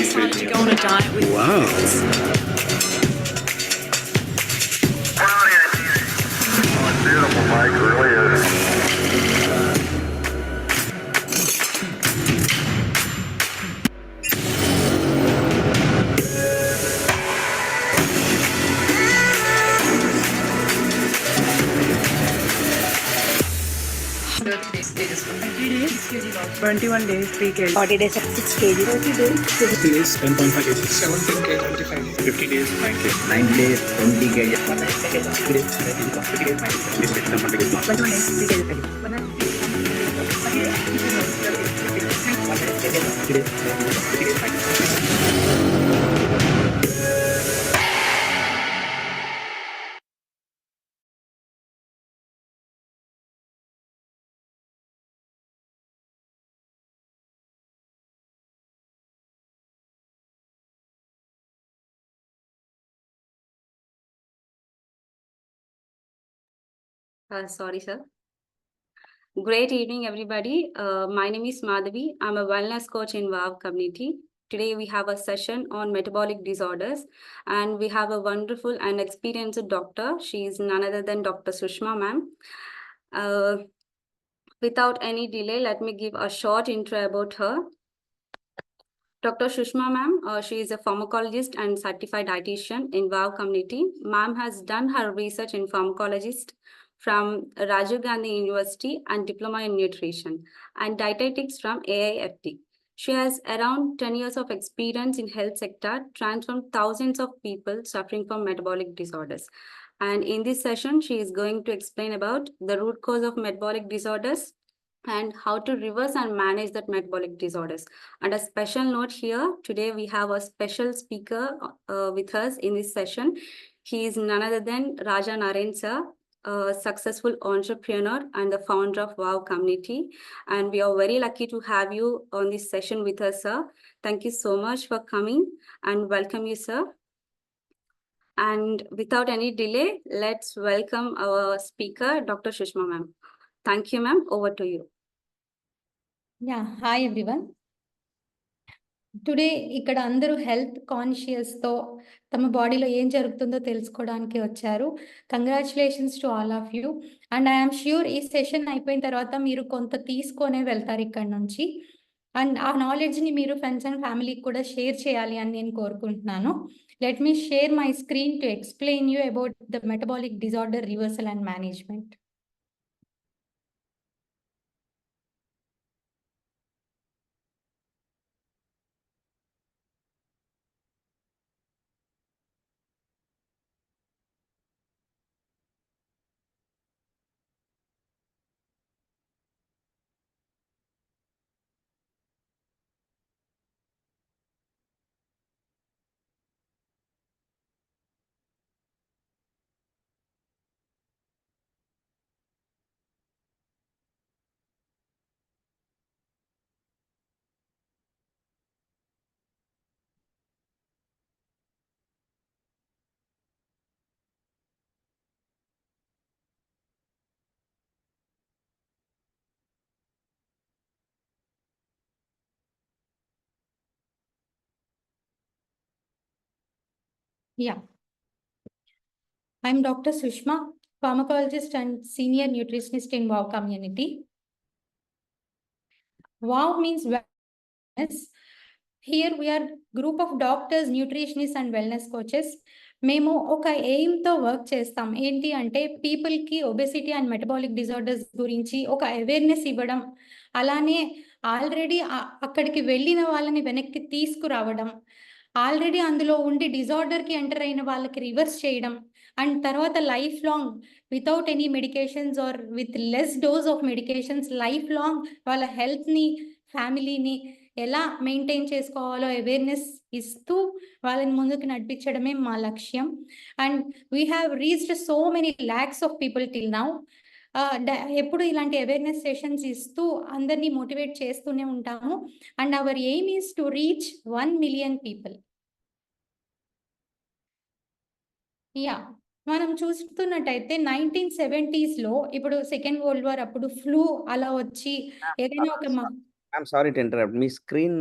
Decided to go on a diet with Beautiful, Mike, really is. days. 21 days, 3 kg. 40 days at 6 kg. 30 days. 50 days, 10.5 kg. 17 kg, 25 days. 50 days, 9 kg. 90 days, 20 kg. 50 days, 50 days, 9 kg. 50 days, 21 days, 3 kg. 50 days, 50 days, 9 kg. Sorry, sir. Great evening, everybody. My name is Madhavi. I'm a wellness coach in WOW community. Today we have a session on metabolic disorders, and we have a wonderful and experienced doctor. She is none other than Dr. Sushma, ma'am. Without any delay, let me give a short intro about her. Dr. Sushma ma'am, she is a pharmacologist and certified dietitian in WOW community. Ma'am has done her research in pharmacologist from Rajiv Gandhi University and diploma in nutrition and dietetics from AIFT. She has around 10 years of experience in health sector, transformed thousands of people suffering from metabolic disorders. And in this session, she is going to explain about the root cause of metabolic disorders and how to reverse and manage that metabolic disorders. And a special note here, today we have a special speaker with us in this session. He is none other than Raja Naren sir, a successful entrepreneur and the founder of WOW community. And we are very lucky to have you on this session with us, sir. Thank you so much for coming and welcome you, sir. And without any delay, let's welcome our speaker, Dr. Sushma ma'am. Thank you, ma'am. Over to you. Hi everyone. Today ఇక్కడ అందరూ health కాన్షియస్తో తమ బాడీలో ఏం జరుగుతుందో తెలుసుకోవడానికి వచ్చారు. Congratulations to all of you. And I'm sure ఈ session అయిపోయిన తర్వాత మీరు కొంత తీసుకొనే వెళ్తారు ఇక్కడ నుంచి. అండ్ ఆ నాలెడ్జ్ని మీరు ఫ్రెండ్స్ అండ్ ఫ్యామిలీకి కూడా షేర్ చేయాలి అని నేను కోరుకుంటున్నాను. Let me share my screen to explain you about the metabolic disorder reversal and management. I'm Dr. Sushma, pharmacologist and senior nutritionist in WOW community. WOW means wellness. Here we are group of doctors, nutritionists and wellness coaches. మేము ఒక ఎయిమ్తో work చేస్తాం. ఏంటి అంటే పీపుల్కి obesity and metabolic disorders గురించి ఒక awareness ఇవ్వడం, అలానే ఆల్రెడీ అక్కడికి వెళ్ళిన వాళ్ళని వెనక్కి తీసుకురావడం, ఆల్రెడీ అందులో ఉండి డిజార్డర్కి ఎంటర్ అయిన వాళ్ళకి రివర్స్ చేయడం, అండ్ తర్వాత lifelong without any medications or with less dose of medications lifelong వాళ్ళ హెల్త్ని ఫ్యామిలీని ఎలా మెయింటైన్ చేసుకోవాలో అవేర్నెస్ ఇస్తూ వాళ్ళని ముందుకు నడిపించడమే మా లక్ష్యం. And we have reached so many lakhs of people till now. ఎప్పుడు ఇలాంటి అవేర్నెస్ సెషన్స్ ఇస్తూ అందరినీ మోటివేట్ చేస్తూనే ఉంటాము. And hour aim is to reach 1 million people. మనం చూస్తున్నట్టయితే 1970s లో ఇప్పుడు సెకండ్ వరల్డ్ వార్ అప్పుడు ఫ్లూ అలా వచ్చి ఏదైనా ఒక I'm sorry to interrupt. Me screen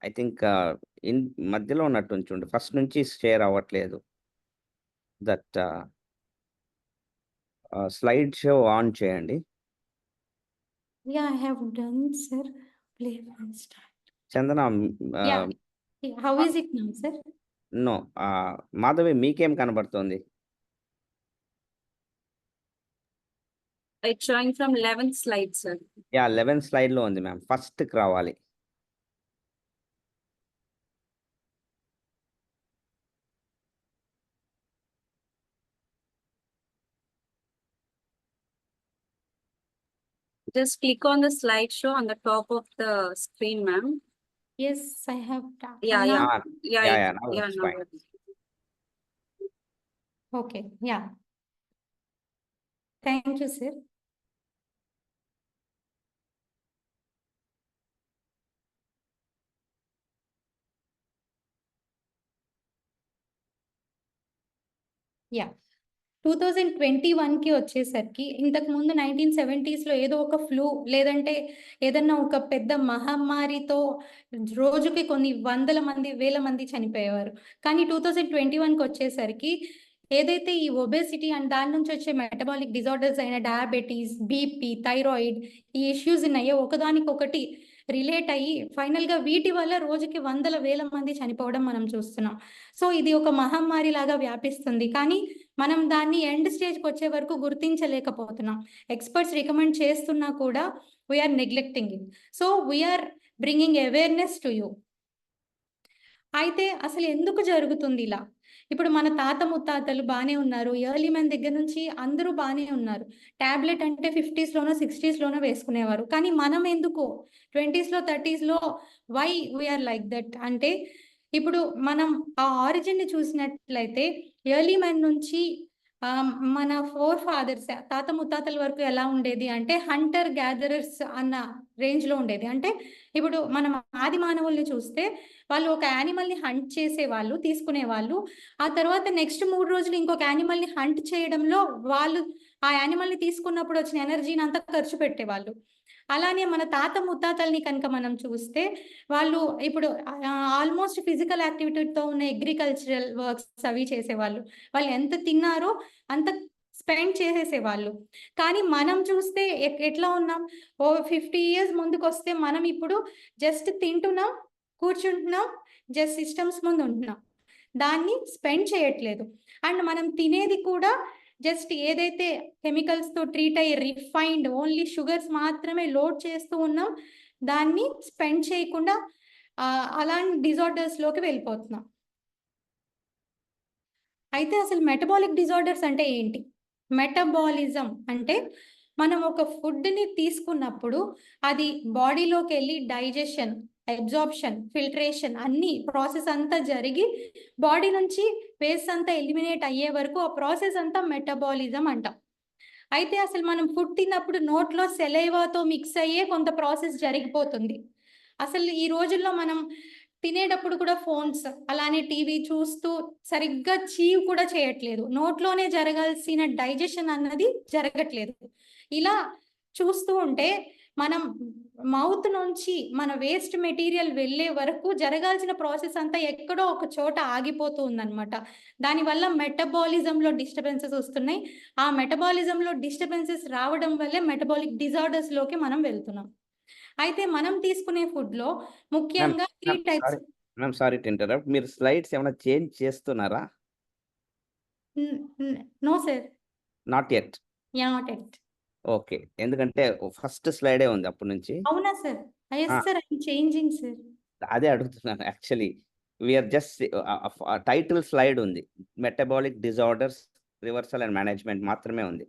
I think in మధ్యలో ఉన్నట్టు ఉంచండి. ఫస్ట్ నుంచి షేర్ అవ్వట్లేదు. దట్ స్లైడ్ షో ఆన్ చేయండి. I have done, sir. Play and start. Chandana How is it now, sir? No Madhavi మీకేం కనబడుతుంది? It's showing from 11th slide, sir. 11th slide లో ఉంది మ్యామ్. ఫస్ట్కి రావాలి. Just click on the slideshow on the top of the screen, ma'am. Yes, I have done. Yeah. Now now it's fine. Okay, Thank you, sir. 2021కి వచ్చేసరికి ఇంతకు ముందు 1970స్లో ఏదో ఒక flu లేదంటే ఏదన్నా ఒక పెద్ద మహమ్మారితో రోజుకి కొన్ని వందల మంది వేల మంది చనిపోయేవారు. కానీ 2021కి వచ్చేసరికి ఏదైతే ఈ ఒబేసిటీ అండ్ దాని నుంచి వచ్చే మెటబాలిక్ డిజార్డర్స్ అయిన డయాబెటీస్, బీపీ, థైరాయిడ్ ఈ ఇష్యూస్ ఉన్నాయో ఒకదానికొకటి రిలేట్ అయ్యి ఫైనల్గా వీటి వల్ల రోజుకి వందల వేల మంది చనిపోవడం మనం చూస్తున్నాం. సో ఇది ఒక మహమ్మారి లాగా వ్యాపిస్తుంది, కానీ మనం దాన్ని ఎండ్ స్టేజ్కి వచ్చే వరకు గుర్తించలేకపోతున్నాం. ఎక్స్పర్ట్స్ రికమెండ్ చేస్తున్నా కూడా we're neglecting it. So we're bringing awareness to you. అయితే అసలు ఎందుకు జరుగుతుంది ఇలా? ఇప్పుడు మన తాత ముత్తాతలు బాగానే ఉన్నారు, ఎర్లీ మెన్ దగ్గర నుంచి అందరూ బాగానే ఉన్నారు. ట్యాబ్లెట్ అంటే 50స్లోనో 60స్లోనో వేసుకునేవారు, కానీ మనం ఎందుకు 20స్లో 30స్లో వై వీఆర్ లైక్ దట్ అంటే, ఇప్పుడు మనం ఆ ఆరిజిన్ని చూసినట్లయితే ఎర్లీ మెన్ నుంచి మన ఫోర్ ఫాదర్స్ తాత ముత్తాతల వరకు ఎలా ఉండేది అంటే హంటర్ గ్యాదరర్స్ అన్న రేంజ్లో ఉండేది. అంటే ఇప్పుడు మనం ఆది మానవుల్ని చూస్తే వాళ్ళు ఒక యానిమల్ని హంట్ చేసేవాళ్ళు, తీసుకునేవాళ్ళు. ఆ తర్వాత నెక్స్ట్ 3 రోజులు ఇంకొక యానిమల్ని హంట్ చేయడంలో వాళ్ళు ఆ యానిమల్ని తీసుకున్నప్పుడు వచ్చిన ఎనర్జీని అంతా ఖర్చు పెట్టేవాళ్ళు. అలానే మన తాత ముత్తాతల్ని కనుక మనం చూస్తే వాళ్ళు ఇప్పుడు ఆల్మోస్ట్ ఫిజికల్ యాక్టివిటీతో ఉన్న అగ్రికల్చరల్ వర్క్స్ అవి చేసేవాళ్ళు. వాళ్ళు ఎంత తిన్నారో అంత స్పెండ్ చేసేసేవాళ్ళు. కానీ మనం చూస్తే ఎట్లా ఉన్నాం? 50 years ముందుకు వస్తే మనం ఇప్పుడు జస్ట్ తింటున్నాం, కూర్చుంటున్నాం, జస్ట్ సిస్టమ్స్ ముందు ఉంటున్నాం, దాన్ని స్పెండ్ చేయట్లేదు. అండ్ మనం తినేది కూడా జస్ట్ ఏదైతే కెమికల్స్తో ట్రీట్ అయ్యి రిఫైన్డ్ ఓన్లీ షుగర్స్ మాత్రమే లోడ్ చేస్తూ ఉన్నాం, దాన్ని స్పెండ్ చేయకుండా అలాంటి డిజార్డర్స్లోకి వెళ్ళిపోతున్నాం. అయితే అసలు మెటబాలిక్ డిజార్డర్స్ అంటే ఏంటి? మెటబాలిజం అంటే మనం ఒక ఫుడ్ని తీసుకున్నప్పుడు అది బాడీలోకి వెళ్ళి డైజెషన్, అబ్జార్ప్షన్, ఫిల్టరేషన్ అన్ని ప్రాసెస్ అంతా జరిగి బాడీ నుంచి వేస్ట్ అంతా ఎలిమినేట్ అయ్యే వరకు ఆ ప్రాసెస్ అంతా మెటబాలిజం అంటాం. అయితే అసలు మనం ఫుడ్ తిన్నప్పుడు నోట్లో సెలైవాతో మిక్స్ అయ్యే కొంత ప్రాసెస్ జరిగిపోతుంది. అసలు ఈ రోజుల్లో మనం తినేటప్పుడు కూడా ఫోన్స్ అలానే టీవీ చూస్తూ సరిగ్గా చీవ్ కూడా చేయట్లేదు. నోట్లోనే జరగాల్సిన డైజెషన్ అన్నది జరగట్లేదు. ఇలా చూస్తూ ఉంటే మనం మౌత్ నుంచి మన వేస్ట్ మెటీరియల్ వెళ్ళే వరకు జరగాల్సిన ప్రాసెస్ అంతా ఎక్కడో ఒక చోట ఆగిపోతూ ఉందన్నమాట. దానివల్ల మెటబాలిజంలో డిస్టర్బెన్సెస్ వస్తున్నాయి. ఆ మెటబాలిజంలో డిస్టర్బెన్సెస్ రావడం వల్లే మెటబాలిక్ డిజార్డర్స్లోకి మనం వెళ్తున్నాం. అయితే మనం తీసుకునే ఫుడ్లో ముఖ్యంగా 3 types. Ma'am sorry to interrupt. మీరు స్లైడ్స్ ఏమైనా చేంజ్ చేస్తున్నారా? No sir, not yet. Not yet. Okay, ఎందుకంటే ఫస్ట్ స్లైడే ఉంది అప్పటి నుంచి. అవునా sir? Yes sir, I'm changing sir. అదే అడుగుతున్నాను actually. We're just title slide ఉంది, metabolic disorders reversal and management మాత్రమే ఉంది.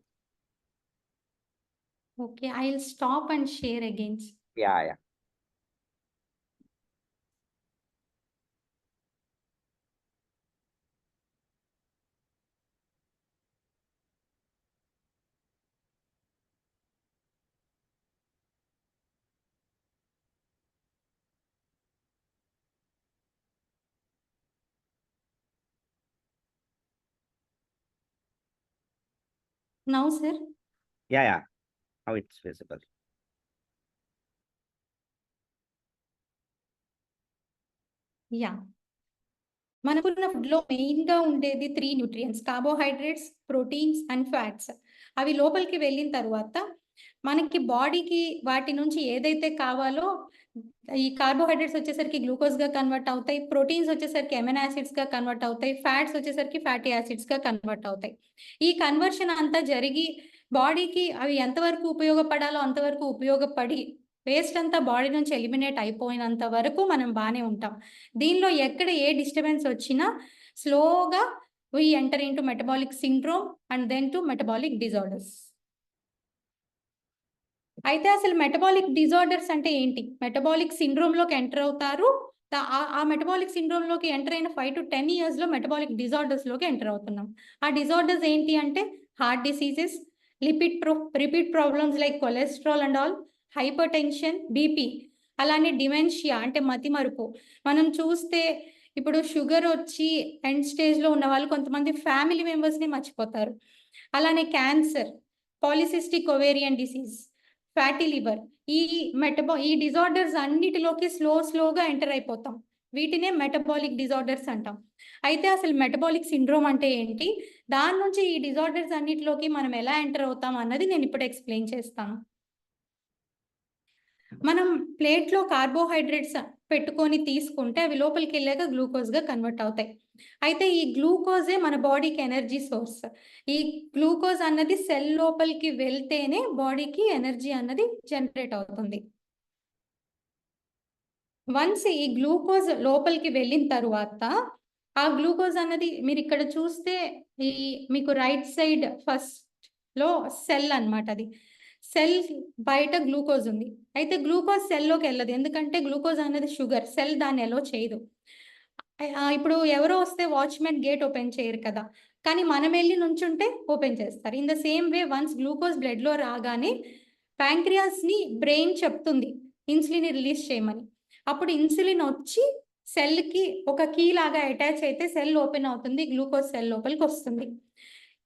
Okay, I will stop and share again. Yeah. Now sir? Yeah, how it's visible. Yeah, మనకున్న ఫుడ్లో మెయిన్గా ఉండేది 3 nutrients: carbohydrates, proteins and fats. అవి లోపలికి వెళ్ళిన తర్వాత మనకి బాడీకి వాటి నుంచి ఏదైతే కావాలో, ఈ కార్బోహైడ్రేట్స్ వచ్చేసరికి గ్లూకోజ్గా కన్వర్ట్ అవుతాయి, ప్రోటీన్స్ వచ్చేసరికి అమినో యాసిడ్స్గా కన్వర్ట్ అవుతాయి, ఫ్యాట్స్ వచ్చేసరికి ఫ్యాటీ యాసిడ్స్గా కన్వర్ట్ అవుతాయి. ఈ కన్వర్షన్ అంతా జరిగి బాడీకి అవి ఎంతవరకు ఉపయోగపడాలో అంతవరకు ఉపయోగపడి వేస్ట్ అంతా బాడీ నుంచి ఎలిమినేట్ అయిపోయినంత వరకు మనం బాగానే ఉంటాం. దీనిలో ఎక్కడ ఏ డిస్టర్బెన్స్ వచ్చినా స్లోగా we enter into metabolic syndrome and then to metabolic disorders. అయితే అసలు మెటబాలిక్ డిజార్డర్స్ అంటే ఏంటి? మెటబాలిక్ సిండ్రోమ్లోకి ఎంటర్ అవుతారు. ఆ మెటబాలిక్ సిండ్రోమ్లోకి ఎంటర్ అయిన 5 to 10 yearsలో మెటబాలిక్ డిజార్డర్స్లోకి ఎంటర్ అవుతున్నాం. ఆ డిజార్డర్స్ ఏంటి అంటే heart diseases, repeat problems like cholesterol and all, hyper tension, BP, అలానే డిమెన్షియా అంటే మతిమరుపు. మనం చూస్తే ఇప్పుడు షుగర్ వచ్చి ఎండ్ స్టేజ్లో ఉన్న వాళ్ళు కొంతమంది ఫ్యామిలీ మెంబర్స్ని మర్చిపోతారు. అలానే cancer, polycystic ovarian disease, fatty liver, ఈ డిజార్డర్స్ అన్నిటిలోకి స్లోగా ఎంటర్ అయిపోతాం. వీటినే మెటబాలిక్ డిజార్డర్స్ అంటాం. అయితే అసలు మెటబాలిక్ సిండ్రోమ్ అంటే ఏంటి, దాని నుంచి ఈ డిజార్డర్స్ అన్నిటిలోకి మనం ఎలా ఎంటర్ అవుతాం అన్నది నేను ఇప్పుడు ఎక్స్ప్లెయిన్ చేస్తాను. మనం ప్లేట్లో కార్బోహైడ్రేట్స్ పెట్టుకొని తీసుకుంటే అవి లోపలికి వెళ్ళాక గ్లూకోజ్గా కన్వర్ట్ అవుతాయి. అయితే ఈ గ్లూకోజే మన బాడీకి ఎనర్జీ సోర్స్. ఈ గ్లూకోజ్ అన్నది సెల్ లోపలికి వెళ్తేనే బాడీకి ఎనర్జీ అన్నది జనరేట్ అవుతుంది. వన్స్ ఈ గ్లూకోజ్ లోపలికి వెళ్ళిన తర్వాత ఆ గ్లూకోజ్ అన్నది మీరు ఇక్కడ చూస్తే మీకు రైట్ సైడ్ ఫస్ట్ లో సెల్ అన్నమాట. అది సెల్ బయట గ్లూకోజ్ ఉంది. అయితే గ్లూకోజ్ సెల్లోకి వెళ్ళదు, ఎందుకంటే గ్లూకోజ్ అనేది షుగర్, సెల్ దాన్ని ఎలో చేయదు. ఇప్పుడు ఎవరో వస్తే వాచ్మెన్ గేట్ ఓపెన్ చేయరు కదా, కానీ మనం వెళ్ళి నుంచుంటే ఓపెన్ చేస్తారు. In the same way once glucose బ్లడ్లో రాగానే ప్యాంక్రియాస్ని బ్రెయిన్ చెప్తుంది ఇన్సులిన్ రిలీజ్ చేయమని. అప్పుడు ఇన్సులిన్ వచ్చి సెల్కి ఒక కీ లాగా అటాచ్ అయితే సెల్ ఓపెన్ అవుతుంది, గ్లూకోజ్ సెల్ లోపలికి వస్తుంది.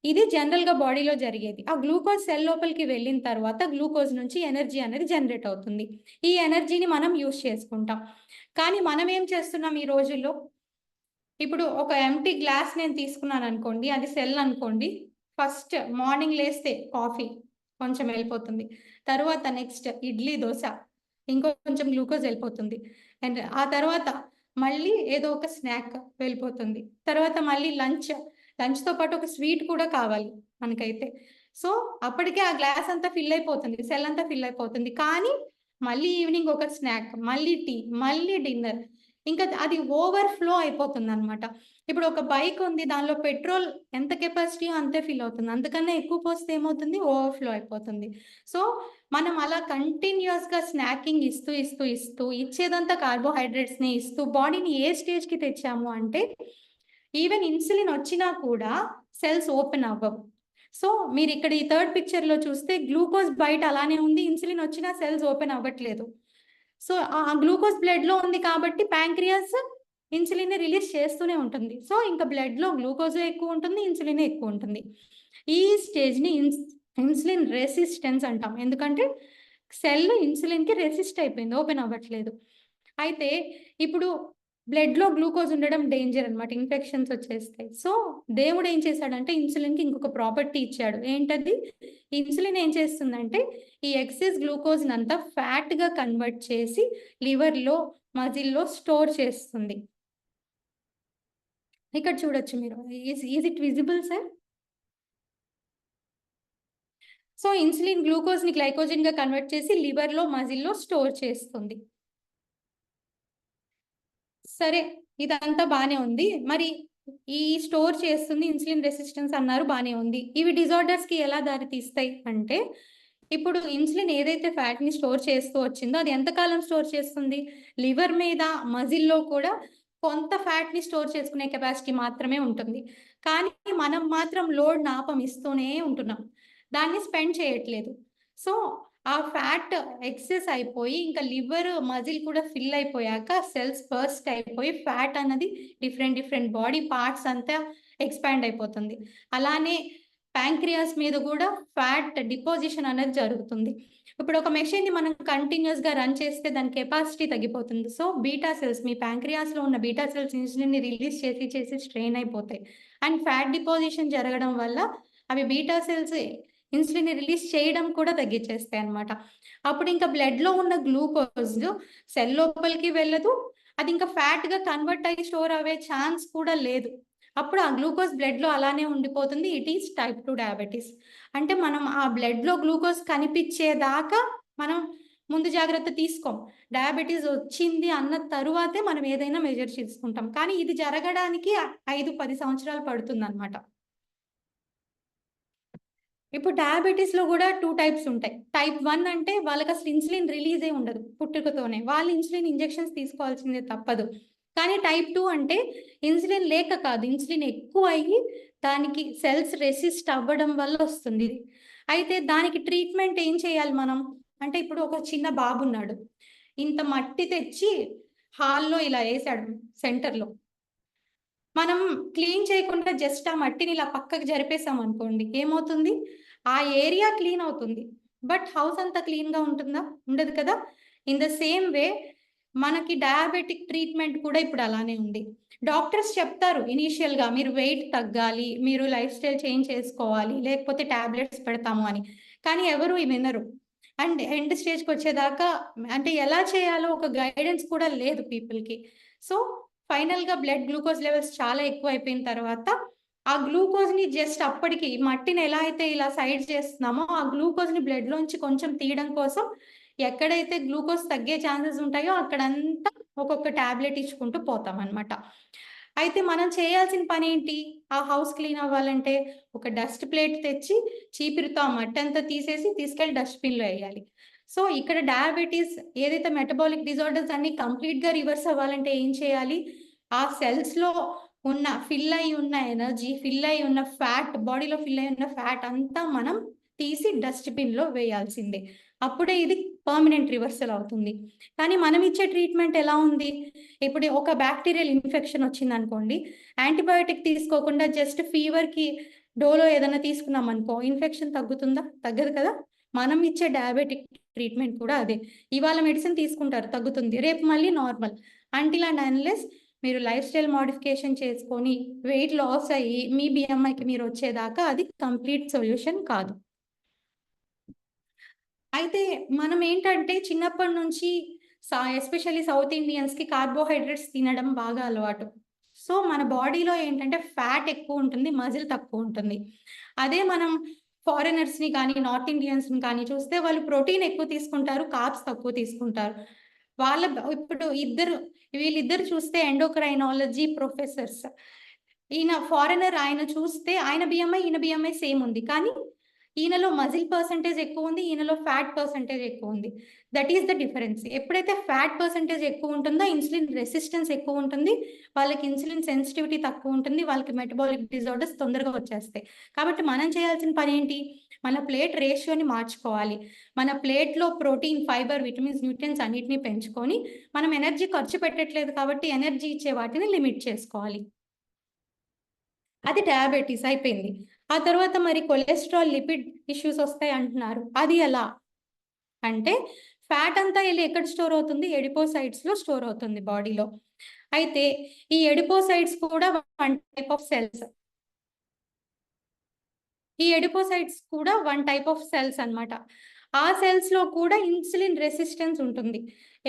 ఇది జనరల్గా బాడీలో జరిగేది. ఆ గ్లూకోజ్ సెల్ లోపలికి వెళ్ళిన తర్వాత గ్లూకోజ్ నుంచి ఎనర్జీ అనేది జనరేట్ అవుతుంది. ఈ ఎనర్జీని మనం యూజ్ చేసుకుంటాం. కానీ మనం ఏం చేస్తున్నాం ఈ రోజుల్లో, ఇప్పుడు ఒక ఎంటీ గ్లాస్ నేను తీసుకున్నాను అనుకోండి, అది సెల్ అనుకోండి. ఫస్ట్ మార్నింగ్ లేస్తే కాఫీ కొంచెం వెళ్ళిపోతుంది, తర్వాత నెక్స్ట్ ఇడ్లీ దోశ ఇంకొంచెం గ్లూకోజ్ వెళ్ళిపోతుంది, అండ్ ఆ తర్వాత మళ్ళీ ఏదో ఒక స్నాక్ వెళ్ళిపోతుంది, తర్వాత మళ్ళీ లంచ్తో పాటు ఒక స్వీట్ కూడా కావాలి మనకైతే. సో అప్పటికే ఆ గ్లాస్ అంతా ఫిల్ అయిపోతుంది, సెల్ అంతా ఫిల్ అయిపోతుంది. కానీ మళ్ళీ ఈవినింగ్ ఒక స్నాక్, మళ్ళీ టీ, మళ్ళీ డిన్నర్, ఇంకా అది ఓవర్ఫ్లో అయిపోతుంది అనమాట. ఇప్పుడు ఒక బైక్ ఉంది, దానిలో పెట్రోల్ ఎంత కెపాసిటీ అంతే ఫిల్ అవుతుంది, అంతకన్నా ఎక్కువ పోస్తే ఏమవుతుంది, ఓవర్ఫ్లో అయిపోతుంది. సో మనం అలా కంటిన్యూస్గా స్నాకింగ్ ఇస్తూ ఇచ్చేదంతా కార్బోహైడ్రేట్స్ని ఇస్తూ బాడీని ఏ స్టేజ్కి తెచ్చాము అంటే ఈవెన్ ఇన్సులిన్ వచ్చినా కూడా సెల్స్ ఓపెన్ అవ్వవు. సో మీరు ఇక్కడ ఈ థర్డ్ పిక్చర్లో చూస్తే గ్లూకోజ్ బయట అలానే ఉంది, ఇన్సులిన్ వచ్చినా సెల్స్ ఓపెన్ అవ్వట్లేదు. సో ఆ గ్లూకోజ్ బ్లడ్లో ఉంది కాబట్టి ప్యాంక్రియాస్ ఇన్సులిన్ రిలీజ్ చేస్తూనే ఉంటుంది. సో ఇంకా బ్లడ్లో గ్లూకోజ్ ఎక్కువ ఉంటుంది, ఇన్సులిన్ ఎక్కువ ఉంటుంది. ఈ స్టేజ్ని ఇన్సులిన్ రెసిస్టెన్స్ అంటాం, ఎందుకంటే సెల్ ఇన్సులిన్కి రెసిస్ట్ అయిపోయింది, ఓపెన్ అవ్వట్లేదు. అయితే ఇప్పుడు బ్లడ్లో గ్లూకోజ్ ఉండడం డేంజర్ అనమాట, ఇన్ఫెక్షన్స్ వచ్చేస్తాయి. సో దేవుడు ఏం చేశాడంటే ఇన్సులిన్కి ఇంకొక ప్రాపర్టీ ఇచ్చాడు. ఏంటది, ఇన్సులిన్ ఏం చేస్తుందంటే ఈ ఎక్సెస్ గ్లూకోజ్ అంతా ఫ్యాట్గా కన్వర్ట్ చేసి లివర్లో మజిల్లో స్టోర్ చేస్తుంది. ఇక్కడ చూడొచ్చు మీరు, is it visible sir? So insulin గ్లూకోజ్ని గ్లైకోజన్గా కన్వర్ట్ చేసి లివర్లో మజిల్లో స్టోర్ చేస్తుంది. సరే, ఇదంతా బాగానే ఉంది. మరి ఈ స్టోర్ చేస్తుంది, ఇన్సులిన్ రెసిస్టెన్స్ అన్నారు, బాగానే ఉంది. ఇవి డిజార్డర్స్కి ఎలా దారి తీస్తాయి అంటే, ఇప్పుడు ఇన్సులిన్ ఏదైతే ఫ్యాట్ని స్టోర్ చేస్తూ వచ్చిందో అది ఎంతకాలం స్టోర్ చేస్తుంది, లివర్ మీద మజిల్లో కూడా కొంత ఫ్యాట్ని స్టోర్ చేసుకునే కెపాసిటీ మాత్రమే ఉంటుంది. కానీ మనం మాత్రం లోడ్ నాపం ఇస్తూనే ఉంటున్నాం, దాన్ని స్పెండ్ చేయట్లేదు. సో ఆ ఫ్యాట్ ఎక్సెస్ అయిపోయి ఇంకా లివర్ మజిల్ కూడా ఫిల్ అయిపోయాక సెల్స్ బర్స్ట్ అయిపోయి ఫ్యాట్ అన్నది డిఫరెంట్ బాడీ పార్ట్స్ అంతా ఎక్స్పాండ్ అయిపోతుంది. అలానే ప్యాంక్రియాస్ మీద కూడా ఫ్యాట్ డిపాజిషన్ అనేది జరుగుతుంది. ఇప్పుడు ఒక మెషిన్ని మనం కంటిన్యూస్గా రన్ చేస్తే దాని కెపాసిటీ తగ్గిపోతుంది. సో బీటా సెల్స్, మీ ప్యాంక్రియాస్లో ఉన్న బీటా సెల్స్ ఇన్సులిన్ని రిలీజ్ చేసి స్ట్రెయిన్ అయిపోతాయి. అండ్ ఫ్యాట్ డిపాజిషన్ జరగడం వల్ల అవి బీటా సెల్స్ ఇన్సులిన్ రిలీజ్ చేయడం కూడా తగ్గించేస్తాయి అనమాట. అప్పుడు ఇంకా బ్లడ్లో ఉన్న గ్లూకోజ్ సెల్ లోపలికి వెళ్ళదు, అది ఇంకా ఫ్యాట్గా కన్వర్ట్ అయ్యి స్టోర్ అయ్యే ఛాన్స్ కూడా లేదు. అప్పుడు ఆ గ్లూకోజ్ బ్లడ్లో అలానే ఉండిపోతుంది. It is type 2 diabetes. అంటే మనం ఆ బ్లడ్లో గ్లూకోజ్ కనిపించేదాకా మనం ముందు జాగ్రత్త తీసుకోం. డయాబెటీస్ వచ్చింది అన్న తరువాతే మనం ఏదైనా మెజర్ చేసుకుంటాం. కానీ ఇది జరగడానికి 5-10 సంవత్సరాలు పడుతుంది అనమాట. ఇప్పుడు డయాబెటీస్లో కూడా 2 టైప్స్ ఉంటాయి. టైప్ 1 అంటే వాళ్ళకి అసలు ఇన్సులిన్ రిలీజే ఉండదు, పుట్టుకతోనే వాళ్ళు ఇన్సులిన్ ఇంజెక్షన్స్ తీసుకోవాల్సిందే తప్పదు. కానీ టైప్ 2 అంటే ఇన్సులిన్ లేక కాదు, ఇన్సులిన్ ఎక్కువ అయ్యి దానికి సెల్స్ రెసిస్ట్ అవ్వడం వల్ల వస్తుంది ఇది. అయితే దానికి ట్రీట్మెంట్ ఏం చేయాలి మనం అంటే, ఇప్పుడు ఒక చిన్న బాబు ఉన్నాడు, ఇంత మట్టి తెచ్చి హాల్లో ఇలా వేసాడు సెంటర్లో, మనం క్లీన్ చేయకుండా జస్ట్ ఆ మట్టిని ఇలా పక్కకు జరిపేసాం అనుకోండి, ఏమవుతుంది? ఆ ఏరియా క్లీన్ అవుతుంది, బట్ హౌస్ అంతా క్లీన్ గా ఉంటుందా? ఉండదు కదా. ఇన్ ద సేమ్ వే మనకి డయాబెటిక్ ట్రీట్మెంట్ కూడా ఇప్పుడు అలానే ఉంది. డాక్టర్స్ చెప్తారు ఇనీషియల్ గా మీరు వెయిట్ తగ్గాలి, మీరు లైఫ్ స్టైల్ చేంజ్ చేసుకోవాలి, లేకపోతే టాబ్లెట్స్ పెడతాము అని. కానీ ఎవరు వినరు. అండ్ ఎండ్ స్టేజ్కి వచ్చేదాకా అంటే ఎలా చేయాలో ఒక గైడెన్స్ కూడా లేదు పీపుల్ కి. సో ఫైనల్ గా బ్లడ్ గ్లూకోజ్ లెవెల్స్ చాలా ఎక్కువ అయిపోయిన తర్వాత ఆ గ్లూకోజ్ ని జస్ట్ అప్పటికి మట్టిని ఎలా అయితే ఇలా సైడ్ చేస్తున్నామో ఆ గ్లూకోజ్ ని బ్లడ్ లోంచి కొంచెం తీయడం కోసం ఎక్కడైతే గ్లూకోజ్ తగ్గే ఛాన్సెస్ ఉంటాయో అక్కడంతా ఒక్కొక్క టాబ్లెట్ ఇచ్చుకుంటూ పోతాం అనమాట. అయితే మనం చేయాల్సిన పని ఏంటి? ఆ హౌస్ క్లీన్ అవ్వాలంటే ఒక డస్ట్ ప్లేట్ తెచ్చి చీపిరితో ఆ మట్టి అంతా తీసేసి తీసుకెళ్లి డస్ట్బిన్ లో వేయాలి. సో ఇక్కడ డయాబెటీస్ ఏదైతే మెటబాలిక్ డిజార్డర్స్ అన్ని కంప్లీట్ గా రివర్స్ అవ్వాలంటే ఏం చేయాలి? ఆ సెల్స్ లో ఉన్న ఫిల్ అయి ఉన్న ఎనర్జీ, ఫిల్ అయి ఉన్న ఫ్యాట్, బాడీలో ఫిల్ అయి ఉన్న ఫ్యాట్ అంతా మనం తీసి డస్ట్బిన్ లో వేయాల్సిందే. అప్పుడే ఇది పర్మనెంట్ రివర్సల్ అవుతుంది. కానీ మనం ఇచ్చే ట్రీట్మెంట్ ఎలా ఉంది? ఇప్పుడు ఒక బ్యాక్టీరియల్ ఇన్ఫెక్షన్ వచ్చింది అనుకోండి, యాంటీబయోటిక్ తీసుకోకుండా జస్ట్ ఫీవర్ కి డోలో ఏదైనా తీసుకున్నాం అనుకో, ఇన్ఫెక్షన్ తగ్గుతుందా? తగ్గదు కదా. మనం ఇచ్చే డయాబెటిక్ ట్రీట్మెంట్ కూడా అదే. ఇవాళ మెడిసిన్ తీసుకుంటారు, తగ్గుతుంది, రేపు మళ్ళీ నార్మల్. అంటిల్ అండ్ అన్లెస్ మీరు లైఫ్ స్టైల్ మోడిఫికేషన్ చేసుకొని వెయిట్ లాస్ అయ్యి మీ బిఎంఐకి మీరు వచ్చేదాకా అది కంప్లీట్ సొల్యూషన్ కాదు. అయితే మనం ఏంటంటే చిన్నప్పటి నుంచి ఎస్పెషల్లీ సౌత్ ఇండియన్స్ కి కార్బోహైడ్రేట్స్ తినడం బాగా అలవాటు. సో మన బాడీలో ఏంటంటే ఫ్యాట్ ఎక్కువ ఉంటుంది, మజిల్ తక్కువ ఉంటుంది. అదే మనం ఫారినర్స్ ని కానీ నార్త్ ఇండియన్స్ ని కానీ చూస్తే వాళ్ళు ప్రోటీన్ ఎక్కువ తీసుకుంటారు, కార్బ్స్ తక్కువ తీసుకుంటారు. ఇప్పుడు వీళ్ళిద్దరు చూస్తే ఎండోక్రైనాలజీ ప్రొఫెసర్స్. ఈయన ఫారినర్, ఆయన చూస్తే ఆయన బిఎంఐ ఈయన బిఎంఐ సేమ్ ఉంది, కానీ ఈయనలో మజిల్ పర్సంటేజ్ ఎక్కువ ఉంది, ఈయనలో ఫ్యాట్ పర్సంటేజ్ ఎక్కువ ఉంది. That is the difference. ఎప్పుడైతే ఫ్యాట్ పర్సంటేజ్ ఎక్కువ ఉంటుందో ఇన్సులిన్ రెసిస్టెన్స్ ఎక్కువ ఉంటుంది, వాళ్ళకి ఇన్సులిన్ సెన్సిటివిటీ తక్కువ ఉంటుంది, వాళ్ళకి మెటబాలిక్ డిజార్డర్స్ తొందరగా వచ్చేస్తాయి. కాబట్టి మనం చేయాల్సిన పని ఏంటి? మన ప్లేట్ రేషియోని మార్చుకోవాలి. మన ప్లేట్లో ప్రోటీన్, ఫైబర్, విటమిన్స్, న్యూట్రియన్స్ అన్నిటిని పెంచుకొని మనం ఎనర్జీ ఖర్చు పెట్టట్లేదు కాబట్టి ఎనర్జీ ఇచ్చే వాటిని లిమిట్ చేసుకోవాలి. అది డయాబెటీస్ అయిపోయింది. ఆ తర్వాత మరి కొలెస్ట్రాల్, లిపిడ్ ఇష్యూస్ వస్తాయి అంటున్నారు. అది ఎలా అంటే ఫ్యాట్ అంతా వెళ్ళి ఎక్కడ స్టోర్ అవుతుంది? ఎడిపోసైడ్స్ లో స్టోర్ అవుతుంది బాడీలో. అయితే ఈ ఎడిపోసైడ్స్ కూడా వన్ టైప్ ఆఫ్ సెల్స్. ఈ ఎడిపోసైడ్స్ కూడా వన్ టైప్ ఆఫ్ సెల్స్ అన్నమాట. ఆ సెల్స్ లో కూడా ఇన్సులిన్ రెసిస్టెన్స్ ఉంటుంది.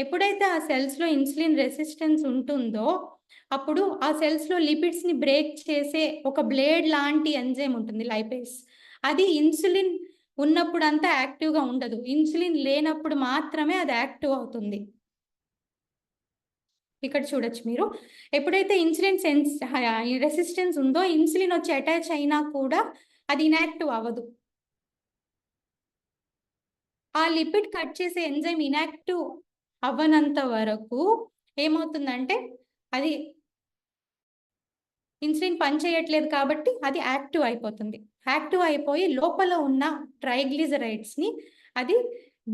ఎప్పుడైతే ఆ సెల్స్ లో ఇన్సులిన్ రెసిస్టెన్స్ ఉంటుందో అప్పుడు ఆ సెల్స్ లో లిపిడ్స్ ని బ్రేక్ చేసే ఒక బ్లేడ్ లాంటి ఎంజైమ్ ఉంటుంది, లైపేస్. అది ఇన్సులిన్ ఉన్నప్పుడు అంతా యాక్టివ్ గా ఉండదు, ఇన్సులిన్ లేనప్పుడు మాత్రమే అది యాక్టివ్ అవుతుంది. ఇక్కడ చూడొచ్చు మీరు. ఎప్పుడైతే ఇన్సులిన్ రెసిస్టెన్స్ ఉందో ఇన్సులిన్ వచ్చి అటాచ్ అయినా కూడా అది ఇన్యాక్టివ్ అవ్వదు. ఆ లిపిడ్ కట్ చేసే ఎంజైమ్ ఇన్యాక్టివ్ అవ్వనంత వరకు ఏమవుతుందంటే అది ఇన్సులిన్ పని చేయట్లేదు కాబట్టి అది యాక్టివ్ అయిపోతుంది. యాక్టివ్ అయిపోయి లోపల ఉన్న ట్రైగ్లిజరైడ్స్ ని అది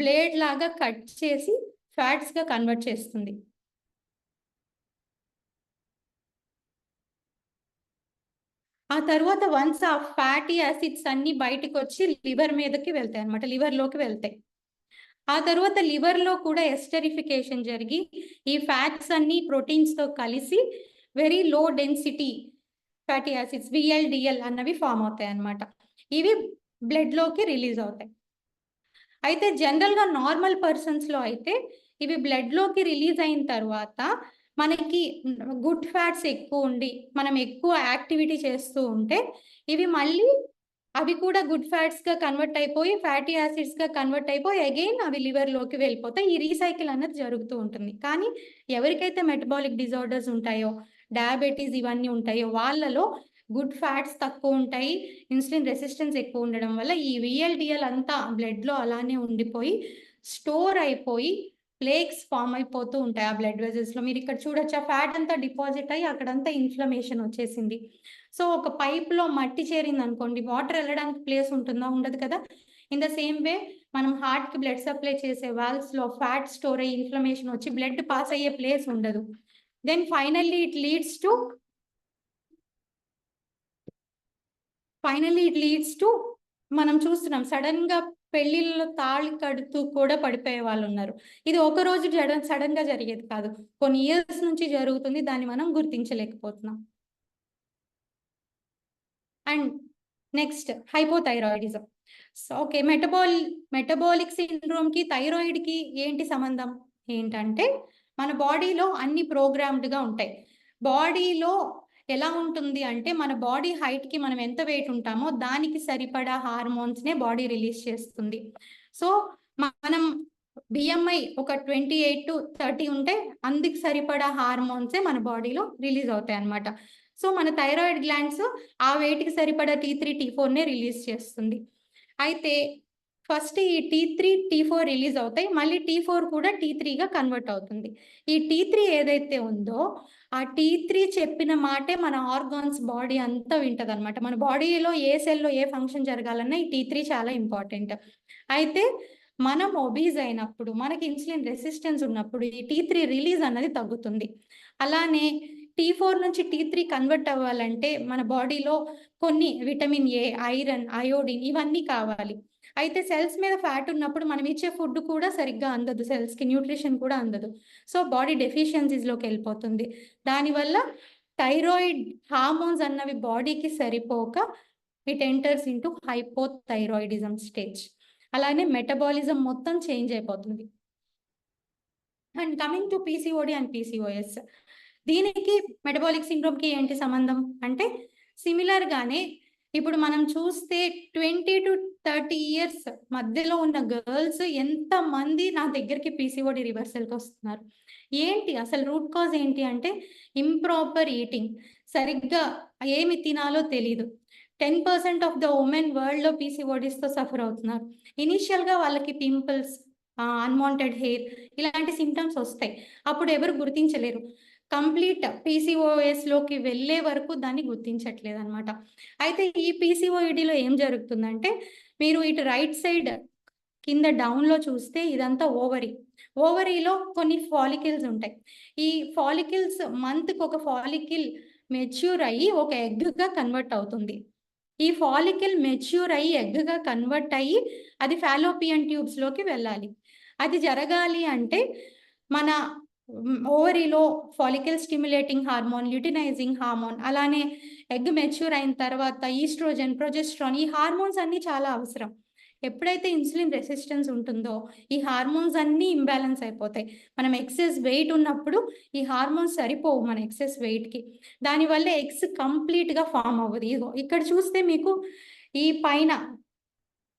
బ్లేడ్ లాగా కట్ చేసి ఫ్యాట్స్ గా కన్వర్ట్ చేస్తుంది. ఆ తర్వాత వన్స్ ఆ ఫ్యాటీ యాసిడ్స్ అన్ని బయటకు వచ్చి లివర్ మీదకి వెళ్తాయి అనమాట, లివర్ లోకి వెళ్తాయి. ఆ తర్వాత లివర్ లో కూడా ఎస్టరిఫికేషన్ జరిగి ఈ ఫ్యాట్స్ అన్ని ప్రోటీన్స్ తో కలిసి very low density fatty acids, VLDL అన్నవి ఫామ్ అవుతాయి అన్నమాట. ఇవి బ్లడ్ లోకి రిలీజ్ అవుతాయి. అయితే జనరల్ గా నార్మల్ పర్సన్స్ లో అయితే ఇవి బ్లడ్ లోకి రిలీజ్ అయిన తర్వాత మనకి గుడ్ ఫ్యాట్స్ ఎక్కువ ఉండి మనం ఎక్కువ యాక్టివిటీ చేస్తూ ఉంటే ఇవి మళ్ళీ అవి కూడా గుడ్ ఫ్యాట్స్ గా కన్వర్ట్ అయిపోయి ఫ్యాటీ యాసిడ్స్ గా కన్వర్ట్ అయిపోయి అగైన్ అవి లివర్ లోకి వెళ్ళిపోతాయి. ఈ రీసైకిల్ అన్నది జరుగుతూ ఉంటుంది. కానీ ఎవరికైతే మెటబాలిక్ డిజార్డర్స్ ఉంటాయో, డయాబెటీస్ ఇవన్నీ ఉంటాయో వాళ్ళలో గుడ్ ఫ్యాట్స్ తక్కువ ఉంటాయి, ఇన్సులిన్ రెసిస్టెన్స్ ఎక్కువ ఉండడం వల్ల ఈ విఎల్డిఎల్ అంతా బ్లడ్ లో అలానే ఉండిపోయి స్టోర్ అయిపోయి ప్లేక్స్ ఫామ్ అయిపోతూ ఉంటాయి ఆ బ్లడ్ వెజల్స్ లో. మీరు ఇక్కడ చూడొచ్చు, ఆ ఫ్యాట్ అంతా డిపాజిట్ అయ్యి అక్కడంతా ఇన్ఫ్లమేషన్ వచ్చేసింది. సో ఒక పైప్ లో మట్టి చేరింది అనుకోండి, వాటర్ వెళ్ళడానికి ప్లేస్ ఉంటుందా? ఉండదు కదా. ఇన్ ద సేమ్ వే మనం హార్ట్ కి బ్లడ్ సప్లై చేసే వాల్వ్స్ లో ఫ్యాట్ స్టోర్ అయ్యి ఇన్ఫ్లమేషన్ వచ్చి బ్లడ్ పాస్ అయ్యే ప్లేస్ ఉండదు. Then finally it leads to finally it leads to మనం చూస్తున్నాం సడన్ గా పెళ్లిళ్ళలో తాళి కడుతూ కూడా పడిపోయే వాళ్ళు ఉన్నారు. ఇది ఒక రోజు సడన్ గా జరిగేది కాదు, కొన్ని ఇయర్స్ నుంచి జరుగుతుంది, దాన్ని మనం గుర్తించలేకపోతున్నాం. And next hypothyroidism. So okay, metabolic syndrome కి థైరాయిడ్ కి ఏంటి సంబంధం ఏంటంటే, మన బాడీలో అన్ని ప్రోగ్రామ్డ్ గా ఉంటాయి. బాడీలో ఎలా ఉంటుంది అంటే, మన బాడీ హైట్ కి మనం ఎంత వెయిట్ ఉంటామో దానికి సరిపడా హార్మోన్స్ నే బాడీ రిలీజ్ చేస్తుంది. సో మనం బిఎంఐ ఒక 28 to 30 ఉంటే అందుకు సరిపడా హార్మోన్సే మన బాడీలో రిలీజ్ అవుతాయి అన్నమాట. సో మన థైరాయిడ్ గ్లాండ్స్ ఆ వెయిట్ కి సరిపడా T3 T4 నే రిలీజ్ చేస్తుంది. అయితే ఫస్ట్ ఈ T3 T4 రిలీజ్ అవుతాయి, మళ్ళీ T4 కూడా T3 గా కన్వర్ట్ అవుతుంది. ఈ T3 ఏదైతే ఉందో ఆ T3 చెప్పిన మాటే మన ఆర్గాన్స్ బాడీ అంతా వింటది అనమాట. మన బాడీలో ఏ సెల్లో ఏ ఫంక్షన్ జరగాలన్నా ఈ T3 చాలా ఇంపార్టెంట్. అయితే మనం ఒబీజ్ అయినప్పుడు, మనకి ఇన్సులిన్ రెసిస్టెన్స్ ఉన్నప్పుడు ఈ T3 రిలీజ్ అన్నది తగ్గుతుంది. అలానే T4 నుంచి T3 కన్వర్ట్ అవ్వాలంటే మన బాడీలో కొన్ని విటమిన్ ఏ, ఐరన్, అయోడిన్ ఇవన్నీ కావాలి. అయితే సెల్స్ మీద ఫ్యాట్ ఉన్నప్పుడు మనం ఇచ్చే ఫుడ్ కూడా సరిగ్గా అందదు, సెల్స్ కి న్యూట్రిషన్ కూడా అందదు. సో బాడీ డెఫిషియన్సీస్ లోకి వెళ్ళిపోతుంది. దానివల్ల థైరాయిడ్ హార్మోన్స్ అన్నవి బాడీకి సరిపోక it enters into hypothyroidism stage. అలానే మెటబాలిజం మొత్తం చేంజ్ అయిపోతుంది. And coming to PCOD and PCOS, దీనికి మెటబాలిక్ సిండ్రోమ్ కి ఏంటి సంబంధం అంటే, సిమిలర్ గానే ఇప్పుడు మనం చూస్తే 20 to 30 years మధ్యలో ఉన్న గర్ల్స్ ఎంత మంది నా దగ్గరికి PCOD రివర్సల్కి వస్తున్నారు. ఏంటి అసలు రూట్ కాజ్ ఏంటి అంటే, ఇంప్రాపర్ ఈటింగ్, సరిగ్గా ఏమి తినాలో తెలీదు. 10% ఆఫ్ ద ఉమెన్ వరల్డ్ లో PCODs తో సఫర్ అవుతున్నారు. ఇనిషియల్ గా వాళ్ళకి పింపుల్స్, అన్వాంటెడ్ హెయిర్ ఇలాంటి సిమ్టమ్స్ వస్తాయి, అప్పుడు ఎవరు గుర్తించలేరు. కంప్లీట్ PCOS లోకి వెళ్ళే వరకు దాన్ని గుర్తించట్లేదు అనమాట. అయితే ఈ PCOEDలో ఏం జరుగుతుందంటే, మీరు ఇటు రైట్ సైడ్ కింద డౌన్ లో చూస్తే ఇదంతా ఓవరీలో కొన్ని ఫాలికిల్స్ ఉంటాయి. ఈ ఫాలికిల్స్ మంత్కి ఒక ఫాలికిల్ మెచ్యూర్ అయ్యి ఒక ఎగ్గా కన్వర్ట్ అవుతుంది. ఈ ఫాలికిల్ మెచ్యూర్ అయ్యి ఎగ్గా కన్వర్ట్ అయ్యి అది ఫాలోపియన్ ట్యూబ్స్ లోకి వెళ్ళాలి. అది జరగాలి అంటే మన ఓవరీలో follicle stimulating hormone, luteinising hormone, అలానే ఎగ్ మెచ్యూర్ అయిన తర్వాత ఈస్ట్రోజన్, ప్రొజెస్ట్రాన్, ఈ హార్మోన్స్ అన్నీ చాలా అవసరం. ఎప్పుడైతే ఇన్సులిన్ రెసిస్టెన్స్ ఉంటుందో ఈ హార్మోన్స్ అన్నీ ఇంబ్యాలెన్స్ అయిపోతాయి. మనం ఎక్సెస్ వెయిట్ ఉన్నప్పుడు ఈ హార్మోన్స్ సరిపోవు మన ఎక్సెస్ వెయిట్కి, దానివల్ల ఎగ్స్ కంప్లీట్గా ఫామ్ అవ్వదు. ఇదిగో ఇక్కడ చూస్తే మీకు ఈ పైన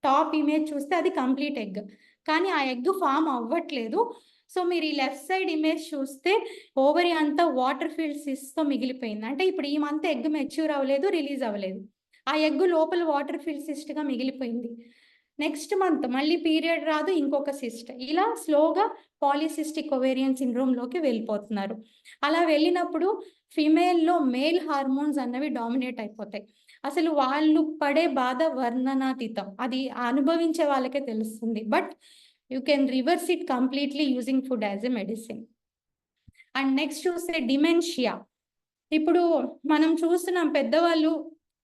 టాప్ ఇమేజ్ చూస్తే అది కంప్లీట్ ఎగ్, కానీ ఆ ఎగ్ ఫామ్ అవ్వట్లేదు. సో మీరు ఈ లెఫ్ట్ సైడ్ ఇమేజ్ చూస్తే ఓవరీ అంతా వాటర్ ఫీల్డ్ సిస్ట్తో మిగిలిపోయింది. అంటే ఇప్పుడు ఈ మంత్ ఎగ్ మెచ్యూర్ అవ్వలేదు, రిలీజ్ అవ్వలేదు, ఆ ఎగ్ లోపల వాటర్ ఫీల్డ్ సిస్ట్గా మిగిలిపోయింది. నెక్స్ట్ మంత్ మళ్ళీ పీరియడ్ రాదు, ఇంకొక సిస్ట్, ఇలా స్లోగా పాలిసిస్టిక్ ఒవేరియన్ సిండ్రోమ్లోకి వెళ్ళిపోతున్నారు. అలా వెళ్ళినప్పుడు ఫిమేల్లో మేల్ హార్మోన్స్ అన్నవి డామినేట్ అయిపోతాయి. అసలు వాళ్ళు పడే బాధ వర్ణనాతీతం, అది అనుభవించే వాళ్ళకే తెలుస్తుంది. But you can reverse it completely using food as a medicine. And next చూస్తే డిమెన్షియా. ఇప్పుడు మనం చూస్తున్నాం పెద్దవాళ్ళు,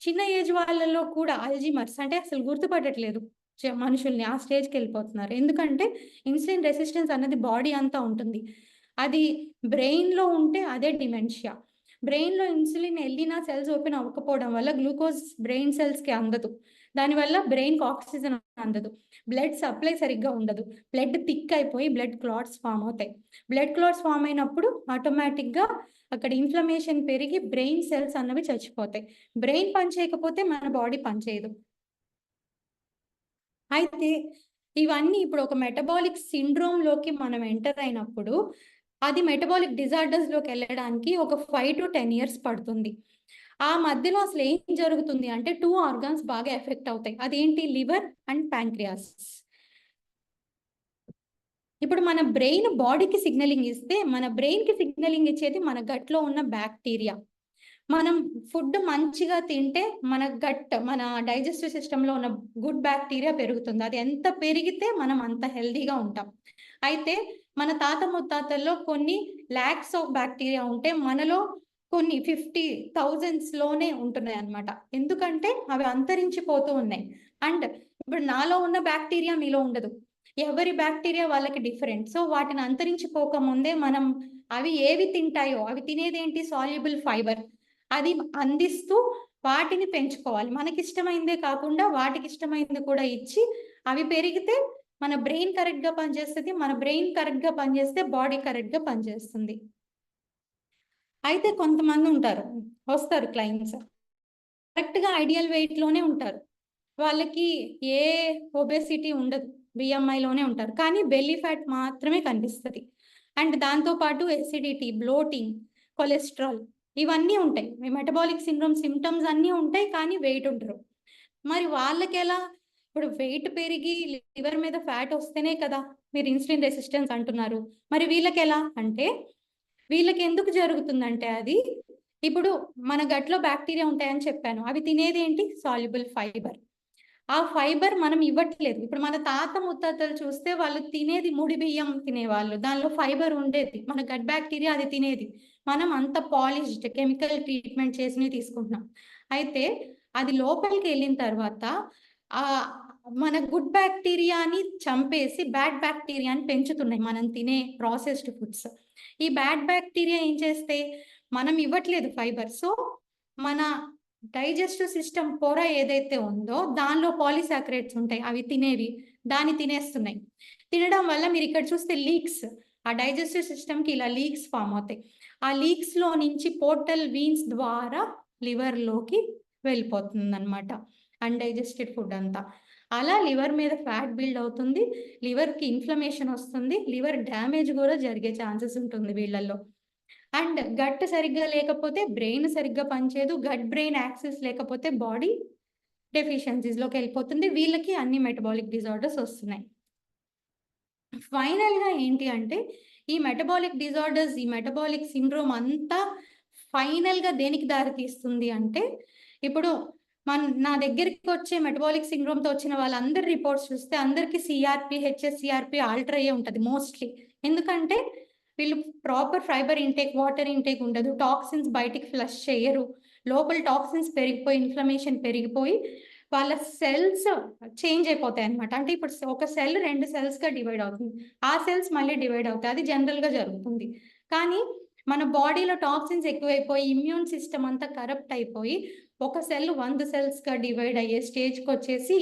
చిన్న ఏజ్ వాళ్ళలో కూడా అల్జీమర్స్, అంటే అసలు గుర్తుపట్టట్లేదు మనుషుల్ని, ఆ స్టేజ్కి వెళ్ళిపోతున్నారు. ఎందుకంటే ఇన్సులిన్ రెసిస్టెన్స్ అన్నది బాడీ అంతా ఉంటుంది, అది బ్రెయిన్లో ఉంటే అదే డిమెన్షియా. బ్రెయిన్లో ఇన్సులిన్ వెళ్ళినా సెల్స్ ఓపెన్ అవ్వకపోవడం వల్ల గ్లూకోజ్ బ్రెయిన్ సెల్స్కి అందదు, దానివల్ల బ్రెయిన్కి ఆక్సిజన్ అందదు, బ్లడ్ సప్లై సరిగ్గా ఉండదు, బ్లడ్ థిక్ అయిపోయి బ్లడ్ క్లాట్స్ ఫామ్ అవుతాయి. బ్లడ్ క్లాట్స్ ఫామ్ అయినప్పుడు ఆటోమేటిక్గా అక్కడ ఇన్ఫ్లమేషన్ పెరిగి బ్రెయిన్ సెల్స్ అన్నవి చచ్చిపోతాయి. బ్రెయిన్ పనిచేయకపోతే మన బాడీ పనిచేయదు. అయితే ఇవన్నీ ఇప్పుడు ఒక మెటబాలిక్ సిండ్రోమ్లోకి మనం ఎంటర్ అయినప్పుడు అది మెటబాలిక్ డిజార్డర్స్లోకి వెళ్ళడానికి ఒక 5 to 10 years పడుతుంది. ఆ మధ్యలో అసలు ఏం జరుగుతుంది అంటే 2 organs బాగా ఎఫెక్ట్ అవుతాయి. అదేంటి? Liver and pancreas. ఇప్పుడు మన బ్రెయిన్ బాడీకి సిగ్నలింగ్ ఇస్తే, మన బ్రెయిన్కి సిగ్నలింగ్ ఇచ్చేది మన గట్లో ఉన్న బ్యాక్టీరియా. మనం ఫుడ్ మంచిగా తింటే మన గట్, మన డైజెస్టివ్ సిస్టంలో ఉన్న గుడ్ బ్యాక్టీరియా పెరుగుతుంది. అది ఎంత పెరిగితే మనం అంత హెల్దీగా ఉంటాం. అయితే మన తాత ముత్తాతల్లో కొన్ని ల్యాక్స్ ఆఫ్ బ్యాక్టీరియా ఉంటే మనలో కొన్ని 50,000s ఉంటున్నాయి అన్నమాట. ఎందుకంటే అవి అంతరించిపోతూ ఉన్నాయి. అండ్ ఇప్పుడు నాలో ఉన్న బ్యాక్టీరియా మీలో ఉండదు. ఎవరి బ్యాక్టీరియా వాళ్ళకి డిఫరెంట్. సో వాటిని అంతరించిపోక ముందే మనం అవి ఏవి తింటాయో అవి తినేదేంటి, సాల్యుబుల్ ఫైబర్, అది అందిస్తూ వాటిని పెంచుకోవాలి. మనకి ఇష్టమైందే కాకుండా వాటికి ఇష్టమైంది కూడా ఇచ్చి అవి పెరిగితే మన బ్రెయిన్ కరెక్ట్ గా పనిచేస్తుంది. మన బ్రెయిన్ కరెక్ట్ గా పనిచేస్తే బాడీ కరెక్ట్ గా పనిచేస్తుంది. అయితే కొంతమంది వస్తారు క్లయింట్స్ కరెక్ట్ గా ఐడియల్ వెయిట్ లోనే ఉంటారు. వాళ్ళకి ఏ ఒబేసిటీ ఉండదు, BMI లోనే ఉంటారు, కానీ బెల్లీ ఫ్యాట్ మాత్రమే కనిపిస్తుంది. అండ్ దాంతో పాటు ఎసిడిటీ, బ్లోటింగ్, కొలెస్ట్రాల్ ఇవన్నీ ఉంటాయి. మెటబాలిక్ సిండ్రోమ్ సిమ్టమ్స్ అన్నీ ఉంటాయి, కానీ వెయిట్ ఉండరు. మరి వాళ్ళకి ఎలా? ఇప్పుడు వెయిట్ పెరిగి లివర్ మీద ఫ్యాట్ వస్తేనే కదా మీరు ఇన్సులిన్ రెసిస్టెన్స్ అంటున్నారు. మరి వీళ్ళకి ఎలా అంటే, వీళ్ళకి ఎందుకు జరుగుతుందంటే అది ఇప్పుడు మన గట్లో బ్యాక్టీరియా ఉంటాయని చెప్పాను. అవి తినేది ఏంటి, సాల్యుబుల్ ఫైబర్. ఆ ఫైబర్ మనం ఇవ్వట్లేదు. ఇప్పుడు మన తాత ముత్తాతలు చూస్తే వాళ్ళు తినేది ముడి బియ్యం తినేవాళ్ళు, దానిలో ఫైబర్ ఉండేది. మన గట్ బ్యాక్టీరియా అది తినేది. మనం అంత పాలిష్డ్ కెమికల్ ట్రీట్మెంట్ చేసి తీసుకుంటున్నాం. అయితే అది లోపలికి వెళ్ళిన తర్వాత ఆ మన గుడ్ బ్యాక్టీరియాని చంపేసి బ్యాడ్ బ్యాక్టీరియాని పెంచుతున్నాయి మనం తినే ప్రాసెస్డ్ ఫుడ్స్. ఈ బ్యాడ్ బ్యాక్టీరియా ఏం చేస్తే, మనం ఇవ్వట్లేదు ఫైబర్, సో మన డైజెస్టివ్ సిస్టమ్ పొర ఏదైతే ఉందో దానిలో పాలిసాకరేట్స్ ఉంటాయి, అవి తినేవి, దాన్ని తినేస్తున్నాయి. తినడం వల్ల మీరు ఇక్కడ చూస్తే లీక్స్, ఆ డైజెస్టివ్ సిస్టమ్కి ఇలా లీక్స్ ఫామ్ అవుతాయి. ఆ లీక్స్ లో నుంచి పోర్టల్ వీన్స్ ద్వారా లివర్ లోకి వెళ్ళిపోతుంది అనమాట అన్డైజెస్టెడ్ ఫుడ్ అంతా. అలా లివర్ మీద ఫ్యాట్ బిల్డ్ అవుతుంది, లివర్కి ఇన్ఫ్లమేషన్ వస్తుంది, లివర్ డ్యామేజ్ కూడా జరిగే ఛాన్సెస్ ఉంటుంది వీళ్ళల్లో. అండ్ గట్ సరిగ్గా లేకపోతే బ్రెయిన్ సరిగ్గా పనిచేయదు, గట్ బ్రెయిన్ యాక్సిస్ లేకపోతే బాడీ డెఫిషియన్సీస్లోకి వెళ్ళిపోతుంది. వీళ్ళకి అన్ని మెటబాలిక్ డిజార్డర్స్ వస్తున్నాయి. ఫైనల్గా ఏంటి అంటే, ఈ మెటబాలిక్ డిజార్డర్స్, ఈ మెటబాలిక్ సిండ్రోమ్ అంతా ఫైనల్గా దేనికి దారి తీస్తుంది అంటే, ఇప్పుడు నా దగ్గరికి వచ్చే మెటబాలిక్ సిండ్రోమ్తో వచ్చిన వాళ్ళందరి రిపోర్ట్స్ చూస్తే అందరికీ CRP, HSCRP ఆల్టర్ అయ్యే ఉంటుంది మోస్ట్లీ. ఎందుకంటే వీళ్ళు proper fibre intake, water intake ఉండదు, టాక్సిన్స్ బయటికి ఫ్లష్ చేయరు, లోపల టాక్సిన్స్ పెరిగిపోయి ఇన్ఫ్లమేషన్ పెరిగిపోయి వాళ్ళ సెల్స్ చేంజ్ అయిపోతాయి అనమాట. అంటే ఇప్పుడు ఒక సెల్ 2 సెల్స్గా డివైడ్ అవుతుంది, ఆ సెల్స్ మళ్ళీ డివైడ్ అవుతాయి, అది జనరల్గా జరుగుతుంది. కానీ మన బాడీలో టాక్సిన్స్ ఎక్కువైపోయి ఇమ్యూన్ సిస్టమ్ అంతా కరప్ట్ అయిపోయి ఒక సెల్ 100 సెల్స్గా డివైడ్ అయ్యే స్టేజ్కి వచ్చేసి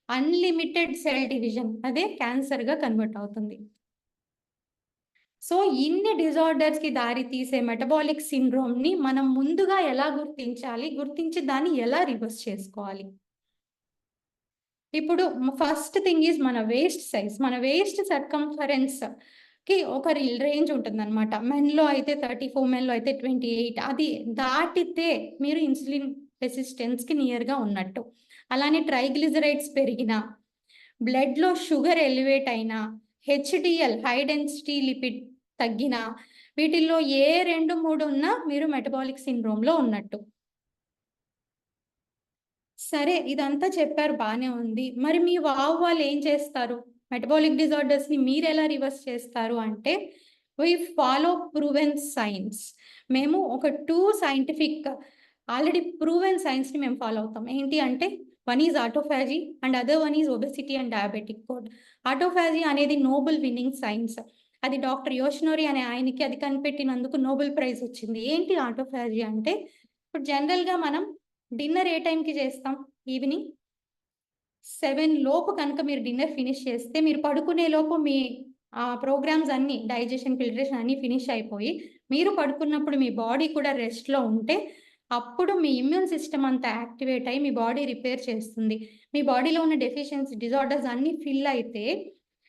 అన్లిమిటెడ్ సెల్ డివిజన్, అదే క్యాన్సర్గా కన్వర్ట్ అవుతుంది. సో ఇన్ని డిజార్డర్స్కి దారి తీసే మెటబాలిక్ సిండ్రోమ్ని మనం ముందుగా ఎలా గుర్తించాలి, గుర్తించి దాన్ని ఎలా రివర్స్ చేసుకోవాలి? ఇప్పుడు ఫస్ట్ థింగ్ ఈజ్ మన వేస్ట్ సైజ్. మన వేస్ట్ సర్కంఫరెన్స్కి ఒక రేంజ్ ఉంటుంది అనమాట. మెన్లో అయితే 34, మెన్లో అయితే 28. అది దాటితే మీరు ఇన్సులిన్ రెసిస్టెన్స్కి నియర్గా ఉన్నట్టు. అలానే ట్రైగ్లిజరైడ్స్ పెరిగినా, బ్లడ్లో షుగర్ ఎలివేట్ అయినా, HDL హై డెన్సిటీ లిపిడ్ తగ్గినా, వీటిల్లో ఏ 2, 3 ఉన్నా మీరు మెటబాలిక్ సిండ్రోమ్లో ఉన్నట్టు. సరే, ఇదంతా చెప్పారు, బాగానే ఉంది. మరి మీ వాళ్ళు ఏం చేస్తారు? మెటబాలిక్ డిజార్డర్స్ని మీరు ఎలా రివర్స్ చేస్తారు అంటే, వి ఫాలో ప్రూవెన్ సైన్స్. మేము ఒక 2 సైంటిఫిక్ ఆల్రెడీ ప్రూవెన్ సైన్స్ని మేము ఫాలో అవుతాం. ఏంటి అంటే, one is autophagy and other one is obesity and diabetic code. Autophagy అనేది నోబెల్ విన్నింగ్ సైన్స్. అది డాక్టర్ యోషినోరి అనే ఆయనకి అది కనిపెట్టినందుకు నోబెల్ ప్రైజ్ వచ్చింది. ఏంటి ఆటోఫాజీ అంటే, ఇప్పుడు జనరల్గా మనం డిన్నర్ ఏ టైంకి చేస్తాం? ఈవినింగ్ 7 లోపు కనుక మీరు డిన్నర్ ఫినిష్ చేస్తే, మీరు పడుకునే లోపు మీ ప్రోగ్రామ్స్ అన్నీ, డైజెషన్, ఫిల్టరేషన్ అన్నీ ఫినిష్ అయిపోయి మీరు పడుకున్నప్పుడు మీ బాడీ కూడా రెస్ట్లో ఉంటే, అప్పుడు మీ ఇమ్యూన్ సిస్టమ్ అంతా యాక్టివేట్ అయ్యి మీ బాడీ రిపేర్ చేస్తుంది. మీ బాడీలో ఉన్న డెఫిషియన్సీ డిజార్డర్స్ అన్నీ ఫిల్ అయితే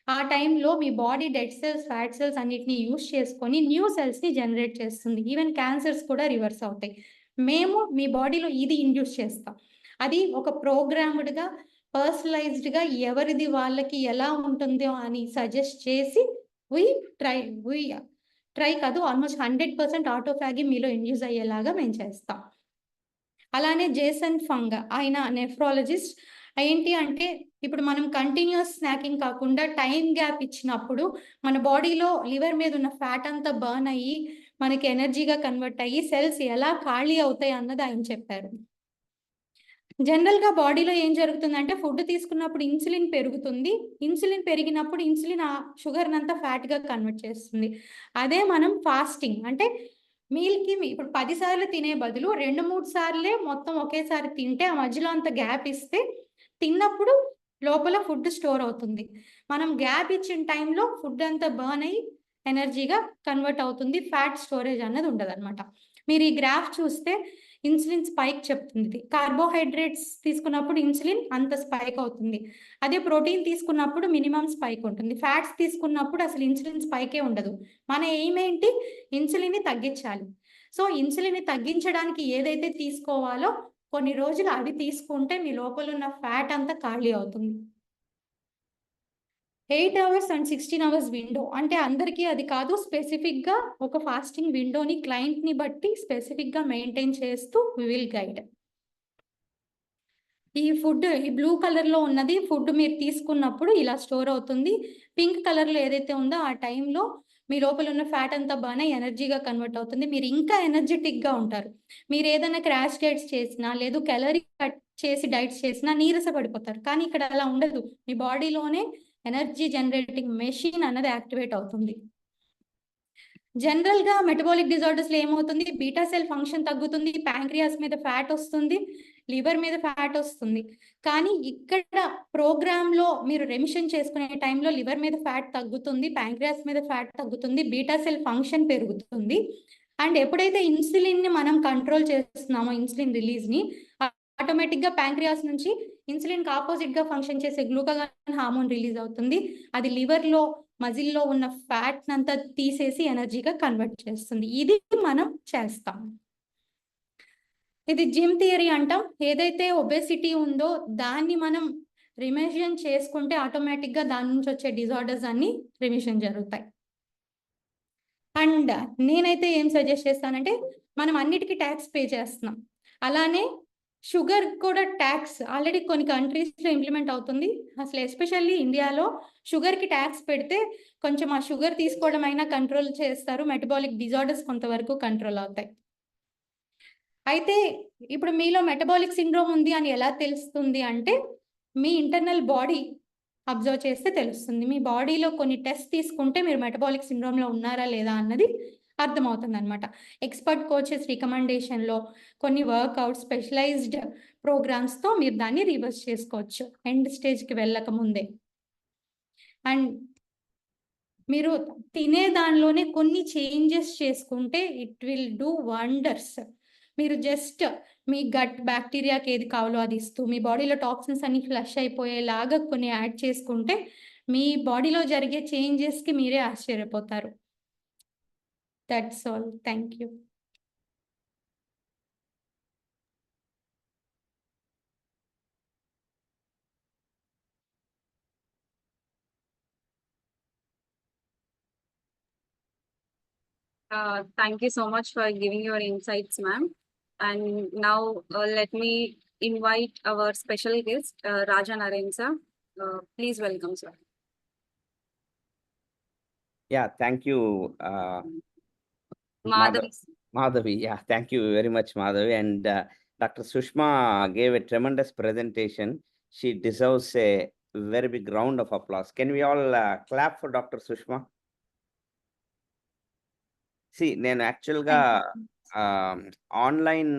ఆ టైంలో మీ body dead cells, fat cells అన్నిటిని యూజ్ చేసుకొని న్యూ సెల్స్ని జనరేట్ చేస్తుంది. ఈవెన్ క్యాన్సర్స్ కూడా రివర్స్ అవుతాయి. మేము మీ బాడీలో ఇది ఇండ్యూస్ చేస్తాం. అది ఒక ప్రోగ్రామ్డ్గా, పర్సనలైజ్డ్గా ఎవరిది వాళ్ళకి ఎలా ఉంటుందో అని సజెస్ట్ చేసి ట్రై కాదు, ఆల్మోస్ట్ 100% ఆటోఫాగీ మీలో ఇండ్యూస్ అయ్యేలాగా మేము చేస్తాం. అలానే జేసన్ ఫంగ్, ఆయన నెఫ్రాలజిస్ట్. ఏంటి అంటే, ఇప్పుడు మనం కంటిన్యూస్ స్నాకింగ్ కాకుండా టైం గ్యాప్ ఇచ్చినప్పుడు మన బాడీలో లివర్ మీద ఉన్న ఫ్యాట్ అంతా బర్న్ అయ్యి మనకి ఎనర్జీగా కన్వర్ట్ అయ్యి సెల్స్ ఎలా ఖాళీ అవుతాయి అన్నది ఆయన చెప్పారు. జనరల్గా బాడీలో ఏం జరుగుతుందంటే ఫుడ్ తీసుకున్నప్పుడు ఇన్సులిన్ పెరుగుతుంది. ఇన్సులిన్ పెరిగినప్పుడు ఇన్సులిన్ ఆ షుగర్ని అంతా ఫ్యాట్గా కన్వర్ట్ చేస్తుంది. అదే మనం ఫాస్టింగ్ అంటే మీల్కి ఇప్పుడు 10 సార్లు తినే బదులు 2-3 సార్లే మొత్తం ఒకేసారి తింటే ఆ మధ్యలో అంత గ్యాప్ ఇస్తే తిన్నప్పుడు లోపల ఫుడ్ స్టోర్ అవుతుంది. మనం గ్యాప్ ఇచ్చిన టైంలో ఫుడ్ అంతా బర్న్ అయ్యి ఎనర్జీగా కన్వర్ట్ అవుతుంది. ఫ్యాట్ స్టోరేజ్ అన్నది ఉండదన్నమాట. మీరు ఈ గ్రాఫ్ చూస్తే ఇన్సులిన్ స్పైక్ చెప్తుంది. కార్బోహైడ్రేట్స్ తీసుకున్నప్పుడు ఇన్సులిన్ అంత స్పైక్ అవుతుంది. అదే ప్రోటీన్ తీసుకున్నప్పుడు మినిమం స్పైక్ ఉంటుంది. ఫ్యాట్స్ తీసుకున్నప్పుడు అసలు ఇన్సులిన్ స్పైకే ఉండదు. మన ఎయిమ్ ఏంటి? ఇన్సులిన్ని తగ్గించాలి. సో ఇన్సులిన్ని తగ్గించడానికి ఏదైతే తీసుకోవాలో కొన్ని రోజులు అవి తీసుకుంటే మీ లోపల ఉన్న ఫ్యాట్ అంతా ఖాళీ అవుతుంది. 8 అవర్స్ అండ్ 16 అవర్స్ విండో అంటే అందరికీ అది కాదు. స్పెసిఫిక్గా ఒక ఫాస్టింగ్ విండోని క్లయింట్ని బట్టి స్పెసిఫిక్గా మెయింటైన్ చేస్తూ వి విల్ గైడ్. ఈ ఫుడ్ ఈ బ్లూ కలర్లో ఉన్నది ఫుడ్ మీరు తీసుకున్నప్పుడు ఇలా స్టోర్ అవుతుంది. పింక్ కలర్లో ఏదైతే ఉందో ఆ టైంలో మీ లోపల ఉన్న ఫ్యాట్ అంతా బాగా ఎనర్జీగా కన్వర్ట్ అవుతుంది. మీరు ఇంకా ఎనర్జెటిక్గా ఉంటారు. మీరు ఏదైనా క్రాష్ డైట్స్ చేసినా లేదు క్యాలరీ కట్ చేసి డైట్స్ చేసినా నీరస పడిపోతారు. కానీ ఇక్కడ అలా ఉండదు. మీ బాడీలోనే ఎనర్జీ జనరేటింగ్ మెషిన్ అన్నది యాక్టివేట్ అవుతుంది. జనరల్గా మెటబాలిక్ డిజార్డర్స్లో ఏమవుతుంది? బీటా సెల్ ఫంక్షన్ తగ్గుతుంది, ప్యాంక్రియాస్ మీద ఫ్యాట్ వస్తుంది, లివర్ మీద ఫ్యాట్ వస్తుంది. కానీ ఇక్కడ ప్రోగ్రాంలో మీరు రెమిషన్ చేసుకునే టైంలో లివర్ మీద ఫ్యాట్ తగ్గుతుంది, ప్యాంక్రియాస్ మీద ఫ్యాట్ తగ్గుతుంది, బీటా సెల్ ఫంక్షన్ పెరుగుతుంది. అండ్ ఎప్పుడైతే ఇన్సులిన్ని మనం కంట్రోల్ చేస్తున్నామో ఇన్సులిన్ రిలీజ్ని ఆటోమేటిక్గా ప్యాంక్రియాస్ నుంచి ఇన్సులిన్కి ఆపోజిట్గా ఫంక్షన్ చేసే గ్లూకాగాన్ హార్మోన్ రిలీజ్ అవుతుంది. అది లివర్లో మజిల్లో ఉన్న ఫ్యాట్ అంతా తీసేసి ఎనర్జీగా కన్వర్ట్ చేస్తుంది. ఇది మనం చేస్తాం. ఇది జిమ్ థియరీ అంటాం. ఏదైతే ఒబెసిటీ ఉందో దాన్ని మనం రిమిషన్ చేసుకుంటే ఆటోమేటిక్గా దాని నుంచి వచ్చే డిజార్డర్స్ అన్ని రిమిషన్ జరుగుతాయి. అండ్ నేనైతే ఏం సజెస్ట్ చేస్తానంటే మనం అన్నిటికీ ట్యాక్స్ పే చేస్తున్నాం. అలానే షుగర్ కూడా ట్యాక్స్ ఆల్రెడీ కొన్ని కంట్రీస్లో ఇంప్లిమెంట్ అవుతుంది. అసలు ఎస్పెషల్లీ ఇండియాలో షుగర్కి ట్యాక్స్ పెడితే కొంచెం ఆ షుగర్ తీసుకోవడం అయినా కంట్రోల్ చేస్తారు. మెటబాలిక్ డిజార్డర్స్ కొంతవరకు కంట్రోల్ అవుతాయి. అయితే ఇప్పుడు మీలో మెటబాలిక్ సిండ్రోమ్ ఉంది అని ఎలా తెలుస్తుంది అంటే మీ ఇంటర్నల్ బాడీ అబ్జర్వ్ చేస్తే తెలుస్తుంది. మీ బాడీలో కొన్ని టెస్ట్ తీసుకుంటే మీరు మెటబాలిక్ సిండ్రోమ్లో ఉన్నారా లేదా అన్నది అర్థమవుతుంది అనమాట. ఎక్స్పర్ట్ కోచెస్ రికమెండేషన్లో కొన్ని వర్కౌట్ స్పెషలైజ్డ్ ప్రోగ్రామ్స్తో మీరు దాన్ని రివర్స్ చేసుకోవచ్చు ఎండ్ స్టేజ్కి వెళ్ళక ముందే. అండ్ మీరు తినే దానిలోనే కొన్ని చేంజెస్ చేసుకుంటే ఇట్ విల్ డూ వండర్స్. మీరు జస్ట్ మీ గట్ బ్యాక్టీరియాకి ఏది కావాలో అది ఇస్తూ మీ బాడీలో టాక్సిన్స్ అన్ని ఫ్లష్ అయిపోయేలాగా కొన్ని యాడ్ చేసుకుంటే మీ బాడీలో జరిగే చేంజెస్కి మీరే ఆశ్చర్యపోతారు. That's all. Thank you. Thank you so much for giving your insights, ma'am. And now let me invite our special guest, Raja Naren sir. Please welcome, sir. Yeah, thank you, Madhavi. Madhavi. Yeah, thank you very much, Madhavi. And Dr. Sushma gave a tremendous presentation. She deserves a very big round of applause. Can we all clap for Dr. Sushma? See, నేను యాక్చువల్గా online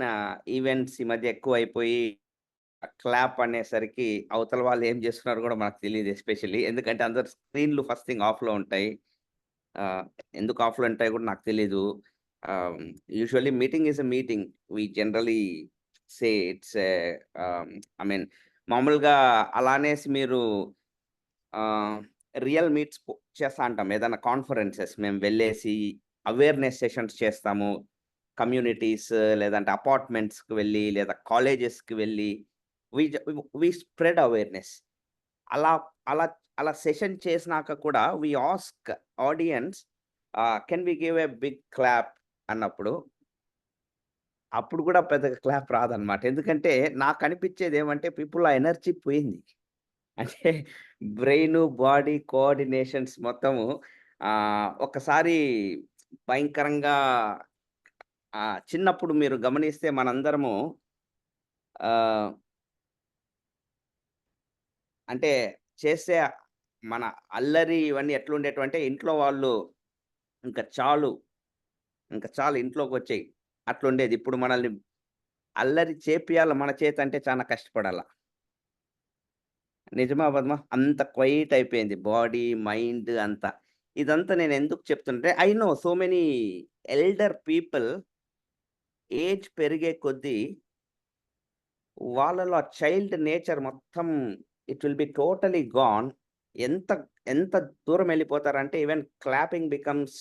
events ఈ మధ్య ఎక్కువ అయిపోయి clap అనేసరికి అవతల వాళ్ళు ఏం చేస్తున్నారు కూడా మనకు తెలియదు. ఎస్పెషల్లీ ఎందుకంటే అందరు స్క్రీన్లు ఫస్ట్ థింగ్ ఆఫ్లో ఉంటాయి. ఎందుకు ఆఫ్లో ఉంటాయి కూడా నాకు తెలీదు. Usually meeting is a meeting. We generally say it's I mean మామూలుగా అలానేసి మీరు రియల్ మీట్స్ చేస్తా అంటాం. ఏదైనా కాన్ఫరెన్సెస్ మేము వెళ్ళేసి అవేర్నెస్ సెషన్స్ చేస్తాము. కమ్యూనిటీస్ లేదంటే అపార్ట్మెంట్స్కి వెళ్ళి లేదా కాలేజెస్కి వెళ్ళి వి స్ప్రెడ్ అవేర్నెస్. అలా అలా అలా సెషన్ చేసినాక కూడా we ask audience can we give a big clap అన్నప్పుడు అప్పుడు కూడా పెద్దగా క్లాప్ రాదనమాట. ఎందుకంటే నాకు అనిపించేది ఏమంటే పీపుల్ ఆ ఎనర్జీ పోయింది. అంటే బ్రెయిన్ బాడీ కోఆర్డినేషన్స్ మొత్తము ఒక్కసారి భయంకరంగా చిన్నప్పుడు మీరు గమనిస్తే మనందరము అంటే చేసే మన అల్లరి ఇవన్నీ ఎట్లుండేటివంటే ఇంట్లో వాళ్ళు ఇంక చాలు ఇంట్లోకొచ్చేయి అట్లుండేది. ఇప్పుడు మనల్ని అల్లరి చేపియాల మన చేతంటే చాలా కష్టపడాల. నిజమా? అబద్ధమా? అంత క్వైట్ అయిపోయింది బాడీ, మైండ్ అంతా. ఇదంతా నేనెందుకు చెప్తుంటే I know so many elder people age పెరిగే కొద్దీ వాళ్ళలో ఆ చైల్డ్ నేచర్ మొత్తం it will be totally gone. ఎంత ఎంత దూరం వెళ్ళిపోతారంటే even clapping becomes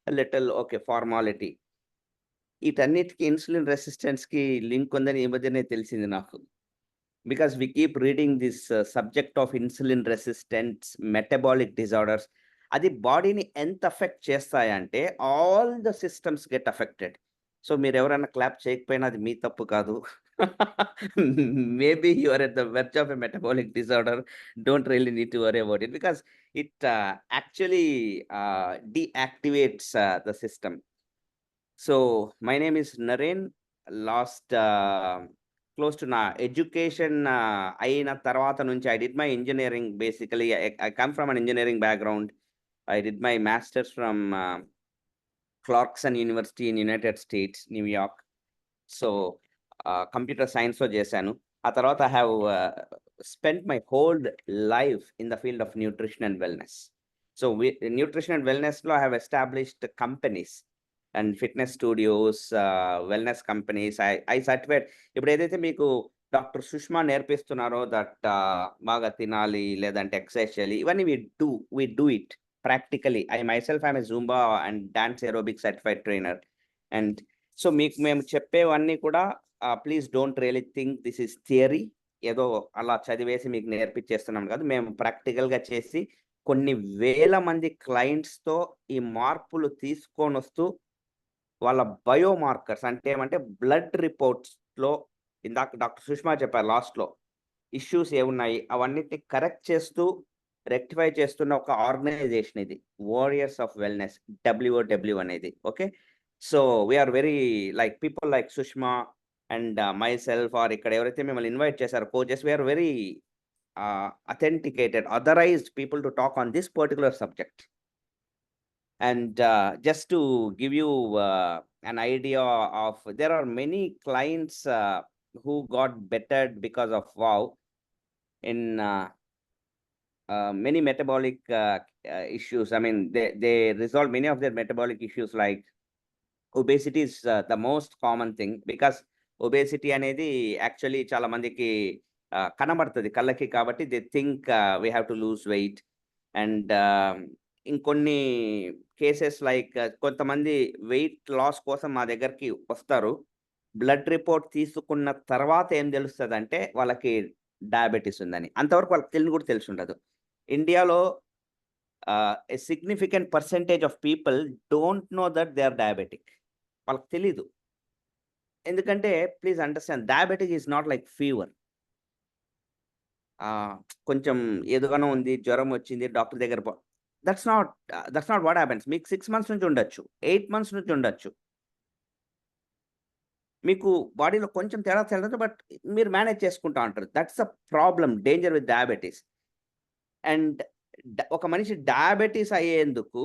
little okay formality. వీటన్నిటికి ఇన్సులిన్ రెసిస్టెన్స్‌కి లింక్ ఉందని ఈ మధ్యనే తెలిసింది నాకు. Because we keep reading this subject of insulin resistance, metabolic disorders. అది బాడీని ఎంత ఎఫెక్ట్ చేస్తాయంటే all the systems get affected. So మీరెవరైనా క్లాప్ చేయకపోయినా అది మీ తప్పు కాదు. Maybe you are at the verge of a metabolic disorder. Don't really need to worry about it because it actually deactivates the system. So my name is Naren. Last close to నా education అయిన తర్వాత నుంచి I did my engineering basically. I come from an engineering background. I did my masters from Clarkson University in United States, New York. So computer సైన్స్‌లో చేశాను. ఆ తర్వాత I have spent my whole life in the field of nutrition and wellness. So nutrition and వెల్‌నెస్‌లో I have established companies and fitness studios, wellness companies. I certified. ఇప్పుడు ఏదైతే మీకు doctor Sushma నేర్పిస్తున్నారో that బాగా తినాలి, లేదంటే ఎక్సర్సైజ్ చేయాలి, ఇవన్నీ we do it practically. I myself I'm a Zumba and dance aerobic certified trainer. And so మీకు మేము చెప్పేవన్నీ కూడా please don't really think this is theory. ఏదో అలా చదివేసి మీకు నేర్పించేస్తున్నాం కాదు. మేము ప్రాక్టికల్‌గా చేసి కొన్ని వేల మంది క్లయింట్స్‌తో ఈ మార్పులు తీసుకొనొస్తూ వాళ్ళ బయోమార్కర్స్ అంటే ఏమంటే బ్లడ్ రిపోర్ట్స్‌లో ఇందాక డాక్టర్ సుష్మా చెప్పారు లాస్ట్‌లో ఇష్యూస్ ఏమున్నాయి అవన్నిటిని కరెక్ట్ చేస్తూ రెక్టిఫై చేస్తున్న ఒక ఆర్గనైజేషన్ ఇది వారియర్స్ ఆఫ్ వెల్‌నెస్, WOW అనేది. Okay. So we are very like people like Sushma and myself are ఇక్కడ ఎవరైతే మిమ్మల్ని ఇన్వైట్ చేశారో coaches, we are very authenticated, authorized people to talk on this particular subject. And just to give you an idea of, there are many clients who got bettered because of WOW in many metabolic issues. I mean, they resolve many of their metabolic issues like obesity is the most common thing because obesity అనేది actually చాలా మందికి కనబడుతుంది కళ్ళకి. కాబట్టి they think we have to lose weight. And ఇంకొన్ని cases like కొంతమంది weight loss కోసం మా దగ్గరికి వస్తారు. బ్లడ్ రిపోర్ట్ తీసుకున్న తర్వాత ఏం తెలుస్తుందంటే వాళ్ళకి డయాబెటీస్ ఉందని. అంతవరకు వాళ్ళకి తెలియని కూడా తెలిసి ఉండదు. ఇండియాలో a significant percentage of people don't know that they are diabetic. వాళ్ళకి తెలీదు. ఎందుకంటే please understand, diabetic is not like fever. కొంచెం ఏదోగానో ఉంది, జ్వరం వచ్చింది, డాక్టర్ దగ్గర దట్స్ నాట్ వాట్ హ్యాపెన్స్. మీకు 6 months నుంచి ఉండొచ్చు, 8 months నుంచి ఉండొచ్చు. మీకు బాడీలో కొంచెం తేడా తెలియదు, బట్ మీరు మేనేజ్ చేసుకుంటా ఉంటారు. That's the problem, danger with diabetes. And ఒక మనిషి డయాబెటీస్ అయ్యేందుకు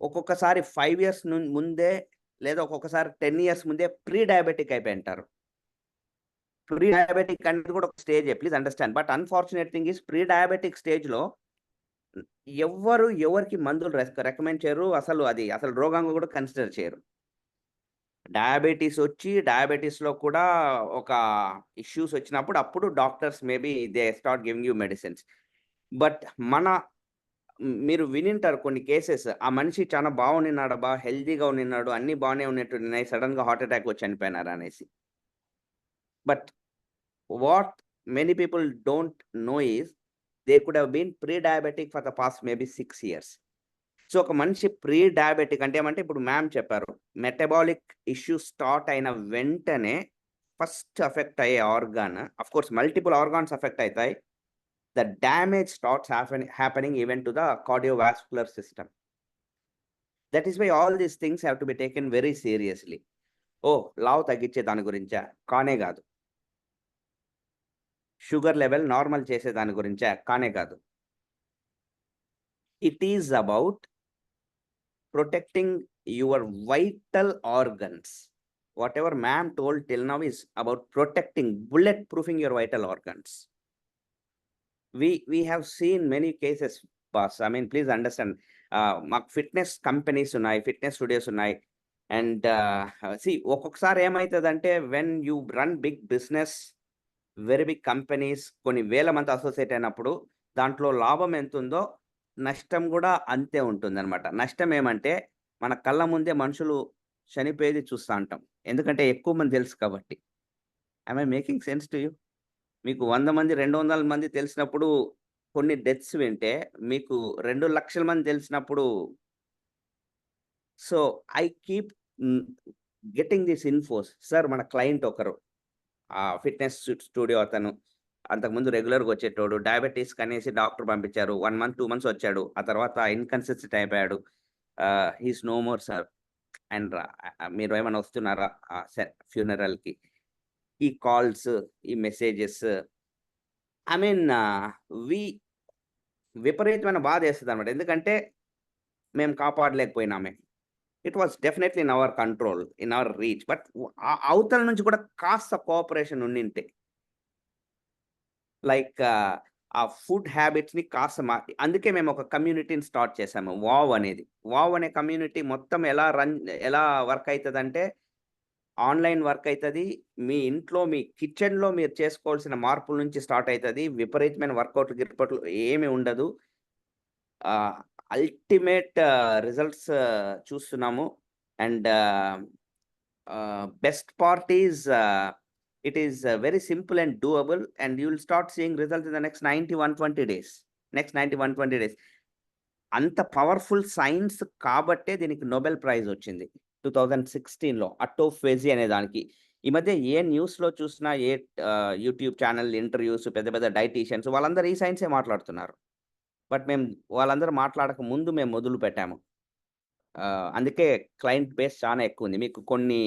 ఒక్కొక్కసారి 5 years ముందే లేదా ఒక్కొక్కసారి 10 years ముందే ప్రీ డయాబెటిక్ అయిపోయి ఉంటారు. ప్రీ డయాబెటిక్ అనేది కూడా ఒక స్టేజే, please understand. But unfortunate thing is prediabetic స్టేజ్లో ఎవరికి మందులు రికమెండ్ చేయరు. అసలు రోగంగా కూడా కన్సిడర్ చేయరు. డయాబెటీస్ వచ్చి డయాబెటీస్లో కూడా ఒక ఇష్యూస్ వచ్చినప్పుడు అప్పుడు doctors maybe they start giving you medicines. But మీరు వినింటారు కొన్ని కేసెస్, ఆ మనిషి చాలా బాగున్నాడు, బాగా హెల్దీగా ఉన్నాడు, అన్ని బాగానే ఉన్నట్టున్నాయి, సడన్గా హార్ట్ అటాక్ వచ్చి చనిపోయినారు అనేసి. But what many people don't know is they could have been pre diabetic for the past maybe 6 years. So ఒక మనిషి ప్రీ డయాబెటిక్ అంటే ఏమంటే ఇప్పుడు మ్యామ్ చెప్పారు, మెటబాలిక్ ఇష్యూ స్టార్ట్ అయిన వెంటనే ఫస్ట్ అఫెక్ట్ అయ్యే organ, of course multiple organs affect అవుతాయి. The damage starts happening even to the cardiovascular system. That is why all these things have to be taken very seriously. Oh, లావు తగ్గించే దాని గురించా? కానే కాదు. Sugar level normal చేసే దాని గురించా? కానే కాదు. It is about protecting your vital organs. Whatever ma'am told till now is about protecting, bulletproofing your vital organs. We have seen many cases, boss. I mean, please understand. మాకు fitness companies ఉన్నాయి, fitness studios ఉన్నాయి. And ఒక్కొక్కసారి ఏమవుతుందంటే when you run big business, very big companies, కొన్ని వేల మంది associate అయినప్పుడు దాంట్లో లాభం ఎంత ఉందో నష్టం కూడా అంతే ఉంటుంది అనమాట. నష్టం ఏమంటే మన కళ్ళ ముందే మనుషులు చనిపోయేది చూస్తూ ఉంటాం, ఎందుకంటే ఎక్కువ మంది తెలుసు కాబట్టి. I making sense to you? మీకు 100 మంది 200 మంది తెలిసినప్పుడు కొన్ని డెత్స్ వింటే, మీకు 2 లక్షల మంది తెలిసినప్పుడు. So I keep getting this infos. Sir మన క్లయింట్ ఒకరు ఫిట్నెస్ స్టూడియో, అతను అంతకుముందు రెగ్యులర్గా వచ్చేటోడు, డయాబెటీస్ అనేసి డాక్టర్ పంపించారు. 1 మంత్ 2 మంత్స్ వచ్చాడు, ఆ తర్వాత ఇన్కన్సిస్టెంట్ అయిపోయాడు. He's no more sir. And మీరు ఏమైనా వస్తున్నారా ఫ్యూనరల్కి? ఈ కాల్స్, ఈ మెసేజెస్, ఐ మీన్ విపరీతమైన బాధ వేస్తుంది అనమాట. ఎందుకంటే మేము కాపాడలేకపోయినామే. It was definitely in our control, in our reach. But అవతల నుంచి కూడా కాస్త కోఆపరేషన్ ఉండింటే, లైక్ ఆ ఫుడ్ హ్యాబిట్స్ని కాస్త అందుకే మేము ఒక కమ్యూనిటీని స్టార్ట్ చేసాము, వావ్ అనేది. వావ్ అనే కమ్యూనిటీ మొత్తం ఎలా వర్క్ అవుతుందంటే, ఆన్లైన్ వర్క్ అవుతుంది. మీ ఇంట్లో, మీ కిచెన్లో మీరు చేసుకోవాల్సిన మార్పుల నుంచి స్టార్ట్ అవుతుంది. విపరీతమైన వర్కౌట్లు గిర్పట్లు ఏమీ ఉండదు. అల్టిమేట్ రిజల్ట్స్ చూస్తున్నాము. And best part is it is very simple and doable, and you will start seeing results in the next 90-120 days. Next 90-120 days. అంత పవర్ఫుల్ సైన్స్ కాబట్టే దీనికి నోబెల్ ప్రైజ్ వచ్చింది 2016లో, అటోఫేజీ అనే దానికి. ఈ మధ్య ఏ న్యూస్లో చూసినా, ఏ యూట్యూబ్ ఛానల్ ఇంటర్వ్యూస్, పెద్ద పెద్ద డైటీషియన్స్ వాళ్ళందరూ ఈ సైన్సే మాట్లాడుతున్నారు. బట్ మేము వాళ్ళందరూ మాట్లాడక ముందు మేము మొదలు పెట్టాము. అందుకే క్లయింట్ బేస్ చాలా ఎక్కువ ఉంది. మీకు కొన్ని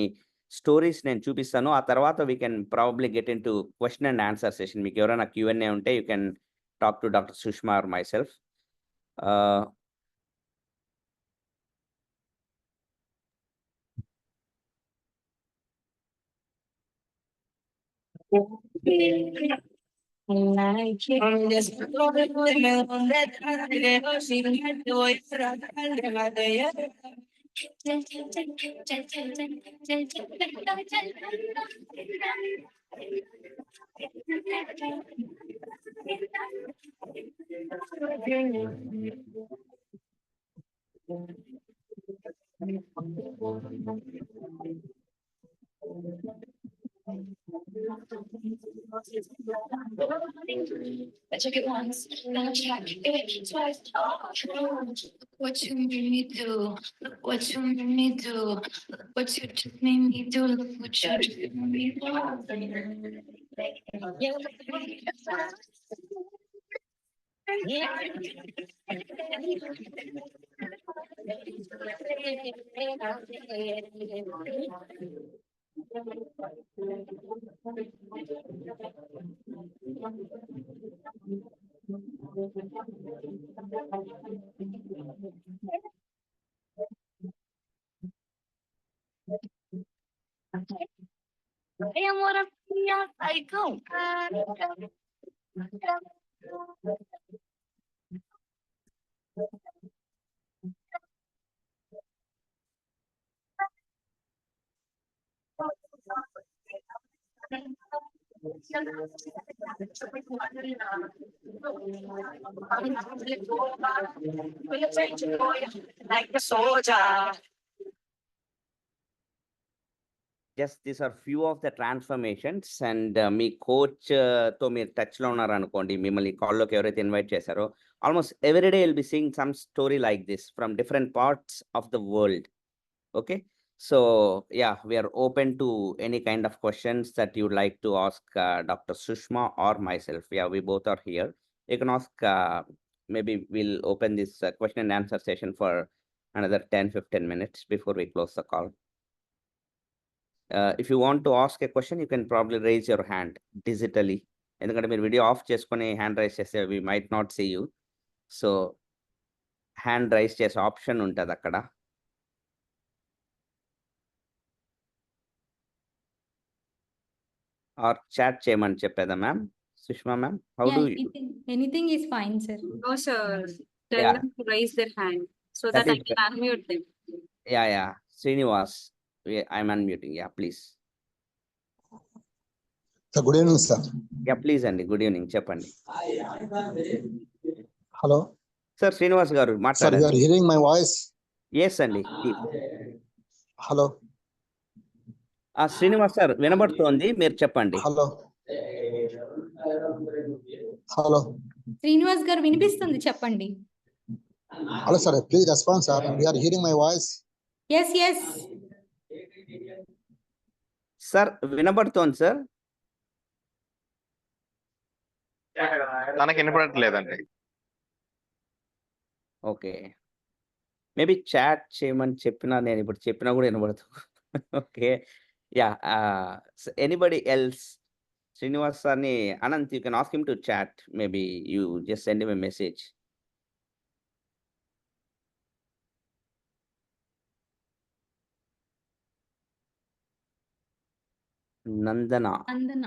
స్టోరీస్ నేను చూపిస్తాను, ఆ తర్వాత we can probably get into question and answer session. మీకు ఎవరైనా Q&A ఉంటే you can talk to doctor Sushma or myself. I took it once, then I checked it twice. What you made me do? Look what you made me do. Look what you just made me do. Look what you just made me do. I am what I go. Like a soldier. Just these are few of the transformations. And me coach తో మీరు టచ్లో ఉన్నారనుకోండి, మిమ్మల్ని కాల్లోకి ఎవరైతే invite చేశారో, almost every day will be seeing some story like this from different parts of the world. Okay, so yeah, we are open to any kind of questions that you'd like to ask Dr. Sushma or myself. Yeah, we both are here. You can ask, maybe we'll open this question and answer session for another 10-15 minutes before we close the call. If you want to ask a question, you can probably raise your hand digitally. ఎందుకంటే మీరు video off చేసుకొని hand raise చేస్తే we might not see you. So hand raise చేసే option ఉంటుంది అక్కడ. Or chat చేయమని చెప్పేదా ma'am? Sushma ma'am, how Yeah, do anything is fine, sir. No, sir. Tell Yeah. them to raise their hand so That that I is can unmute them. yeah Srinivas, I'm unmuting. Yeah, please. Sir, good evening, sir. Yeah, please అండి, good evening, చెప్పండి. Hello. Sir Srinivas గారు Sir, you are మాట్లాడండి. hearing my voice? Yes అండి. Hello. Srinivas sir వినబడుతోంది, మీరు చెప్పండి. Hello. Hello. Srinivas గారు వినిపిస్తుంది, చెప్పండి. Hello, sir. Please respond, sir. You are hearing my voice? Yes, yes. Sir వినబడుతోంది సార్. తనకి వినపడట్లేదండి. ఓకే, మేబీ చాట్ చేయమని చెప్పినా, నేను ఇప్పుడు చెప్పినా కూడా వినబడదు. Okay, yeah, anybody else? Srinivas సార్ని, Anant, you can ask him to chat, maybe you just send him a message. Nandana, అందన.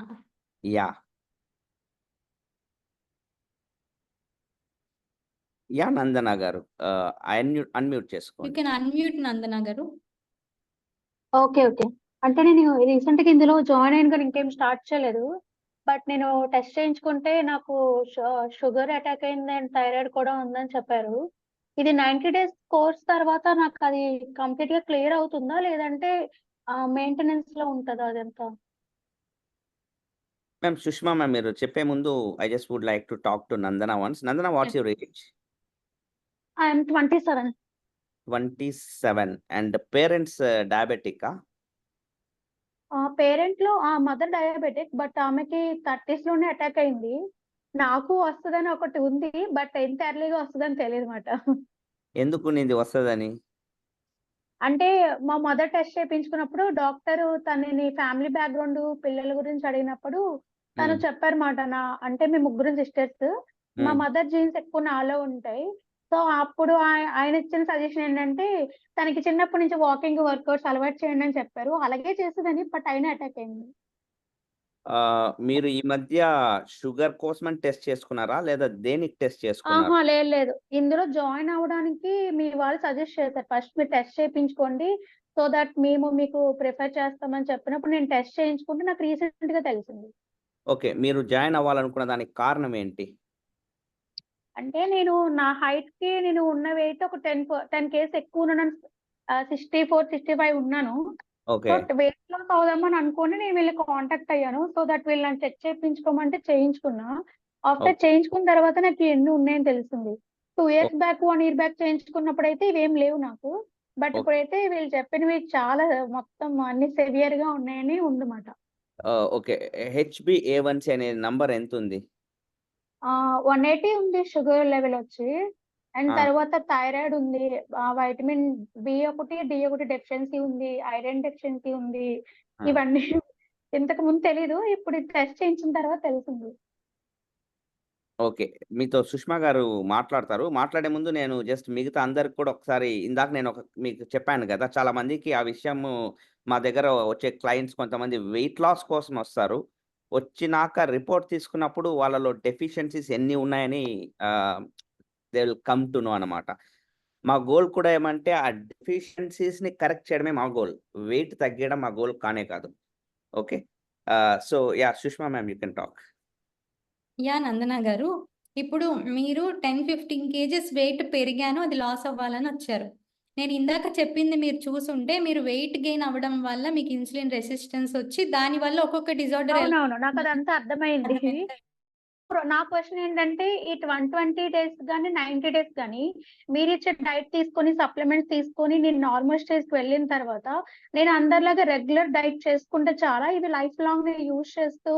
Yeah yeah Nandana garu, unmute You చేసుకోండి. can unmute Nandana garu. Okay okay. అంటే నేను రీసెంట్ గా ఇందులో జాయిన్ అయిన కానీ ఇంకేం స్టార్ట్ చేయలేదు. బట్ నేను టెస్ట్ చేయించుకుంటే నాకు షుగర్ అటాక్ అయింది అండ్ థైరాయిడ్ కూడా ఉందని చెప్పారు. ఇది 90 days కోర్స్ తర్వాత నాకు అది కంప్లీట్ గా క్లియర్ అవుతుందా, లేదంటే మెయింటెనెన్స్ లో ఉంటుందా అదంతా? మ్యామ్, సుష్మా మ్యామ్, మీరు చెప్పే ముందు I just would like to talk to Nandana once. Nandana, what's your age? I'm 27. 27. And parents diabetic? Parent లో మదర్ డయాబెటిక్, బట్ ఆమెకి 30s లోనే అటాక్ అయింది. నాకు వస్తుందని ఒకటి ఉంది, బట్ ఎంత ఎర్లీగా వస్తుందని తెలియదు మాట. ఎందుకు నింది వస్తుందని? అంటే మా మదర్ టెస్ట్ చేయించుకున్నప్పుడు డాక్టర్ తనని ఫ్యామిలీ బ్యాక్గ్రౌండ్ పిల్లల గురించి అడిగినప్పుడు తను చెప్పారన్నమాట. అంటే మేము ముగ్గురు సిస్టర్స్, మా మదర్ జీన్స్ ఎక్కువ నాలో ఉంటాయి. సో అప్పుడు ఆయన ఇచ్చిన సజెషన్ ఏంటంటే తనకి చిన్నప్పటి నుంచి వాకింగ్ వర్కౌట్స్ అలవాటు చేయండి అని చెప్పారు. అలాగే చేసేదని, బట్ అయినా అటాక్ అయింది. మీరు ఈ మధ్య షుగర్ కోసమని టెస్ట్ చేసుకున్నారా, లేదా దేనికి టెస్ట్ చేసుకున్నారా? లేదు లేదు, ఇందులో జాయిన్ అవ్వడానికి మీ వాళ్ళు సజెస్ట్ చేశారు. ఫస్ట్ మీరు టెస్ట్ చేయించుకోండి, సో దట్ మేము మీకు ప్రిఫర్ చేస్తామని చెప్పినప్పుడు నేను టెస్ట్ చేయించుకుంటే నాకు రీసెంట్ గా తెలిసింది. ఓకే, మీరు జాయిన్ అవ్వాలనుకున్న దానికి కారణం ఏంటి? అంటే నేను నా హైట్ కి నేను ఉన్న వెయిట్ ఒక 10 kgs ఎక్కువ ఉన్నాను. 64, 65 ఉన్నాను. ఓకే, సో వెయిట్ లాస్ అవుదామని అనుకోని నేను వీళ్ళకి కాంటాక్ట్ అయ్యాను. సో దట్ వీళ్ళు నన్ను చెక్ చేయించుకోమంటే చేయించుకున్నా. ఆఫ్టర్ చేయించుకున్న తర్వాత నాకు ఎన్ని ఉన్నాయని తెలిసింది. 2 years బ్యాక్, 1 year బ్యాక్ చేయించుకున్నప్పుడు అయితే ఇవేం లేవు నాకు. బట్ ఇప్పుడైతే వీళ్ళు చెప్పినవి చాలా మొత్తం అన్ని సెవియర్ గా ఉన్నాయని ఉందన్నమాట. ఓకే, HbA1c అనే నంబర్ ఎంత ఉంది? 180 ఉంది షుగర్ లెవెల్ వచ్చి. అండ్ ఆ. తర్వాత థైరాయిడ్ ఉంది, వైటమిన్ B1, D1 డెఫిషియన్సీ ఉంది, ఐరన్ డెఫిషియన్సీ ఉంది. ఆ. ఇవన్నీ ఇంతకు ముందు తెలీదు, ఇప్పుడు టెస్ట్ చేయించిన తర్వాత తెలిసింది. ఓకే, మీతో సుష్మా గారు మాట్లాడతారు. మాట్లాడే ముందు నేను జస్ట్ మిగతా అందరికి కూడా ఒకసారి, ఇందాక నేను మీకు చెప్పాను కదా, చాలా మందికి ఆ విషయము, మా దగ్గర వచ్చే క్లయింట్స్ కొంతమంది వెయిట్ లాస్ కోసం వస్తారు. వచ్చినాక రిపోర్ట్ తీసుకున్నప్పుడు వాళ్ళలో డెఫిషియన్సీస్ ఎన్ని ఉన్నాయని they will come to know అనమాట. మా గోల్ కూడా ఏమంటే ఆ డెఫిషియన్సీస్ని కరెక్ట్ చేయడమే మా గోల్. వెయిట్ తగ్గడం మా గోల్ కానే కాదు. Okay, so yeah Sushma ma'am, you can talk. Yeah Nandana garu, ఇప్పుడు మీరు 10-15 kgs వెయిట్ పెరిగాను, అది లాస్ అవ్వాలని వచ్చారు. నేను ఇందాక చెప్పింది మీరు చూసుంటే, మీరు వెయిట్ గెయిన్ అవ్వడం వల్ల మీకు ఇన్సులిన్ రెసిస్టెన్స్ వచ్చి దాని వల్ల ఒక్కొక్క డిజార్డర్ అవునవును, నాకు అదంతా అర్థమైంది. నా క్వశ్చన్ ఏంటంటే ఈ 120 days కానీ 90 days కానీ మీరు ఇచ్చే డైట్ తీసుకొని సప్లిమెంట్స్ తీసుకొని నేను నార్మల్ స్టేజ్ కి వెళ్ళిన తర్వాత నేను అందరిలాగా రెగ్యులర్ డైట్ చేసుకుంటే చాలా, ఇది లైఫ్ లాంగ్ నేను యూజ్ చేస్తూ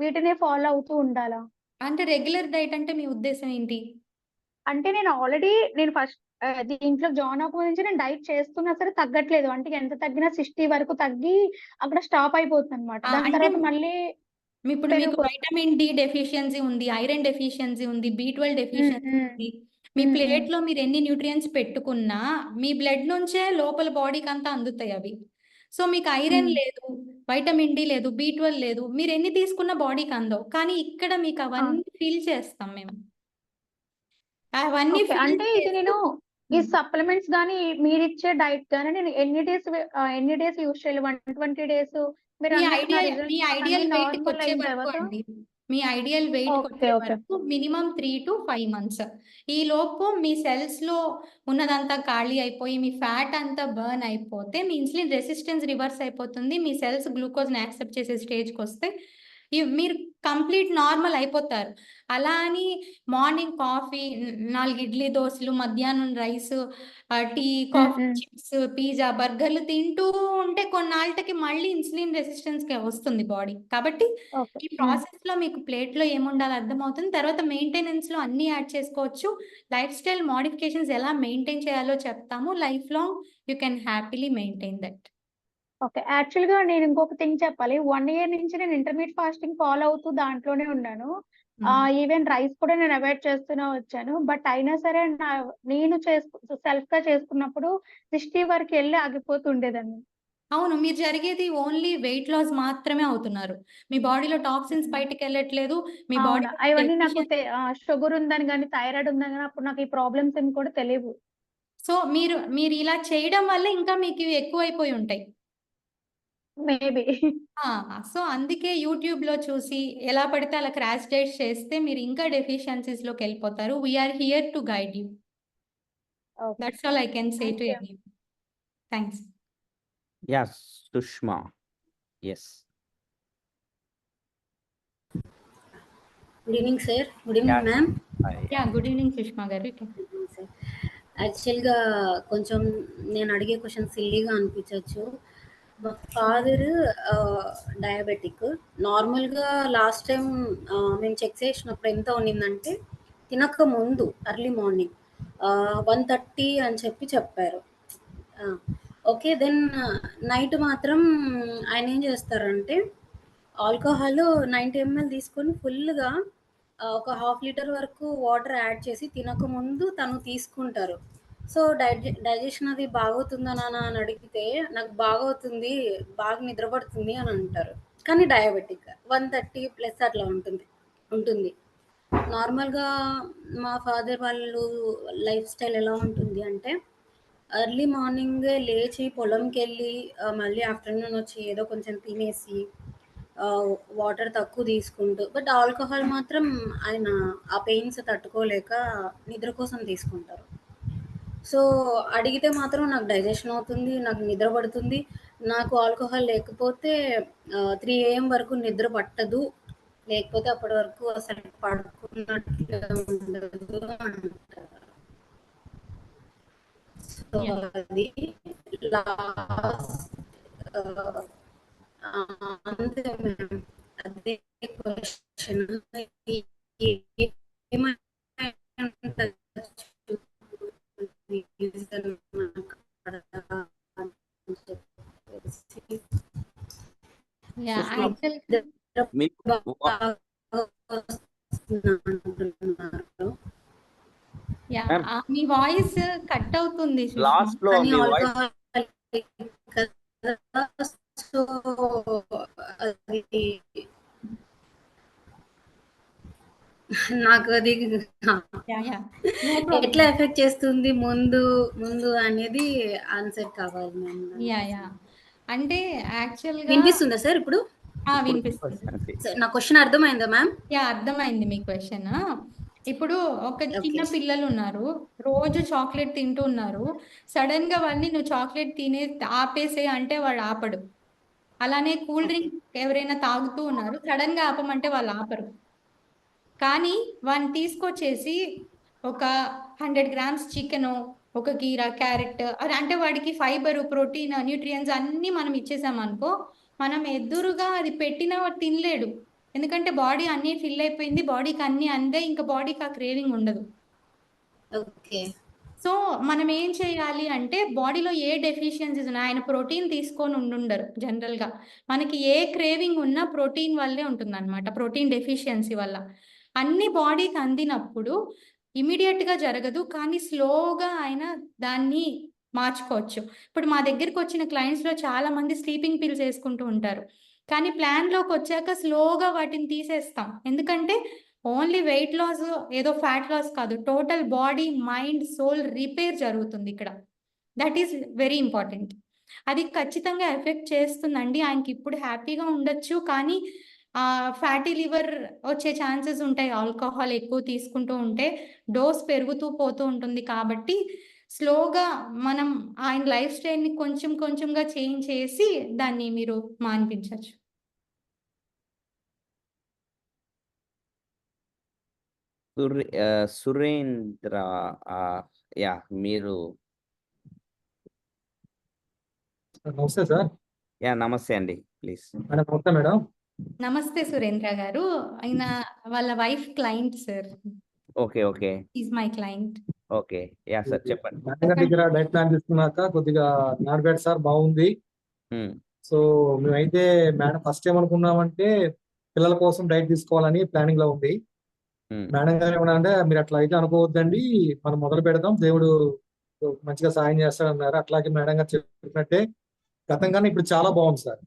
వీటినే ఫాలో అవుతూ ఉండాలా? అంటే రెగ్యులర్ డైట్ అంటే మీ ఉద్దేశం ఏంటి? అంటే నేను ఫస్ట్ దీంట్లో జాయిన్ అవ్వక నుంచి నేను డైట్ చేస్తున్నా సరే తగ్గట్లేదు. అంటే ఎంత తగ్గినా 60 వరకు తగ్గి అక్కడ స్టాప్ అయిపోతుందన్నమాట. దాని అంటే తర్వాత మళ్ళీ ఇప్పుడు మీకు పెరిగిపోతుంది. వైటమిన్ డి డెఫిషియన్సీ ఉంది, ఐరన్ డెఫిషియన్సీ ఉంది, B12 డెఫిషియన్సీ హ్మ్. ఉంది. మీ హ్మ్. ప్లేట్‌లో మీరు ఎన్ని న్యూట్రియంట్స్ పెట్టుకున్నా మీ బ్లడ్ నుంచే లోపల బాడీకి అంతా అందుతాయి అవి. సో మీకు ఐరన్ హ్మ్. లేదు, వైటమిన్ డి లేదు, B12 లేదు. మీరు ఎన్ని తీసుకున్నా బాడీకి అందవు. కానీ ఇక్కడ మీకు ఆ! అవన్నీ ఫిల్ చేస్తాం మేము. అవన్నీ ఓకే. ఫిల్ అంటే ఇది చేసి నేను ఈ హ్మ్. సప్లిమెంట్స్ గాని, మీరిచ్చే డైట్ గాని నేను ఎన్ని డేస్ యూజ్ చేయాలి? 120 డేస్ మీరన్నట్టు నా మీ రిజల్ట్స్ ఐడియల్ అన్నీ వెయిట్‌కి నార్మల్ వచ్చే అయిన వరకు తర్వాత అండి. మీ ఐడియల్ వెయిట్‌కి ఓకే. వచ్చే ఓకే. వరకు మినిమమ్ 3-5 మంత్స్. ఈలోపు మీ సెల్స్‌లో ఉన్నదంతా ఖాళీ అయిపోయి, మీ ఫ్యాట్ అంతా బర్న్ అయిపోతే, మీ ఇన్సులిన్ రెసిస్టెన్స్ రివర్స్ అయిపోతుంది. మీ సెల్స్ గ్లూకోజ్‌ని యాక్సెప్ట్ చేసే స్టేజ్‌కొస్తే మీరు కంప్లీట్ నార్మల్ అయిపోతారు. అలా అని మార్నింగ్ కాఫీ, 4 ఇడ్లీ దోసలు, మధ్యాహ్నం రైసు, టీ, హ్మ్. కాఫీ, హ్మ్. చిప్స్, పిజ్జా, బర్గర్‌లు తింటూ ఉంటే కొన్నాళ్ళకి మళ్ళీ ఇన్సులిన్ రెసిస్టెన్స్‌కి వస్తుంది బాడీ. కాబట్టి ఓకే. ఈ హ్మ్. ప్రాసెస్‌లో మీకు ప్లేట్‌లో ఏముండాలో అర్థమవుతుంది. తర్వాత మెయింటెనెన్స్‌లో అన్నీ యాడ్ చేసుకోవచ్చు. లైఫ్ స్టైల్ మోడిఫికేషన్స్ ఎలా మెయింటైన్ చేయాలో చెప్తాము. Life long you can happily maintain that. Okay. యాక్చువల్‌గా నేను ఇంకొక థింగ్ చెప్పాలి. 1 ఇయర్ నుంచి నేను ఇంటర్మీడియేట్ ఫాస్టింగ్ ఫాలో అవుతూ దాంట్లోనే ఉన్నాను. హ్మ్. ఈవెన్ రైస్ కూడా నేను అవాయిడ్ చేస్తూనే వచ్చాను. బట్ అయినా సరే నేను సెల్ఫ్‌గా చేసుకున్నప్పుడు 60 వరకెళ్ళి ఆగిపోతుండేదాన్ని. అవును. మీరు జరిగేది ఓన్లీ వెయిట్ లాస్ మాత్రమే అవుతున్నారు. మీ బాడీలో టాక్సిన్స్ హ్మ్. బయటికెళ్ళట్లేదు. మీ అవును. బాడీలో అవన్నీ నాకు డెఫిషియన్సీ షుగర్ ఉందని గాని, థైరాయిడ్ ఉందని గాని అప్పుడు నాకు ఈ ప్రాబ్లమ్స్ ఏమి కూడా తెలీవు. సో, మీరు ఇలా చేయడం వల్ల ఇంకా మీకు ఇవి ఎక్కువైపోయి ఉంటాయి. మేబీ. ఆ! సో, అందుకే యూట్యూబ్‌లో చూసి ఎలా పడితే అలా క్రాష్ డైట్స్ చేస్తే మీరు ఇంకా డెఫిషియన్సీస్‌లోకెళ్ళిపోతారు. We are here to guide you. Okay. That's all I can say thank to you. Everyone. Thanks. Yeah! Sushma. Yes. Good evening sir. Good evening yeah! Ma'am. Hi. Yeah! Good evening Sushma garu. Sir. యాక్చువల్‌గా కొంచెం నేను అడిగే question సిల్లీగా అనిపించొచ్చు. మా father diabetic. నార్మల్‌గా last time మేము check చేసినప్పుడు ఎంత ఉన్నిందంటే తినక ముందు ఎర్లీ మార్నింగ్ 130 అని చెప్పారు. ఆ! ఓకే. దెన్ నైట్ మాత్రం ఆయన ఏం చేస్తారంటే ఆల్కహాల్ 90 ఎంఎల్ తీసుకొని ఫుల్‌గా ఒక హాఫ్ లీటర్ వరకు వాటర్ యాడ్ చేసి తినకముందు తను తీసుకుంటారు. సో, డైజెషన్ అది బాగవుతుందా నాన్న అని అడిగితే, నాకు బాగవుతుంది, బాగా నిద్ర పడుతుంది అని అంటారు. కానీ డయాబెటిక్ 130 ప్లస్ అట్లా ఉంటుంది. నార్మల్‌గా మా ఫాదర్ వాళ్ళు లైఫ్ స్టైల్ ఎలా ఉంటుంది అంటే, ఎర్లీ మార్నింగే లేచి పొలంకెళ్ళి మళ్ళీ ఆఫ్టర్‌నూన్ వచ్చి ఏదో కొంచెం తినేసి వాటర్ తక్కువ తీసుకుంటూ బట్ ఆల్కహాల్ మాత్రం ఆయన ఆ పెయిన్స్ తట్టుకోలేక నిద్ర కోసం తీసుకుంటారు. సో, అడిగితే మాత్రం నాకు డైజెషన్ అవుతుంది, నాకు నిద్ర పడుతుంది. నాకు ఆల్కహాల్ లేకపోతే 3 AM వరకు నిద్ర పట్టదు. లేకపోతే అప్పటి వరకు అసలు పడుకున్నట్లే ఉండదు అంటారు. So, yeah! అది లాస్ట్ ఆహ్, అంతే మ్యామ్. అదే క్వెషన్ ఏమైండొచ్చు రీజన్ అక్కడ అని చెప్పేసి. యాహ్! సుష్మా యాక్చువల్‌గా మీకు బాగా వస్తుందంటున్నారు. యాహ్! మ్యామ్ మీ వాయిస్ కట్ అవుతుంది సుష్మా. లాస్ట్‌లో కానీ మీ వాయిస్ ఆల్కహాల్ కదా! సో, అది నాకు అది యాహ్! యాహ్! నో ఎట్లా ప్రాబ్లమ్. ఎఫెక్ట్ చేస్తుంది ముందు అనేది ఆన్సర్ కావాలి మ్యామ్ యాహ్! దానికోసం. యాహ్! అంటే యాక్చువల్‌గా వినిపిస్తుందా సార్ ఇప్పుడు? ఇప్పుడు వినిపిస్తుంది. ప్రస్తుతానికి నా క్వెషన్ అర్థమైందా మ్యామ్? యాహ్! అర్థమైంది మీ క్వెషన్. ఇప్పుడు ఒక చిన్న ఓకే. పిల్లలున్నారు. రోజు చాక్లేట్ తింటూ ఉన్నారు. సడెన్‌గా వాడిని నువ్వు చాక్లేట్ ఆపేసేయ్ అంటే వాడు ఆపడు. అలానే కూల్ ఓకే. డ్రింక్ ఎవరైనా తాగుతూ ఉన్నారు. సడెన్‌గా ఆపమంటే వాళ్ళు ఆపరు. కానీ వాడిని తీసుకొచ్చేసి ఒక 100 గ్రామ్స్ చికెను, ఒక కీర, క్యారెట్ అది అంటే వాడికి ఫైబరు, ప్రోటీన్, న్యూట్రియంట్స్ అన్నీ మనం ఇచ్చేసామనుకో, మనం ఎదురుగా అది పెట్టినా వాడు తినలేడు. ఎందుకంటే బాడీ అన్నీ ఫిల్ అయిపోయింది. బాడీకి అన్నీ అందే. ఇంకా బాడీకి ఆ క్రేవింగ్ ఉండదు. ఓకే. సో మనం ఏం చేయాలి అంటే బాడీలో ఏ డెఫిషియన్సీస్ ఉన్నాయి, ఆయన ప్రోటీన్ తీసుకొని ఉండుండరు జనరల్గా. మనకి ఏ క్రేవింగ్ ఉన్నా ప్రోటీన్ వల్లే ఉంటుందన్నమాట, ప్రోటీన్ డెఫిషియన్సీ వల్ల. అన్ని బాడీకి అందినప్పుడు ఇమీడియట్గా జరగదు, కానీ స్లోగా ఆయన దాన్ని మార్చుకోవచ్చు. ఇప్పుడు మా దగ్గరికి వచ్చిన క్లయింట్స్లో చాలా మంది స్లీపింగ్ పిల్స్ వేసుకుంటూ ఉంటారు, కానీ ప్లాన్లోకి వచ్చాక స్లోగా వాటిని తీసేస్తాం. ఎందుకంటే ఓన్లీ వెయిట్ లాస్, ఏదో ఫ్యాట్ లాస్ కాదు, total body mind soul repair జరుగుతుంది ఇక్కడ. That is very important. అది ఖచ్చితంగా ఎఫెక్ట్ చేస్తుందండి. ఆయనకి ఇప్పుడు హ్యాపీగా ఉండొచ్చు, కానీ ఫ్యాటీ లివర్ వచ్చే ఛాన్సెస్ ఉంటాయి. ఆల్కహాల్ ఎక్కువ తీసుకుంటూ ఉంటే డోస్ పెరుగుతూ పోతూ ఉంటుంది. కాబట్టి స్లోగా మనం ఆయన లైఫ్ స్టైల్ని కొంచెం కొంచెంగా చేంజ్ చేసి దాన్ని మీరు మాన్పించవచ్చు. సురేంద్ర, యా మీరు. నమస్తే సార్. యా నమస్తే అండి, ప్లీజ్. మేడం నమస్తే మేడం. నమస్తే సురేంద్ర గారు, ఆయన వాళ్ళ wife client sir. Okay okay, is my client. Okay, yeah sir చెప్పండి. మేడం గారి దగ్గర డైట్ ప్లాన్ తీసుకున్నాక కొద్దిగా నాట్ బ్యాడ్ సార్, బాగుంది. సో మేమైతే మేడం ఫస్ట్ ఏమనుకున్నామంటే పిల్లల కోసం డైట్ తీసుకోవాలని ప్లానింగ్ లో ఉంది. మేడం గారు ఏమన్నా అంటే మీరు అట్లా అయితే అనుకోవద్దండి, మనం మొదలు పెడదాం, దేవుడు మంచిగా సాయం చేస్తాడన్నారు. అట్లాగే మేడం గారు చెప్పినట్టే గతం కన్నా ఇప్పుడు చాలా బాగుంది సార్.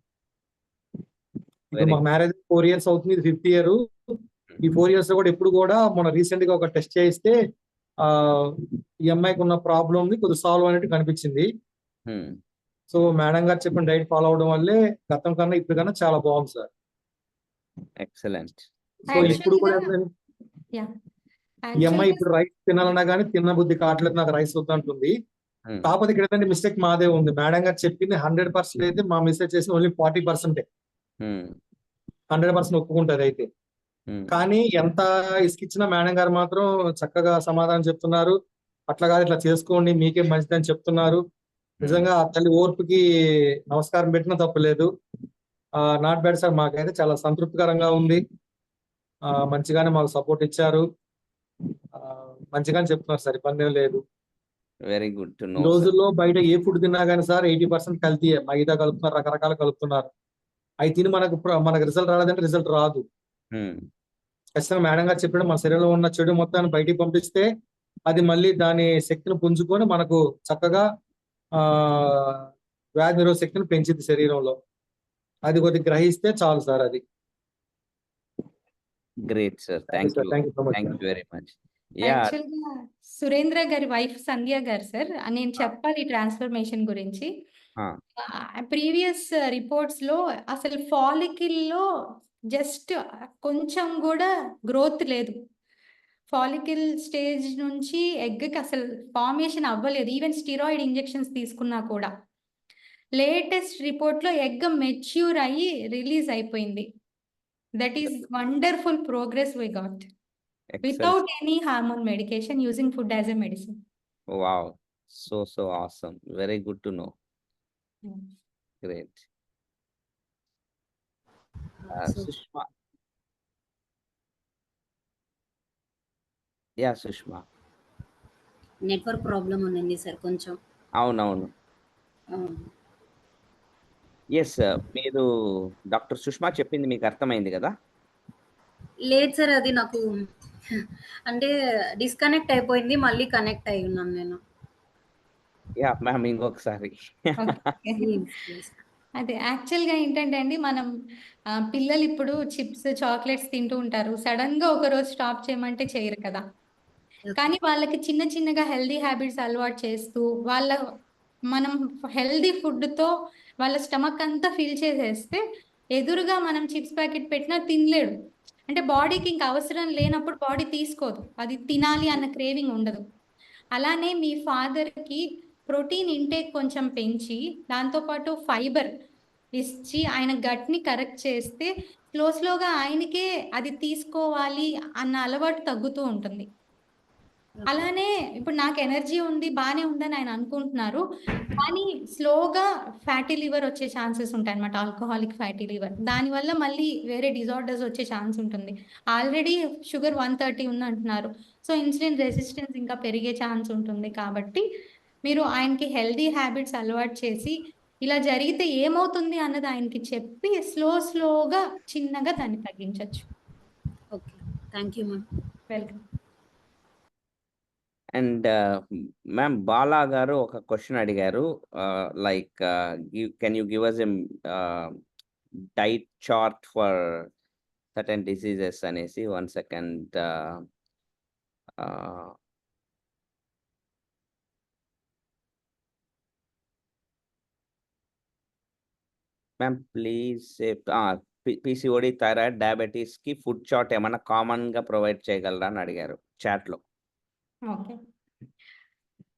ఇప్పుడు మా మ్యారేజ్ 4 years అవుతుంది, ఇది 5th year. ఈ 4 years లో కూడా ఎప్పుడు కూడా మన రీసెంట్ గా ఒక టెస్ట్ చేయిస్తే ఈ అమ్మాయికి ఉన్న ప్రాబ్లమ్ ని కొద్దిగా సాల్వ్ అయినట్టు కనిపించింది. సో మేడం గారు చెప్పిన డైట్ ఫాలో అవడం వల్లే గతం కన్నా ఇప్పుడు కన్నా చాలా బాగుంది సార్. ఎక్సలెంట్. సో ఇప్పుడు కూడా ఈ అమ్మాయి ఇప్పుడు రైస్ తినాలన్నా కానీ తిన్న బుద్ధి కావట్లేదు, నాకు రైస్ వద్దంటుంది. కాకపోతే ఇక్కడ ఏంటంటే మిస్టేక్ మాదే ఉంది. మేడం గారు చెప్పింది 100% అయితే, మా మిస్టేక్ చేసిన ఓన్లీ 40%. 100% ఒప్పుకుంటది అయితే. కానీ ఎంత ఇసుకిచ్చినా మేడం గారు మాత్రం చక్కగా సమాధానం చెప్తున్నారు. అట్లా కాదు ఇట్లా చేసుకోండి మీకే మంచిదని చెప్తున్నారు. నిజంగా ఆ తల్లి ఓర్పుకి నమస్కారం పెట్టినా తప్పులేదు. నాట్ బ్యాడ్ సార్, మాకైతే చాలా సంతృప్తికరంగా ఉంది. మంచిగానే మాకు సపోర్ట్ ఇచ్చారు, మంచిగానే చెప్తున్నారు సార్, ఇబ్బంది ఏం లేదు. Very good to know. ఈ రోజుల్లో బయట ఏ ఫుడ్ తిన్నా కానీ సార్ 80% కల్తీయే. మైదా కలుపుతున్నారు, రకరకాలు కలుపుతున్నారు. అవి తిని మనకు రిజల్ట్ రాలేదంటే రిజల్ట్ రాదు. ఖచ్చితంగా మేడం గారు చెప్పిన మన శరీరంలో ఉన్న చెడు మొత్తాన్ని బయటికి పంపిస్తే అది మళ్ళీ దాని శక్తిని పుంజుకొని మనకు చక్కగా వ్యాధి నిరోధక శక్తిని పెంచింది శరీరంలో. అది కొద్దిగా గ్రహిస్తే చాలు సార్. అది great sir, thank you very much. యాక్చువల్గా సురేంద్ర గారి వైఫ్ సంధ్య గారు సార్, నేను చెప్పాలి ట్రాన్స్ఫర్మేషన్ గురించి. ప్రీవియస్ రిపోర్ట్స్ లో అసలు ఫాలికిల్లో జస్ట్ కొంచెం కూడా గ్రోత్ లేదు. ఫాలికిల్ స్టేజ్ నుంచి ఎగ్కి అసలు ఫార్మేషన్ అవ్వలేదు. ఈవెన్ స్టిరాయిడ్ ఇంజెక్షన్స్ తీసుకున్నా కూడా. లేటెస్ట్ రిపోర్ట్లో ఎగ్ మెచ్యూర్ అయ్యి రిలీజ్ అయిపోయింది. That is wonderful progress we got without any hormone medication, using food as a medicine. Wow, so awesome, very good to know. Great. Sushma. Yeah, Sushma. Network problem ఉందండి sir కొంచెం. అవునవును. Yes, మీరు doctor Sushma చెప్పింది మీకు అర్థమైంది కదా? లేదు sir, అది నాకు అంటే డిస్కనెక్ట్ అయిపోయింది, మళ్ళీ కనెక్ట్ అయి ఉన్నాను నేను. యా మ్యామ్, ఇంకొకసారి. అదే యాక్చువల్గా ఏంటంటే అండి, మనం పిల్లలు ఇప్పుడు చిప్స్ చాక్లెట్స్ తింటూ ఉంటారు. సడన్ గా ఒక రోజు స్టాప్ చేయమంటే చేయరు కదా. కానీ వాళ్ళకి చిన్న చిన్నగా హెల్దీ హ్యాబిట్స్ అలవాటు చేస్తూ మనం హెల్దీ ఫుడ్తో వాళ్ళ స్టమక్ అంతా ఫిల్ చేసేస్తే ఎదురుగా మనం చిప్స్ ప్యాకెట్ పెట్టినా తినలేడు. అంటే బాడీకి ఇంకా అవసరం లేనప్పుడు బాడీ తీసుకోదు, అది తినాలి అన్న క్రేవింగ్ ఉండదు. అలానే మీ ఫాదర్కి ప్రోటీన్ ఇంటేక్ కొంచెం పెంచి దాంతోపాటు ఫైబర్ ఇచ్చి ఆయన గట్ని కరెక్ట్ చేస్తే స్లోగా ఆయనకే అది తీసుకోవాలి అన్న అలవాటు తగ్గుతూ ఉంటుంది. అలానే ఇప్పుడు నాకు ఎనర్జీ ఉంది బానే ఉందని ఆయన అనుకుంటున్నారు, కానీ స్లోగా ఫ్యాటీ లివర్ వచ్చే ఛాన్సెస్ ఉంటాయి అనమాట, ఆల్కహాలిక్ ఫ్యాటీ లివర్. దానివల్ల మళ్ళీ వేరే డిజార్డర్స్ వచ్చే ఛాన్స్ ఉంటుంది. ఆల్రెడీ షుగర్ 130 ఉంది అంటున్నారు, సో ఇన్సులిన్ రెసిస్టెన్స్ ఇంకా పెరిగే ఛాన్స్ ఉంటుంది. కాబట్టి మీరు ఆయనకి హెల్దీ హ్యాబిట్స్ అలవాటు చేసి ఇలా జరిగితే ఏమవుతుంది అన్నది ఆయనకి చెప్పి స్లోగా చిన్నగా దాన్ని తగ్గించవచ్చు. Okay, thank you ma'am. Welcome. And ma'am Bala garu ఒక క్వశ్చన్ అడిగారు, like can you give us a diet chart for certain diseases అనేసి. 1 second. Ma'am please PCOD, thyroid, diabetes కి ఫుడ్ చార్ట్ ఏమైనా కామన్ గా ప్రొవైడ్ చేయగలరా అని అడిగారు చాట్ లో. ఓకే,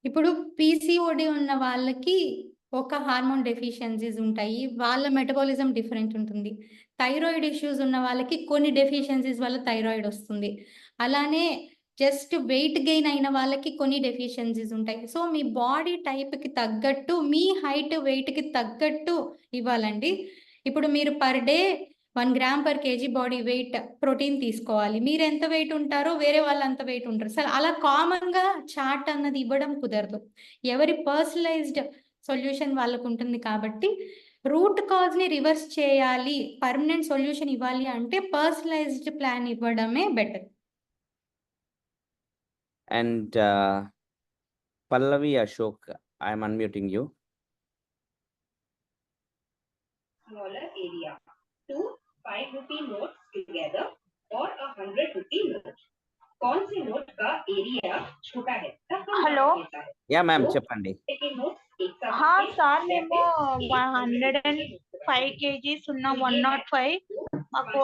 ఇప్పుడు పీసీఓడి ఉన్న వాళ్ళకి ఒక హార్మోన్ డెఫిషియన్సీస్ ఉంటాయి, వాళ్ళ మెటబాలిజం డిఫరెంట్ ఉంటుంది. థైరాయిడ్ ఇష్యూస్ ఉన్న వాళ్ళకి కొన్ని డెఫిషియన్సీస్ వల్ల థైరాయిడ్ వస్తుంది. అలానే జస్ట్ వెయిట్ గెయిన్ అయిన వాళ్ళకి కొన్ని డెఫిషియన్సీస్ ఉంటాయి. సో మీ బాడీ టైప్కి తగ్గట్టు, మీ హైట్ వెయిట్కి తగ్గట్టు ఇవ్వాలండి. ఇప్పుడు మీరు per day 1 gram per KG body weight protein తీసుకోవాలి. మీరు ఎంత వెయిట్ ఉంటారో వేరే వాళ్ళు అంత వెయిట్ ఉంటారు. సరే, అలా కామన్గా చార్ట్ అన్నది ఇవ్వడం కుదరదు. ఎవరి పర్సనలైజ్డ్ సొల్యూషన్ వాళ్ళకు ఉంటుంది. కాబట్టి రూట్ కాజ్ని రివర్స్ చేయాలి, పర్మనెంట్ సొల్యూషన్ ఇవ్వాలి అంటే పర్సనలైజ్డ్ ప్లాన్ ఇవ్వడమే better. And Pallavi Ashok, I'm unmuting you. Smaller area. 2 5 rupee notes together or a 100 rupee note. कौन से नोट का एरिया छोटा है? हेलो? యా మ్యామ్ చెప్పండి. हाँ సార్, మేము 105 kgs ఉన్నాం, 105. మాకు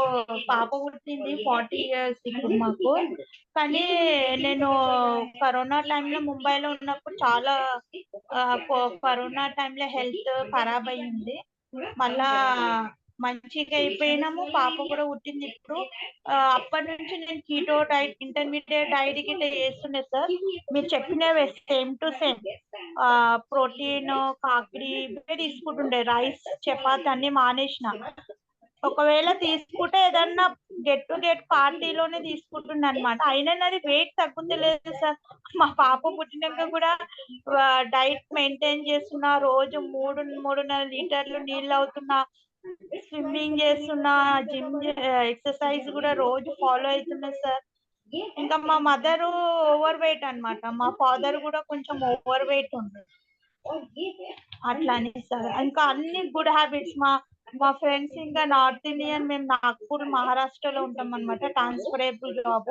పాప పుట్టింది, 40 years ఇప్పుడు మాకు. కానీ నేను కరోనా టైంలో ముంబైలో ఉన్నప్పుడు చాలా కరోనా టైంలో హెల్త్ ఖరాబ్ అయింది. మళ్ళా మంచిగా అయిపోయినాము, పాప కూడా పుట్టింది ఇప్పుడు. అప్పటి నుంచి నేను కీటో డైట్, ఇంటర్మీడియట్ డైట్ గిట్లా చేస్తుండే సార్. మీరు చెప్పినవే సేమ్ టు సేమ్, ప్రోటీన్, కాకిడి ఇవే తీసుకుంటుండే. రైస్, చపాతి అన్ని మానేసిన. ఒకవేళ తీసుకుంటే ఏదన్నా గెట్ టు గెట్ పార్టీలోనే తీసుకుంటుండే అనమాట. అయినా నాది వెయిట్ తగ్గుతలేదు సార్. మా పాప పుట్టినాక కూడా డైట్ మెయింటైన్ చేస్తున్నా, రోజు 3.5 లీటర్లు నీళ్ళు అవుతున్నా, స్విమ్మింగ్ చేస్తున్నా, జిమ్ ఎక్సర్సైజ్ కూడా రోజు ఫాలో అవుతున్నా సార్. ఇంకా మా మదర్ ఓవర్ వెయిట్ అన్నమాట, మా ఫాదర్ కూడా కొంచెం ఓవర్ వెయిట్ ఉంది. అట్లా అని సార్. ఇంకా అన్ని గుడ్ హ్యాబిట్స్. మా ఫ్రెండ్స్ ఇంకా నార్త్ ఇండియన్, మేము నాగ్పూర్ మహారాష్ట్రలో ఉంటాం అనమాట, ట్రాన్స్ఫరబుల్ జాబ్.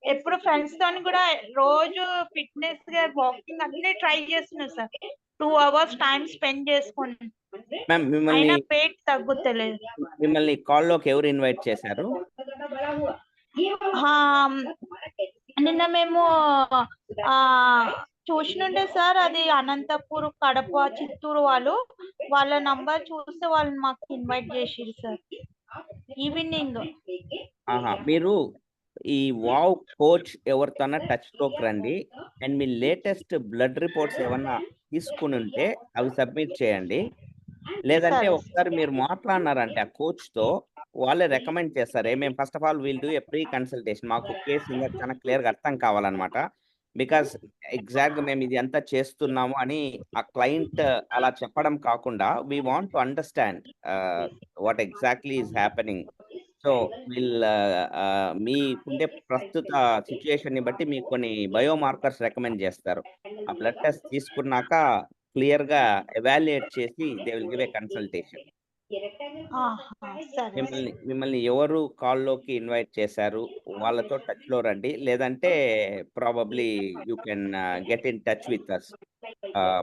ఎప్పుడు ఫ్రెండ్స్ తోని కూడా రోజు ఫిట్నెస్ గా వాకింగ్ అన్ని ట్రై చేస్తున్నాం సార్. 2 hours టైం స్పెండ్ చేసుకుని, మ్యామ్ అయినా వెయిట్ తగ్గుతలేదు. మిమ్మల్ని కాల్లోకి ఎవరు ఇన్వైట్ చేశారు? నిన్న మేము చూసినుండే సార్, అది అనంతపూర్, కడప, చిత్తూరు వాళ్ళ నంబర్ చూస్తే వాళ్ళు మాకు ఇన్వైట్ చేసిరు సార్ ఈవినింగ్. మీరు ఈ వావ్ కోచ్ ఎవరితోనా టచ్ లోకి రండి, and me latest blood reports ఏమన్నా తీసుకుని ఉంటే అవి సబ్మిట్ చేయండి. లేదంటే ఒకసారి మీరు మాట్లాడినారంటే ఆ కోచ్ తో, వాళ్ళే రికమెండ్ చేస్తారు. మేము first of all will do a pre consultation. మాకు కేసు ఇంకా చాలా క్లియర్ గా అర్థం కావాలన్నమాట. బికాస్ ఎగ్జాక్ట్ గా మేము ఇది అంతా చేస్తున్నాము అని ఆ క్లయింట్ అలా చెప్పడం కాకుండా, we want to understand what exactly is happening. So మీకుండే ప్రస్తుత సిచ్యుయేషన్ ని బట్టి మీకు కొన్ని బయోమార్కర్స్ రికమెండ్ చేస్తారు. ఆ బ్లడ్ టెస్ట్ తీసుకున్నాక క్లియర్ గా ఎవాల్యుయేట్ చేసి they will give a consultation. మిమ్మల్ని ఎవరు కాల్లోకి ఇన్వైట్ చేశారు వాళ్ళతో టచ్ లో రండి. లేదంటే probably you can get in touch with us.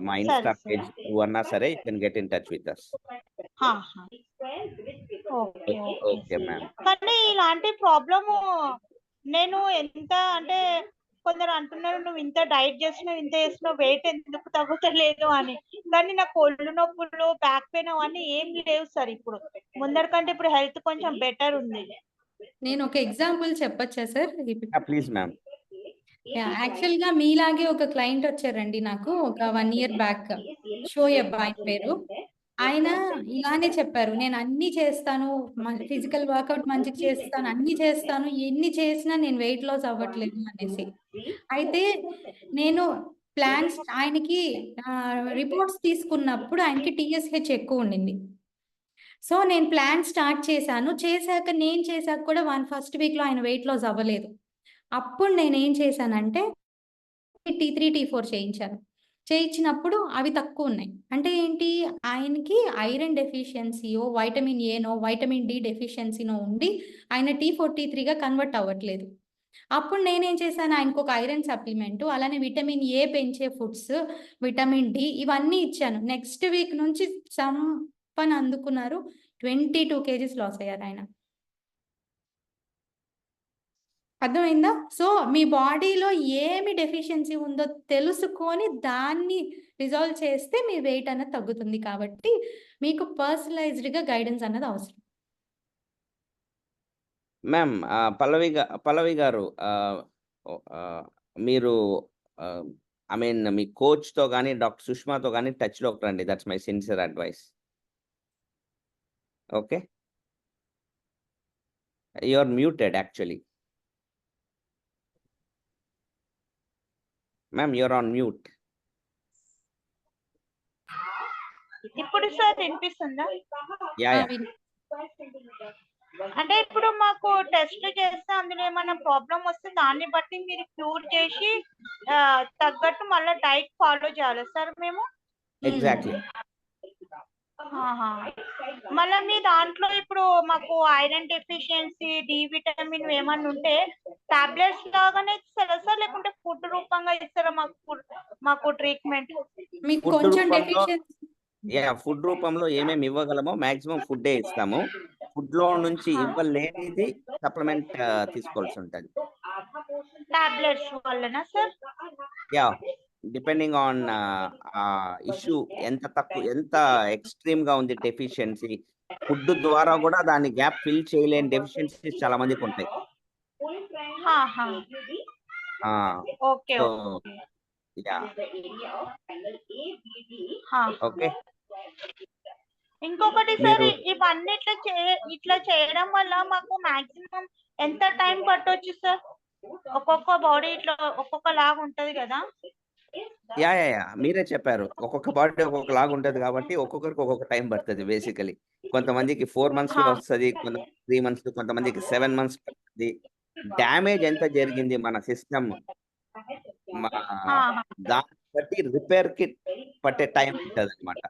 మా ఇన్స్టా పేజ్ అన్నా సరే you can get in touch with us. Okay ma'am. కానీ ఇలాంటి ప్రాబ్లము నేను ఎంత అంటే, కొందరు అంటున్నారు నువ్వు ఇంత డైట్ చేస్తున్నావు, ఇంత చేస్తున్నావు, వెయిట్ ఎందుకు తగ్గుతలేదు అని. కానీ నాకు ఒళ్ళు నొప్పులు, బ్యాక్ పెయిన్ అవన్నీ ఏం లేవు సార్ ఇప్పుడు. ముందరికంటే ఇప్పుడు హెల్త్ కొంచెం బెటర్ ఉంది. నేను ఒక ఎగ్జాంపుల్ చెప్పచ్చా సార్? Please ma'am. యాక్చువల్గా మీలాగే ఒక క్లయింట్ వచ్చారండి నాకు ఒక 1 year బ్యాక్. షోయబ్ ఆయన పేరు. ఆయన ఇలానే చెప్పారు, నేను అన్ని చేస్తాను, ఫిజికల్ వర్కౌట్ మంచిగా చేస్తాను, అన్ని చేస్తాను, ఎన్ని చేసినా నేను వెయిట్ లాస్ అవ్వట్లేదు అనేసి. అయితే నేను ప్లాన్స్ ఆయనకి రిపోర్ట్స్ తీసుకున్నప్పుడు ఆయనకి TSH ఎక్కువ ఉండింది. సో నేను ప్లాన్ స్టార్ట్ చేశాను. నేను చేశాక కూడా ఫస్ట్ వీక్లో ఆయన వెయిట్ లాస్ అవ్వలేదు. అప్పుడు నేను ఏం చేశానంటే T3 T4 చేయించాను. చేయించినప్పుడు అవి తక్కువ ఉన్నాయి. అంటే ఏంటి, ఆయనకి ఐరన్ డెఫిషియన్సీయో, వైటమిన్ ఏనో, వైటమిన్ డి డెఫిషియన్సీనో ఉండి ఆయన T4 T3గా కన్వర్ట్ అవ్వట్లేదు. అప్పుడు నేనేం చేశాను, ఆయనకు ఒక ఐరన్ సప్లిమెంట్, అలానే విటమిన్ ఏ పెంచే ఫుడ్స్, విటమిన్ డి ఇవన్నీ ఇచ్చాను. నెక్స్ట్ వీక్ నుంచి సంపన అందుకున్నారు. 22 kgs లాస్ అయ్యారు ఆయన. అర్థమైందా? సో మీ బాడీలో ఏమి డెఫిషియన్సీ ఉందో తెలుసుకొని దాన్ని రిజాల్వ్ చేస్తే మీ వెయిట్ అనేది తగ్గుతుంది. కాబట్టి మీకు పర్సనలైజ్డ్గా గైడెన్స్ అన్నది అవసరం. మ్యామ్ పల్లవి గారు, మీరు ఐ మీన్ మీ కోచ్తో కానీ డాక్టర్ సుష్మాతో కానీ టచ్లోకి రండి. That's my sincere advice. Okay, you are muted actually. Ma'am you're on mute. ఇప్పుడు సార్ వినిపిస్తుందా? యా. అంటే ఇప్పుడు మాకు టెస్ట్ చేస్తే అందులో ఏమైనా ప్రాబ్లం వస్తే దాన్ని బట్టి మీరు క్యూర్ చేసి తగ్గట్టు మళ్ళీ డైట్ ఫాలో చేయాలి సార్ మేము? ఎగ్జాక్ట్లీ. మళ్ళీ మీ దాంట్లో ఇప్పుడు మాకు ఐరన్ డెఫిషియన్సీ, డి విటమిన్ ఏమన్నా ఉంటే టాబ్లెట్స్ లాగానే ఇస్తారా సార్, లేకుంటే ఫుడ్ రూపంగా ఇస్తారా మాకు ట్రీట్మెంట్? మీకు కొంచెం డెఫిషియన్సీ ఫుడ్ రూపంలో ఏమేమి ఇవ్వగలమో మాక్సిమం ఫుడ్డే ఇస్తాము. ఫుడ్ లో నుంచి ఇవ్వలేనిది సప్లిమెంట్ తీసుకోవాల్సి ఉంటుంది. టాబ్లెట్స్ వల్లనా sir? Yeah, depending on issue ఎంత ఎక్స్ట్రీమ్ గా ఉంది డెఫిషియన్సీ. ఫుడ్ ద్వారా కూడా దాని గ్యాప్ ఫిల్ చేయలేని డెఫిషియన్సీస్ చాలా మందికి ఉంటాయి. Okay okay. ఇంకొకటి సార్, ఇవన్నీ ఇట్లా చేయడం వల్ల మాకు మాక్సిమం ఎంత టైం పట్టొచ్చు సార్? ఒక్కొక్క బాడీ ఇట్లా ఒక్కొక్క లాగా ఉంటది కదా? యా, మీరే చెప్పారు, ఒక్కొక్క బాడీ ఒక్కొక్క లాగా ఉంటది కాబట్టి ఒక్కొక్కరికి ఒక్కొక్క టైం పడుతుంది. బేసికలీ కొంతమందికి 4 months లో వస్తుంది, కొంతమంది 3 months, కొంతమందికి 7 months పడుతుంది. డ్యామేజ్ ఎంత జరిగింది మన సిస్టమ్, దాన్ని బట్టి రిపేర్ కి పట్టే టైం ఉంటుంది అనమాట.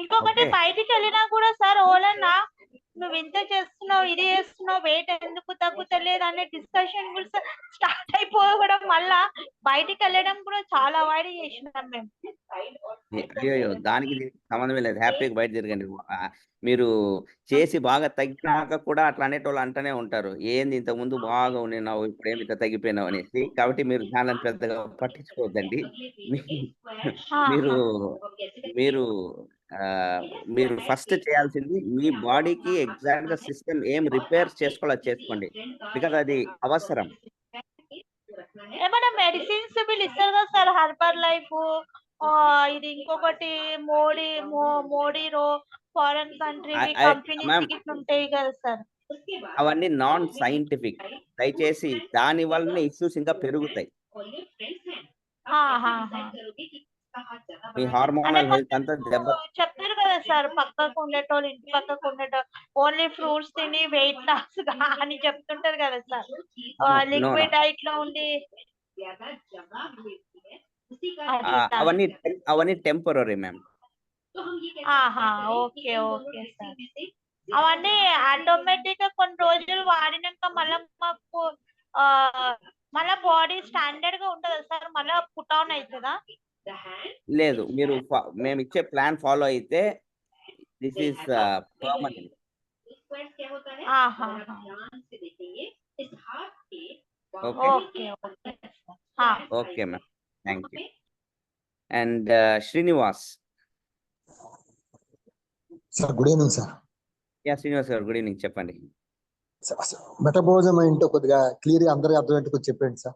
ఇంకొకటి, బయటికి వెళ్ళినా కూడా సార్ ఓలన్నా నువ్వు ఇంత చేస్తున్నావు, ఇది చేస్తున్నావు, వెయిట్ ఎందుకు తగ్గుతలేదు అనే డిస్కషన్ కూడా స్టార్ట్ అయిపోవడం వల్ల బయటికి వెళ్ళడం కూడా చాలా అవాయిడ్ చేసినాం మేము. అయ్యో, దానికి సంబంధమే లేదు. హ్యాపీగా బయట తిరగండి. మీరు చేసి బాగా తగ్గినాక కూడా అట్లా అనేటోళ్ళు అంటూనే ఉంటారు, ఏంది ఇంత ముందు బాగా ఉన్నావు, ఇప్పుడు ఏమి ఇంత తగ్గిపోయినావు అనేసి. కాబట్టి మీరు దానిని పెద్దగా పట్టించుకోవద్దండి. మీరు ఫస్ట్ చేయాల్సింది మీ బాడీకి ఎగ్జాక్ట్ గా సిస్టమ్ ఏం రిపేర్ చేసుకోవాలో చేసుకోండి. బికాజ్ అది అవసరం. ఏమైనా మెడిసిన్స్ వీళ్ళు ఇస్తారు కదా సార్, హర్బల్ లైఫ్, ఇది ఇంకొకటి మోడీరో, ఫారెన్ కంట్రీ కంపెనీస్ ఉంటాయి కదా సార్, అవన్నీ నాన్ సైంటిఫిక్. దయచేసి దాని వల్లనే ఇష్యూస్ ఇంకా పెరుగుతాయి. మీ హార్మోనల్ హెల్త్ అంతా చెప్తారు కదా సార్, పక్కకు ఉండేటోళ్ళు ఇంటి పక్కకు ఉండేటోళ్ళు ఓన్లీ ఫ్రూట్స్ తిని వెయిట్ లాస్ అని చెప్తుంటారు కదా సార్, లిక్విడ్ డైట్ లో ఉండి. అవన్నీ టెంపరరీ మ్యామ్. Okay sir. అవన్నీ ఆటోమేటిక్ గా కొన్ని రోజులు వాడినాక మళ్ళీ మాకు మళ్ళీ బాడీ స్టాండర్డ్ గా ఉంటుందా సార్, మళ్ళీ పుట్ ఆన్ అవుతుందా? లేదు, మీరు మేము ఇచ్చే ప్లాన్ ఫాలో అయితే this is permanent. Okay ma'am, thank you. And Srinivas. Sir good evening sir. Yeah Srinivas గారు, గుడ్ ఈవినింగ్, చెప్పండి. మెటబాలిజం ఏంటో కొద్దిగా క్లియర్గా అందరికీ అర్థమయ్యేట్టు కొంచెం చెప్పండి సార్.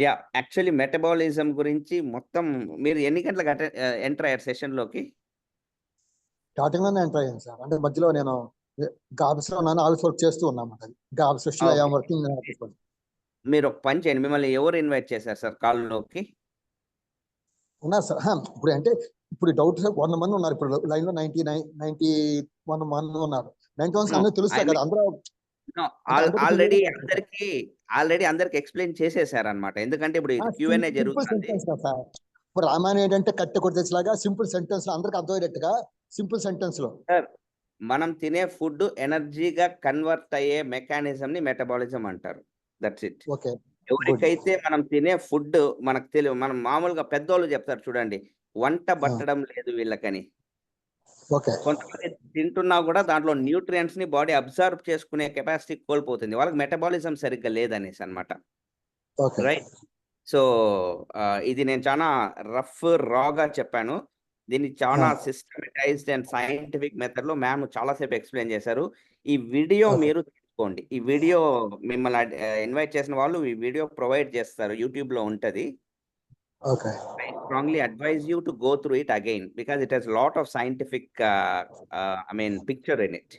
యా యాక్చువల్లీ మెటబాలిజం గురించి మొత్తం మీరు ఎన్ని గంటలకు ఎంటర్ అయ్యారు సెషన్లోకి? స్టార్టింగ్ లోనే ఎంటర్ అయ్యాను సార్. అంటే మధ్యలో నేను ఇంకా ఆఫీస్ లో ఉన్నాను, ఆఫీస్ వర్క్ చేస్తూ ఉన్నాను అన్నమాట. ఇంకా ఆఫీస్ లో Okay. వర్కింగ్ మీరు ఒక పని చేయండి, మిమ్మల్ని ఎవరు ఇన్వైట్ చేశారు సార్ కాల్లోకి? ఉన్నారు సార్. ఇప్పుడు అంటే ఇప్పుడు డౌట్ 100 మంది ఉన్నారు ఇప్పుడు లైన్ లో. 91 మంది ఉన్నారు. 91 అందరూ తెలుస్తాయి కదా అందరూ. ఆల్రెడీ అందరికి ఎక్స్ప్లెయిన్ చేసేసారు అనమాట. ఎందుకంటే ఇప్పుడు Q&A సింపుల్ జరుగుతుంది. సెంటెన్స్ కదా సార్. ఇప్పుడు రామాయణం ఏంటంటే కట్టె కొట్టేలాగా సింపుల్ సెంటెన్స్ లో అందరికి అర్థమయ్యేట్టుగా సింపుల్ సెంటెన్స్ లో. సార్ మనం తినే ఫుడ్ ఎనర్జీగా కన్వర్ట్ అయ్యే మెకానిజం ని మెటబాలిజం అంటారు. That's it. ఓకే. ఎవరికైతే మనం తినే ఫుడ్ మనకు తెలియదు, మనం మామూలుగా పెద్దోళ్ళు చెప్తారు చూడండి, వంట పట్టడం లేదు వీళ్ళకని. ఓకే. కొంతమంది తింటున్నా కూడా దాంట్లో న్యూట్రియంట్స్ ని బాడీ అబ్జర్వ్ చేసుకునే కెపాసిటీ కోల్పోతుంది, వాళ్ళకి మెటబాలిజం సరిగ్గా లేదనేసి అన్నమాట. ఓకే. రైట్. సో ఇది నేను చాలా రఫ్ రాగా చెప్పాను. దీన్ని చాలా సిస్టమటైజ్డ్ అండ్ సైంటిఫిక్ మెథడ్ లో మ్యామ్ చాలాసేపు ఎక్స్ప్లెయిన్ చేశారు. ఈ వీడియో Okay. మీరు తీసుకోండి. ఈ వీడియో మిమ్మల్ని ఇన్వైట్ చేసిన వాళ్ళు ఈ వీడియో ప్రొవైడ్ చేస్తారు, యూట్యూబ్ లో ఉంటది. Okay. I strongly advise you to go through it again because it has a lot of scientific picture in it.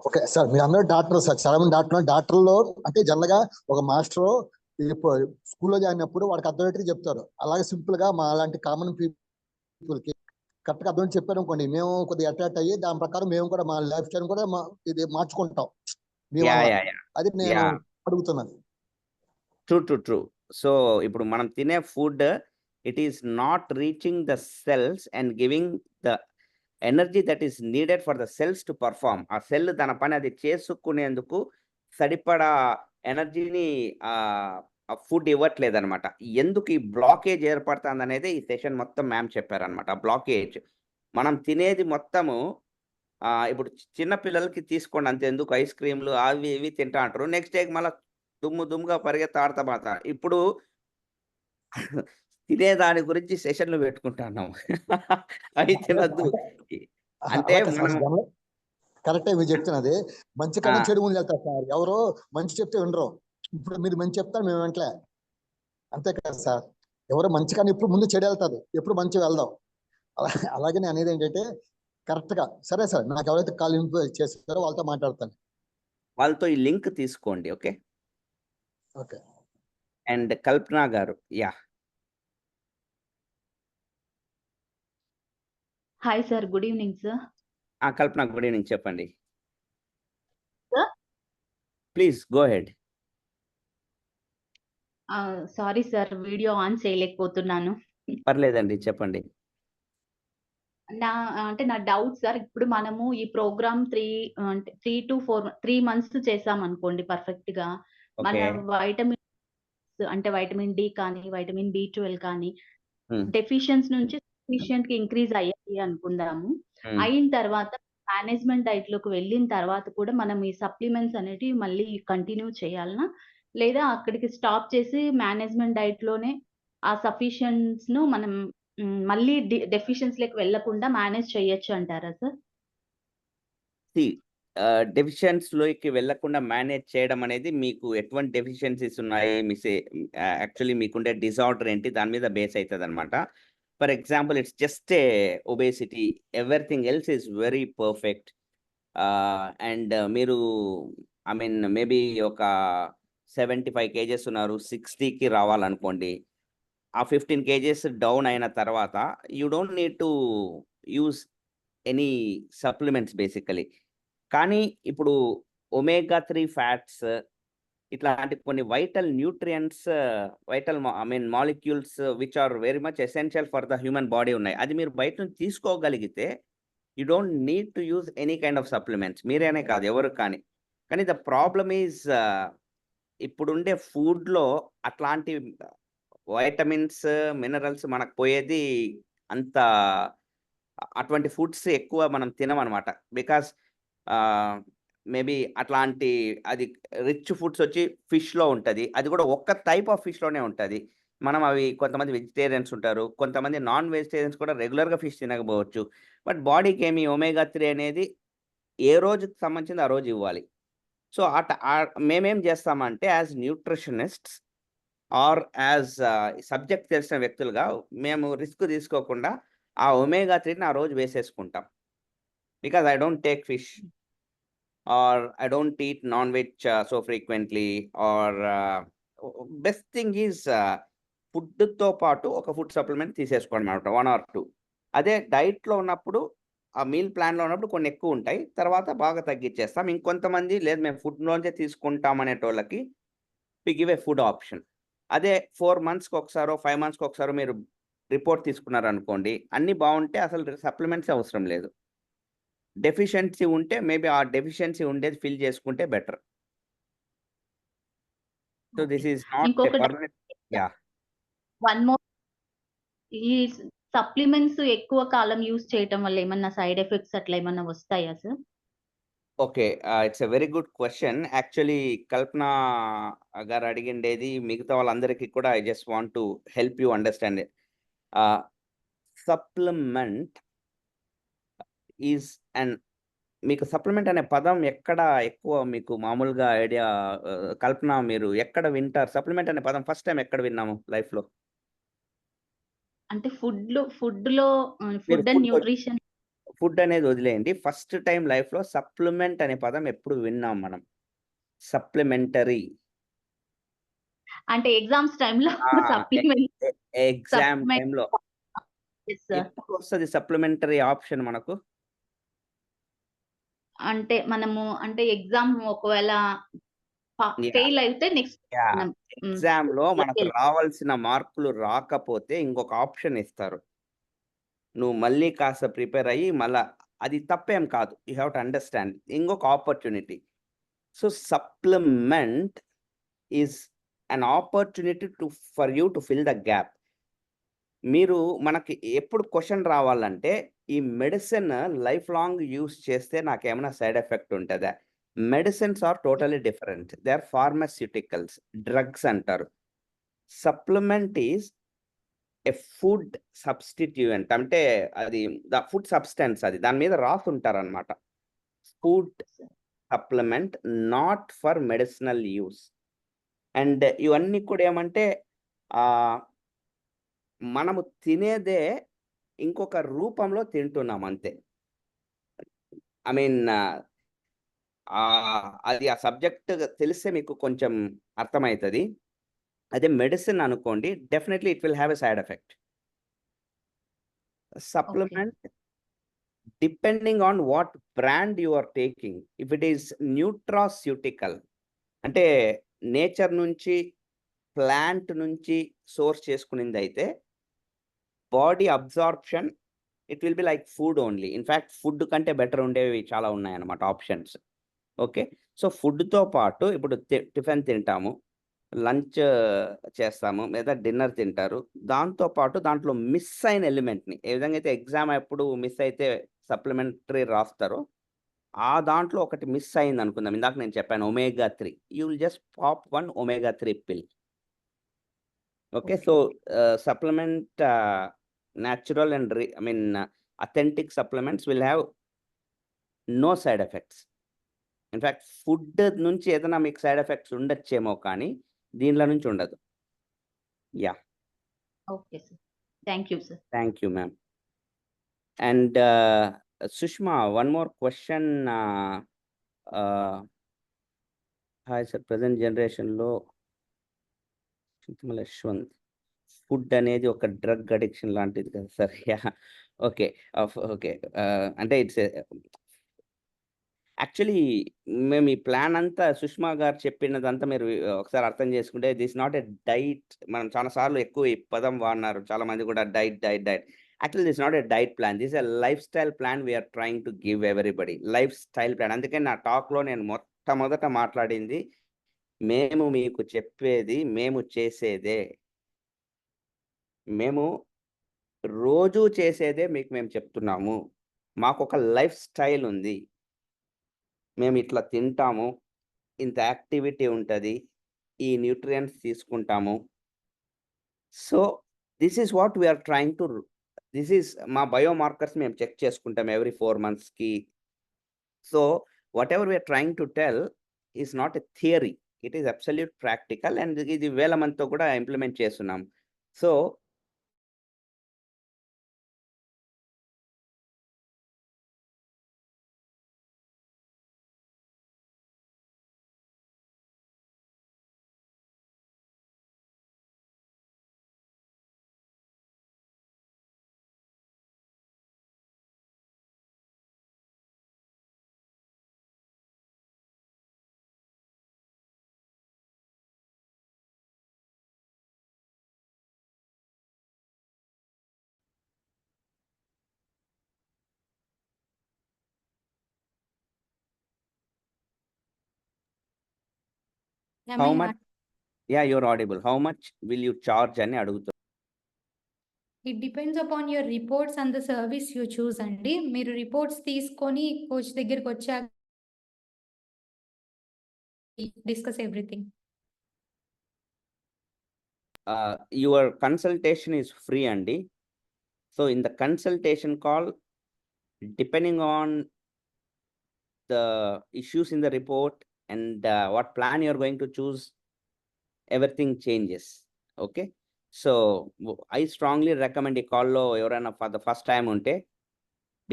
Okay sir, మీరు అందరూ డాక్టర్ సార్, చాలా మంది డాక్టర్లో అంటే జనరల్ గా ఒక మాస్టర్ స్కూల్లో జాయిన్ అయినప్పుడు వాడికి అర్థమయ్యేట్టుగా చెప్తారు. అలాగే సింపుల్ గా మా అలాంటి కామన్ పీపుల్ కి కరెక్ట్ గా అర్థం చెప్పారు అనుకోండి, మేము కొద్దిగా అట్రాక్ట్ అయ్యి దాని ప్రకారం మేము కూడా మా లైఫ్ స్టైల్ కూడా ఇది మార్చుకుంటాం. అది నేను అడుగుతున్నాను. ట్రూ. సో ఇప్పుడు మనం తినే food it is not reaching the cells and giving the energy that is needed for the cells to perform. ఆ సెల్ తన పని అది చేసుకునేందుకు సరిపడా ఎనర్జీని ఫుడ్ ఇవ్వట్లేదు అనమాట. ఎందుకు ఈ బ్లాకేజ్ ఏర్పడుతుంది అనేది ఈ సెషన్ మొత్తం మ్యామ్ చెప్పారనమాట. బ్లాకేజ్ మనం తినేది మొత్తము ఇప్పుడు చిన్న పిల్లలకి తీసుకోండి అంతే, ఎందుకు ఐస్ క్రీమ్లు అవి ఇవి తింటా అంటారు, నెక్స్ట్ డే మళ్ళీ దుమ్ముగా పరిగెత్తాడతామాట. ఇప్పుడు తినే దాని గురించి సెషన్లు పెట్టుకుంటున్నాం. అవి తినద్దు అంటే కరెక్టే మీరు చెప్తున్నది. మంచి కన్నా చెడు ముందు వెళ్తారు సార్. ఎవరో మంచి చెప్తే వినరు. ఇప్పుడు మీరు మంచి చెప్తారు, మేము వెంటలే. అంతే కదా సార్. ఎవరో మంచి కానీ ఇప్పుడు ముందు చెడు వెళ్తారు, ఎప్పుడు మంచి వెళ్దాం. అలాగే నేను అనేది ఏంటంటే కరెక్ట్ గా సరే సార్, నాకు ఎవరైతే కాల్ చేస్తారో వాళ్ళతో మాట్లాడతాను. వాళ్ళతో ఈ లింక్ తీసుకోండి. Okay. Okay. And Kalpana garu, yeah. Hi sir, good evening sir. Kalpana good evening, చెప్పండి. Sir please go ahead. Sorry sir, video on చేయలేకపోతున్నాను. పర్లేదండి, చెప్పండి. నా డౌట్ సార్, ఇప్పుడు మనము ఈ ప్రోగ్రామ్ 3 to 4 months చేసాం అనుకోండి పర్ఫెక్ట్ గా, మన వైటమిన్స్ అంటే వైటమిన్ డి కానీ వైటమిన్ B12 కానీ డెఫిషియన్స్ నుంచి సఫిషియెంట్ గా ఇంక్రీజ్ అయ్యాయి అనుకుందాము. అయిన తర్వాత మేనేజ్మెంట్ డైట్ లోకి వెళ్ళిన తర్వాత కూడా మనం ఈ సప్లిమెంట్స్ అనేటివి మళ్ళీ కంటిన్యూ చేయాలనా, లేదా అక్కడికి స్టాప్ చేసి మేనేజ్మెంట్ డైట్ లోనే ఆ సఫిషియన్స్ ను మనం మళ్ళీ డెఫిషియన్స్ లకి వెళ్ళకుండా మేనేజ్ చేయొచ్చు అంటారా సార్? డెఫిషియన్స్ లోకి వెళ్ళకుండా మేనేజ్ చేయడం అనేది మీకు ఎటువంటి డెఫిషియన్సీస్ ఉన్నాయి, యాక్చువల్లీ మీకుండే డిజార్డర్ ఏంటి, దాని మీద బేస్ అవుతుంది అనమాట. For example it's just a obesity, everything else is very perfect. And మీరు మేబీ ఒక 75 kgs ఉన్నారు, 60కి రావాలనుకోండి. ఆ 15 kgs డౌన్ అయిన తర్వాత you don't need to use any supplements basically. కానీ ఇప్పుడు omega-3 ఫ్యాట్స్ ఇట్లాంటి కొన్ని vital nutrients, vital molecules which are very much essential for the human body ఉన్నాయి. అది మీరు బయట నుంచి తీసుకోగలిగితే you don't need to use any kind of supplements, మీరేనే కాదు ఎవరు కానీ. కానీ ద ప్రాబ్లమ్ ఈజ్ ఇప్పుడుండే ఫుడ్లో అట్లాంటి వైటమిన్స్ మినరల్స్ మనకు పోయేది అంత, అటువంటి ఫుడ్స్ ఎక్కువ మనం తినమన్నమాట. బికాస్ మేబీ అట్లాంటి అది రిచ్ ఫుడ్స్ వచ్చి ఫిష్లో ఉంటుంది, అది కూడా ఒక్క టైప్ ఆఫ్ ఫిష్లోనే ఉంటుంది. మనం అవి కొంతమంది వెజిటేరియన్స్ ఉంటారు, కొంతమంది నాన్ వెజిటేరియన్స్ కూడా రెగ్యులర్గా ఫిష్ తినకపోవచ్చు. బట్ బాడీకి ఏమి omega-3 అనేది ఏ రోజుకి సంబంధించింది ఆ రోజు ఇవ్వాలి. సో మేమేం చేస్తామంటే యాజ్ న్యూట్రిషనిస్ట్స్ ఆర్ యాజ్ సబ్జెక్ట్ తెలిసిన వ్యక్తులుగా మేము రిస్క్ తీసుకోకుండా ఆ ఒమేగా 3ని ఆ రోజు వేసేసుకుంటాం. Because I don't take fish or I don't eat non veg so frequently or best thing is ఫుడ్తో పాటు ఒక ఫుడ్ సప్లిమెంట్ తీసేసుకోవడం అనమాట 1 or 2. అదే డైట్లో ఉన్నప్పుడు ఆ మీల్ ప్లాన్లో ఉన్నప్పుడు కొన్ని ఎక్కువ ఉంటాయి, తర్వాత బాగా తగ్గించేస్తాం. ఇంకొంతమంది లేదు మేము ఫుడ్లోంచే తీసుకుంటాం అనేటోళ్ళకి we give a food option. అదే 4 monthsకి ఒకసారో 5 monthsకి ఒకసారో మీరు రిపోర్ట్ తీసుకున్నారనుకోండి, అన్నీ బాగుంటే అసలు సప్లిమెంట్స్ అవసరం లేదు. డెఫిషియన్సీ ఉంటే మేబీ ఆ డెఫిషియన్సీ ఉండేది ఫిల్ చేసుకుంటే better. So this is not a ఇంకొకటి పర్మనెంట్. యా వన్ మోర్, ఈ సప్లిమెంట్స్ ఎక్కువ కాలం యూజ్ చేయటం వల్ల ఏమన్నా సైడ్ ఎఫెక్ట్స్ అట్లా ఏమన్నా వస్తాయా sir? Okay. It's a very good question. Actually Kalpana గారు అడిగిండేది మిగతా వాళ్ళందరికీ కూడా I just want to help you understand. Supplement is and మీకు సప్లిమెంట్ అనే పదం ఎక్కడ ఎక్కువ మీకు మామూలుగా ఐడియా కల్పన మీరు ఎక్కడ వింటారు? సప్లిమెంట్ అనే పదం ఫస్ట్ టైం ఎక్కడ విన్నాము లైఫ్లో? అంటే ఫుడ్ మీరు అండ్ న్యూట్రిషన్. ఫుడ్ అనేది వదిలేయండి. ఫస్ట్ టైం లైఫ్లో సప్లిమెంట్ అనే పదం ఎప్పుడు విన్నాం మనం? సప్లిమెంటరీ అంటే ఎగ్జామ్స్ టైంలో సప్లిమెంట్. ఎగ్జామ్ టైంలో ఎప్పుడు వస్తుంది సప్లిమెంటరీ ఆప్షన్ మనకు? అంటే మనము అంటే ఎగ్జామ్ ఒకవేళ ఫెయిల్ అయితే నెక్స్ట్ ఎగ్జామ్ లో మనకు రావాల్సిన మార్కులు రాకపోతే ఇంకొక ఆప్షన్ ఇస్తారు. నువ్వు మళ్ళీ కాస్త ప్రిపేర్ అయ్యి మళ్ళా అది తప్పేం కాదు. యూ హ్యావ్ టు అండర్స్టాండ్ ఇంకొక opportunity. So supplement is an opportunity for you to fill the gap. మీరు మనకి ఎప్పుడు క్వశ్చన్ రావాలంటే ఈ మెడిసిన్ లైఫ్ లాంగ్ యూస్ చేస్తే నాకేమైనా సైడ్ ఎఫెక్ట్ ఉంటుందా? Medicines are totally different. They are pharmaceuticals, drugs అంటారు. Supplement is a food substituent, అంటే అది ఫుడ్ సబ్స్టెన్స్, అది దాని మీద రాసుంటారు అనమాట. Food supplement not for medicinal use. And ఇవన్నీ కూడా ఏమంటే మనము తినేదే ఇంకొక రూపంలో తింటున్నాం అంతే. ఐ మీన్ అది ఆ సబ్జెక్ట్ తెలిస్తే మీకు కొంచెం అర్థమవుతుంది. అదే మెడిసిన్ అనుకోండి, definitely it will have a side effect. Supplement depending on what brand you are taking. If it is nutraceutical అంటే నేచర్ నుంచి ప్లాంట్ నుంచి సోర్స్ చేసుకునేది అయితే body absorption it will be like food only. In fact food కంటే better ఉండేవి చాలా ఉన్నాయన్నమాట options. Okay, so ఫుడ్తో పాటు ఇప్పుడు టిఫిన్ తింటాము, లంచ్ చేస్తాము, లేదా డిన్నర్ తింటారు. దాంతోపాటు దాంట్లో మిస్ అయిన ఎలిమెంట్ని ఏ విధంగా అయితే ఎగ్జామ్ ఎప్పుడు మిస్ అయితే సప్లిమెంటరీ రాస్తారో ఆ దాంట్లో ఒకటి మిస్ అయింది అనుకుందాం. ఇందాక నేను చెప్పాను omega 3. You will just pop 1 omega 3 pill. Okay, so supplement natural and authentic supplements will have no side effects. In fact, food నుంచి ఏదైనా మీకు సైడ్ ఎఫెక్ట్స్ ఉండొచ్చేమో కానీ దీనిలో నుంచి ఉండదు. Yeah, okay sir, thank you sir. Thank you ma'am. And Sushma, one more question. Hi sir, present జనరేషన్లో Yashwant, food అనేది ఒక డ్రగ్ అడిక్షన్ లాంటిది కదా సార్? Yeah, okay okay. అంటే ఇట్స్ యాక్చువల్లీ మేము ఈ ప్లాన్ అంతా సుష్మా గారు చెప్పినదంతా మీరు ఒకసారి అర్థం చేసుకుంటే దిస్ నాట్ ఎ డైట్. మనం చాలాసార్లు ఎక్కువ ఈ పదం వాడినారు చాలా మంది కూడా, diet diet diet. Actually this not a diet plan, this a lifestyle plan we're trying to give everybody. Lifestyle plan. అందుకే నా టాక్లో నేను మొట్టమొదట మాట్లాడింది మేము మీకు చెప్పేది మేము చేసేదే, మేము రోజు చేసేదే మీకు మేము చెప్తున్నాము. మాకు ఒక లైఫ్ స్టైల్ ఉంది, మేము ఇట్లా తింటాము, ఇంత యాక్టివిటీ ఉంటుంది, ఈ న్యూట్రియంట్స్ తీసుకుంటాము. So this is what we are trying to, this is మా బయోమార్కర్స్ మేము చెక్ చేసుకుంటాం ఎవ్రీ 4 monthsకి. So whatever we are trying to tell, is not a theory, it is absolute practical. And ఇది వేల మందితో కూడా ఇంప్లిమెంట్ చేస్తున్నాం. So Am how I much, yeah your audible, how much will you charge అని అడుగుతారు. It depends upon your reports and the service you choose అండి. మీరు reports తీసుకొని కోచ్ దగ్గరికి వచ్చాక discuss everything. Your consultation is free, Andy. So in the consultation call, depending on the issues in the report and what plan you're going to choose, everything changes. Okay. So I strongly recommend a call lo evarana for the first time unte,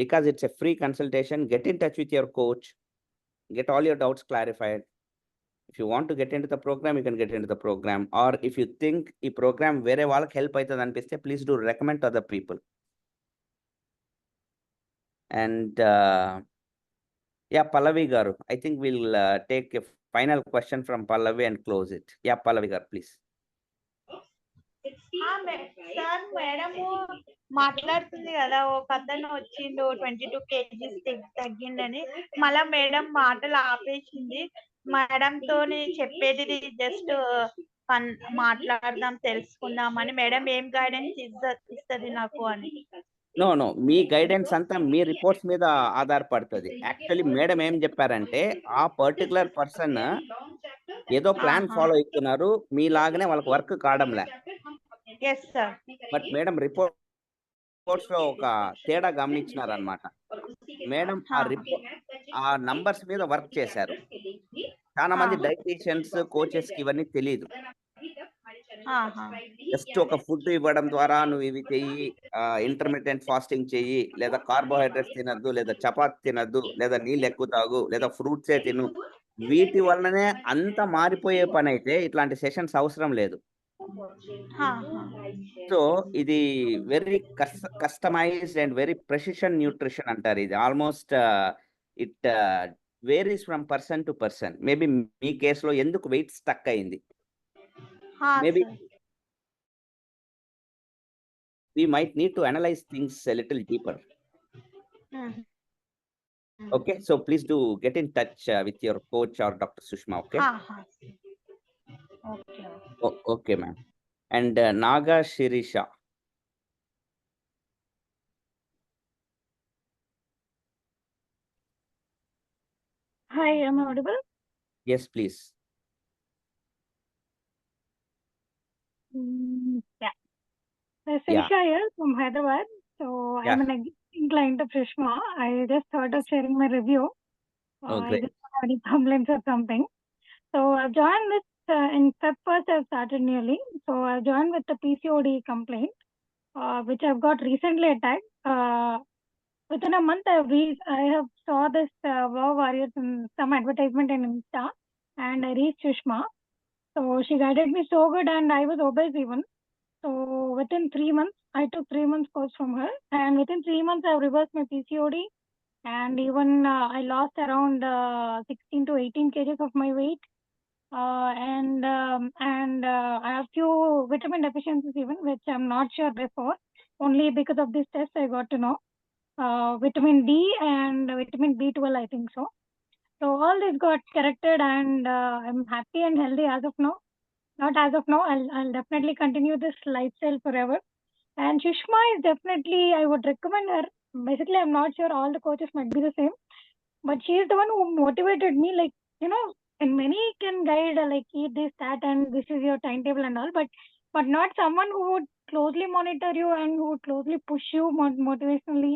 because it's a free consultation. Get in touch with your coach, get all your doubts clarified. If you want to get into the program, you can get into the program. Or if you think ఈ program వేరే వాళ్ళకి help అవుతుంది అనిపిస్తే, please do recommend to other people. And yeah, Pallavi garu, I think we'll take a final question from Pallavi and close it. Yeah, Pallavi garu, please. Sir madam మాట్లాడుతుంది కదా, ఒక అతను వచ్చిండు 22 kgs తగ్గిండని, మళ్ళా మేడం మాటలు ఆపేసింది. మేడం తోని చెప్పేది జస్ట్ మాట్లాడదాం, తెలుసుకుందాం అని. మేడం ఏం గైడెన్స్ ఇస్తుంది నాకు అని. నో మీ గైడెన్స్ అంతా మీ రిపోర్ట్స్ మీద ఆధారపడుతుంది. యాక్చువల్లీ మేడం ఏం చెప్పారంటే, ఆ పర్టికులర్ పర్సన్ ఏదో ప్లాన్ ఫాలో అవుతున్నారు, మీలాగానే వాళ్ళకి వర్క్ కావడంలే. బట్ మేడం రిపోర్ట్స్ లో ఒక తేడా గమనించినారనమాట. మేడం ఆ నంబర్స్ మీద వర్క్ చేశారు. చాలా మంది డైటీషియన్స్, కోచెస్ కి ఇవన్నీ తెలియదు. జస్ట్ ఒక ఫుడ్ ఇవ్వడం ద్వారా నువ్వు ఇవి చెయ్యి, ఇంటర్మీడియట్ ఫాస్టింగ్ చెయ్యి, లేదా కార్బోహైడ్రేట్స్ తినద్దు, లేదా చపాతి తినద్దు, లేదా నీళ్ళు ఎక్కువ తాగు, లేదా ఫ్రూట్సే తిను, వీటి వల్లనే అంత మారిపోయే పని అయితే ఇట్లాంటి సెషన్స్ అవసరం లేదు. సో ఇది very customized and very precision nutrition అంటారు. ఇది almost it varies from person to person. Maybe మీ కేసులో ఎందుకు వెయిట్ స్టక్ అయింది, maybe we might need to analyze things a little deeper. Okay, so please do get in touch with your coach or Dr. Sushma. Okay. Okay, ma'am. And Naga Shirisha. Hi, am I audible? Yes, please. Yeah. Sirisha here from Hyderabad. So I'm an existing client of Sushma. I just thought of sharing my review. Great. I just have any complaints or something. So I've joined this in Feb 1st. I've started nearly. So I've joined with the PCOD complaint, which I've got recently attacked. Within a month, I have saw this Wow Warriors in some advertisement in Insta, and I reached Sushma. So she guided me so good, and I was obese even. So within 3 months, I took 3 months course from her, and within 3 months, I've reversed my PCOD, and even I lost around 16 to 18 kgs of my weight, and I have few vitamin deficiencies even, which I'm not sure before. Only because of this test, I got to know vitamin D and vitamin B12, I think so. So all this got corrected, and I'm happy and healthy as of now. Not as of now. I'll definitely continue this lifestyle forever. And Sushma is definitely, I would recommend her. Basically, I'm not sure all the coaches might be the same, but she is the one who motivated me. Like, you know, and many can guide like eat this, that, and this is your timetable and all, but not someone who would closely monitor you and who would closely push you motivationally.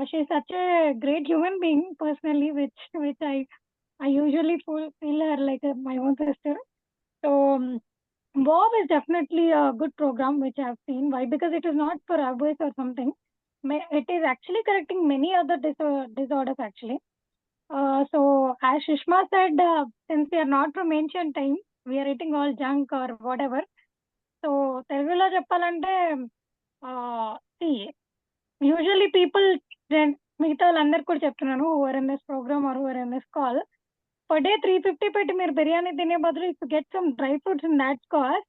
She's such a great human being personally, which I I usually feel her like my own sister. So Bob is definitely a good program which I've seen. Why? Because it is not for boys or something. It is actually correcting many other disorders actually. So as Sushma said, since we are not from ancient times, we are eating all junk or whatever. So తెలుగులో చెప్పాలంటే see, usually people, మిగతా వాళ్ళందరికీ కూడా చెప్తున్నాను, who are in this program or who are in this call, per day 350 పెట్టి మీరు బిర్యానీ తినే బదులు if you get some dry fruits in that cost,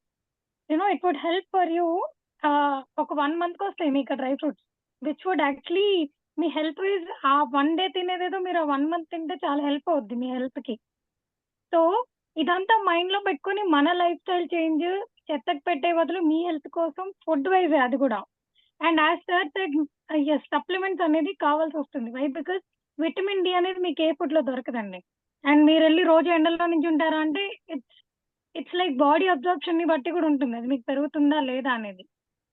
it would help for you. ఒక 1 month కి వస్తాయి మీకు dry fruits, which would actually మీ health wise ఆ 1 day తినేదేదో మీరు 1 month తింటే చాలా హెల్ప్ అవుద్ది మీ హెల్త్ కి. సో ఇదంతా మైండ్ లో పెట్టుకొని మన లైఫ్ స్టైల్ చేంజ్, చెత్తకు పెట్టే బదులు మీ హెల్త్ కోసం ఫుడ్ వైజ్ అది కూడా. And as sir said, supplements అనేది కావాల్సి వస్తుంది. వై? బికాస్ విటమిన్ డి అనేది మీకు ఏ ఫుడ్ లో దొరకదండి. అండ్ మీరు వెళ్ళి రోజు ఎండల్లో నుంచి ఉంటారా అంటే ఇట్స్ లైక్ బాడీ అబ్జార్ప్షన్ ని బట్టి కూడా ఉంటుంది, అది మీకు పెరుగుతుందా లేదా అనేది.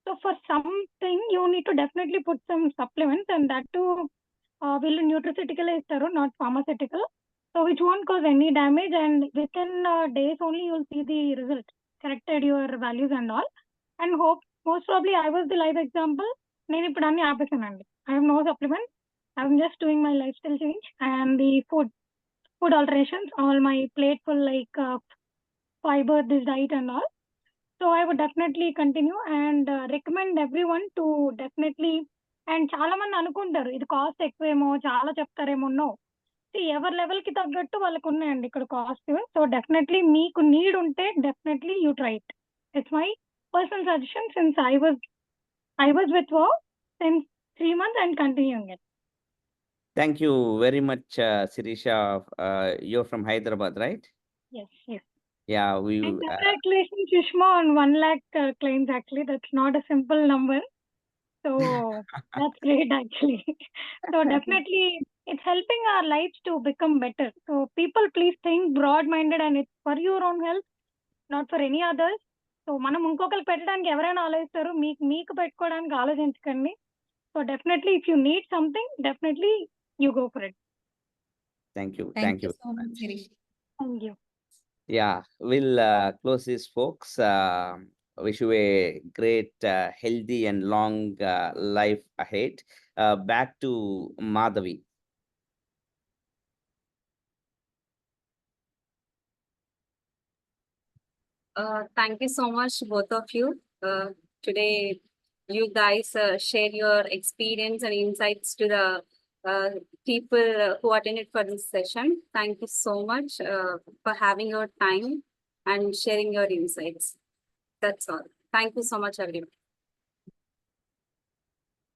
So for something you need to definitely put some supplements, and that too వీళ్ళు న్యూట్రిసిటికల్ ఇస్తారు, not pharmaceutical. So which won't cause any damage, and within days only you will see the result, corrected your values and all. And hope most probably I was the live example. నేను ఇప్పుడు అన్ని ఆపేసానండి. I have no supplement, I'm just doing my lifestyle change and the food alterations, all my plate full like fiber, this diet and all. So I would definitely continue and recommend everyone to definitely. And చాలా మంది అనుకుంటారు ఇది cost ఎక్కువేమో, చాలా చెప్తారేమో. No, ఎవరి level కి తగ్గట్టు వాళ్ళకు ఉన్నాయండి ఇక్కడ కాస్ట్. సో డెఫినెట్లీ మీకు నీడ్ ఉంటే definitely you try it. It's my personal suggestion since I was with her since 3 months and continuing it. Thank you very much, Sirisha. You're from Hyderabad, right? Yes. Yeah, we. And congratulations, Sushma, on 1 lakh claims. Actually, that's not a simple number. So that's great, actually. So definitely, it's helping our lives to become better. So people, please think broad-minded, and it's for your own health, not for any others. So మనం ఇంకొకరికి పెట్టడానికి ఎవరైనా ఆలోచిస్తారు, మీకు పెట్టుకోవడానికి ఆలోచించకండి. So definitely, if you need something, definitely you go for it. Thank you. Thank you so much, Sirish. Thank you. Yeah, we'll close this, folks. Wish you a great, healthy and long life ahead. Back to Madhavi. Thank you so much, both of you. Today, you guys share your experience and insights to the people who attended for this session. Thank you so much for having your time and sharing your insights. That's all. Thank you so much, everyone.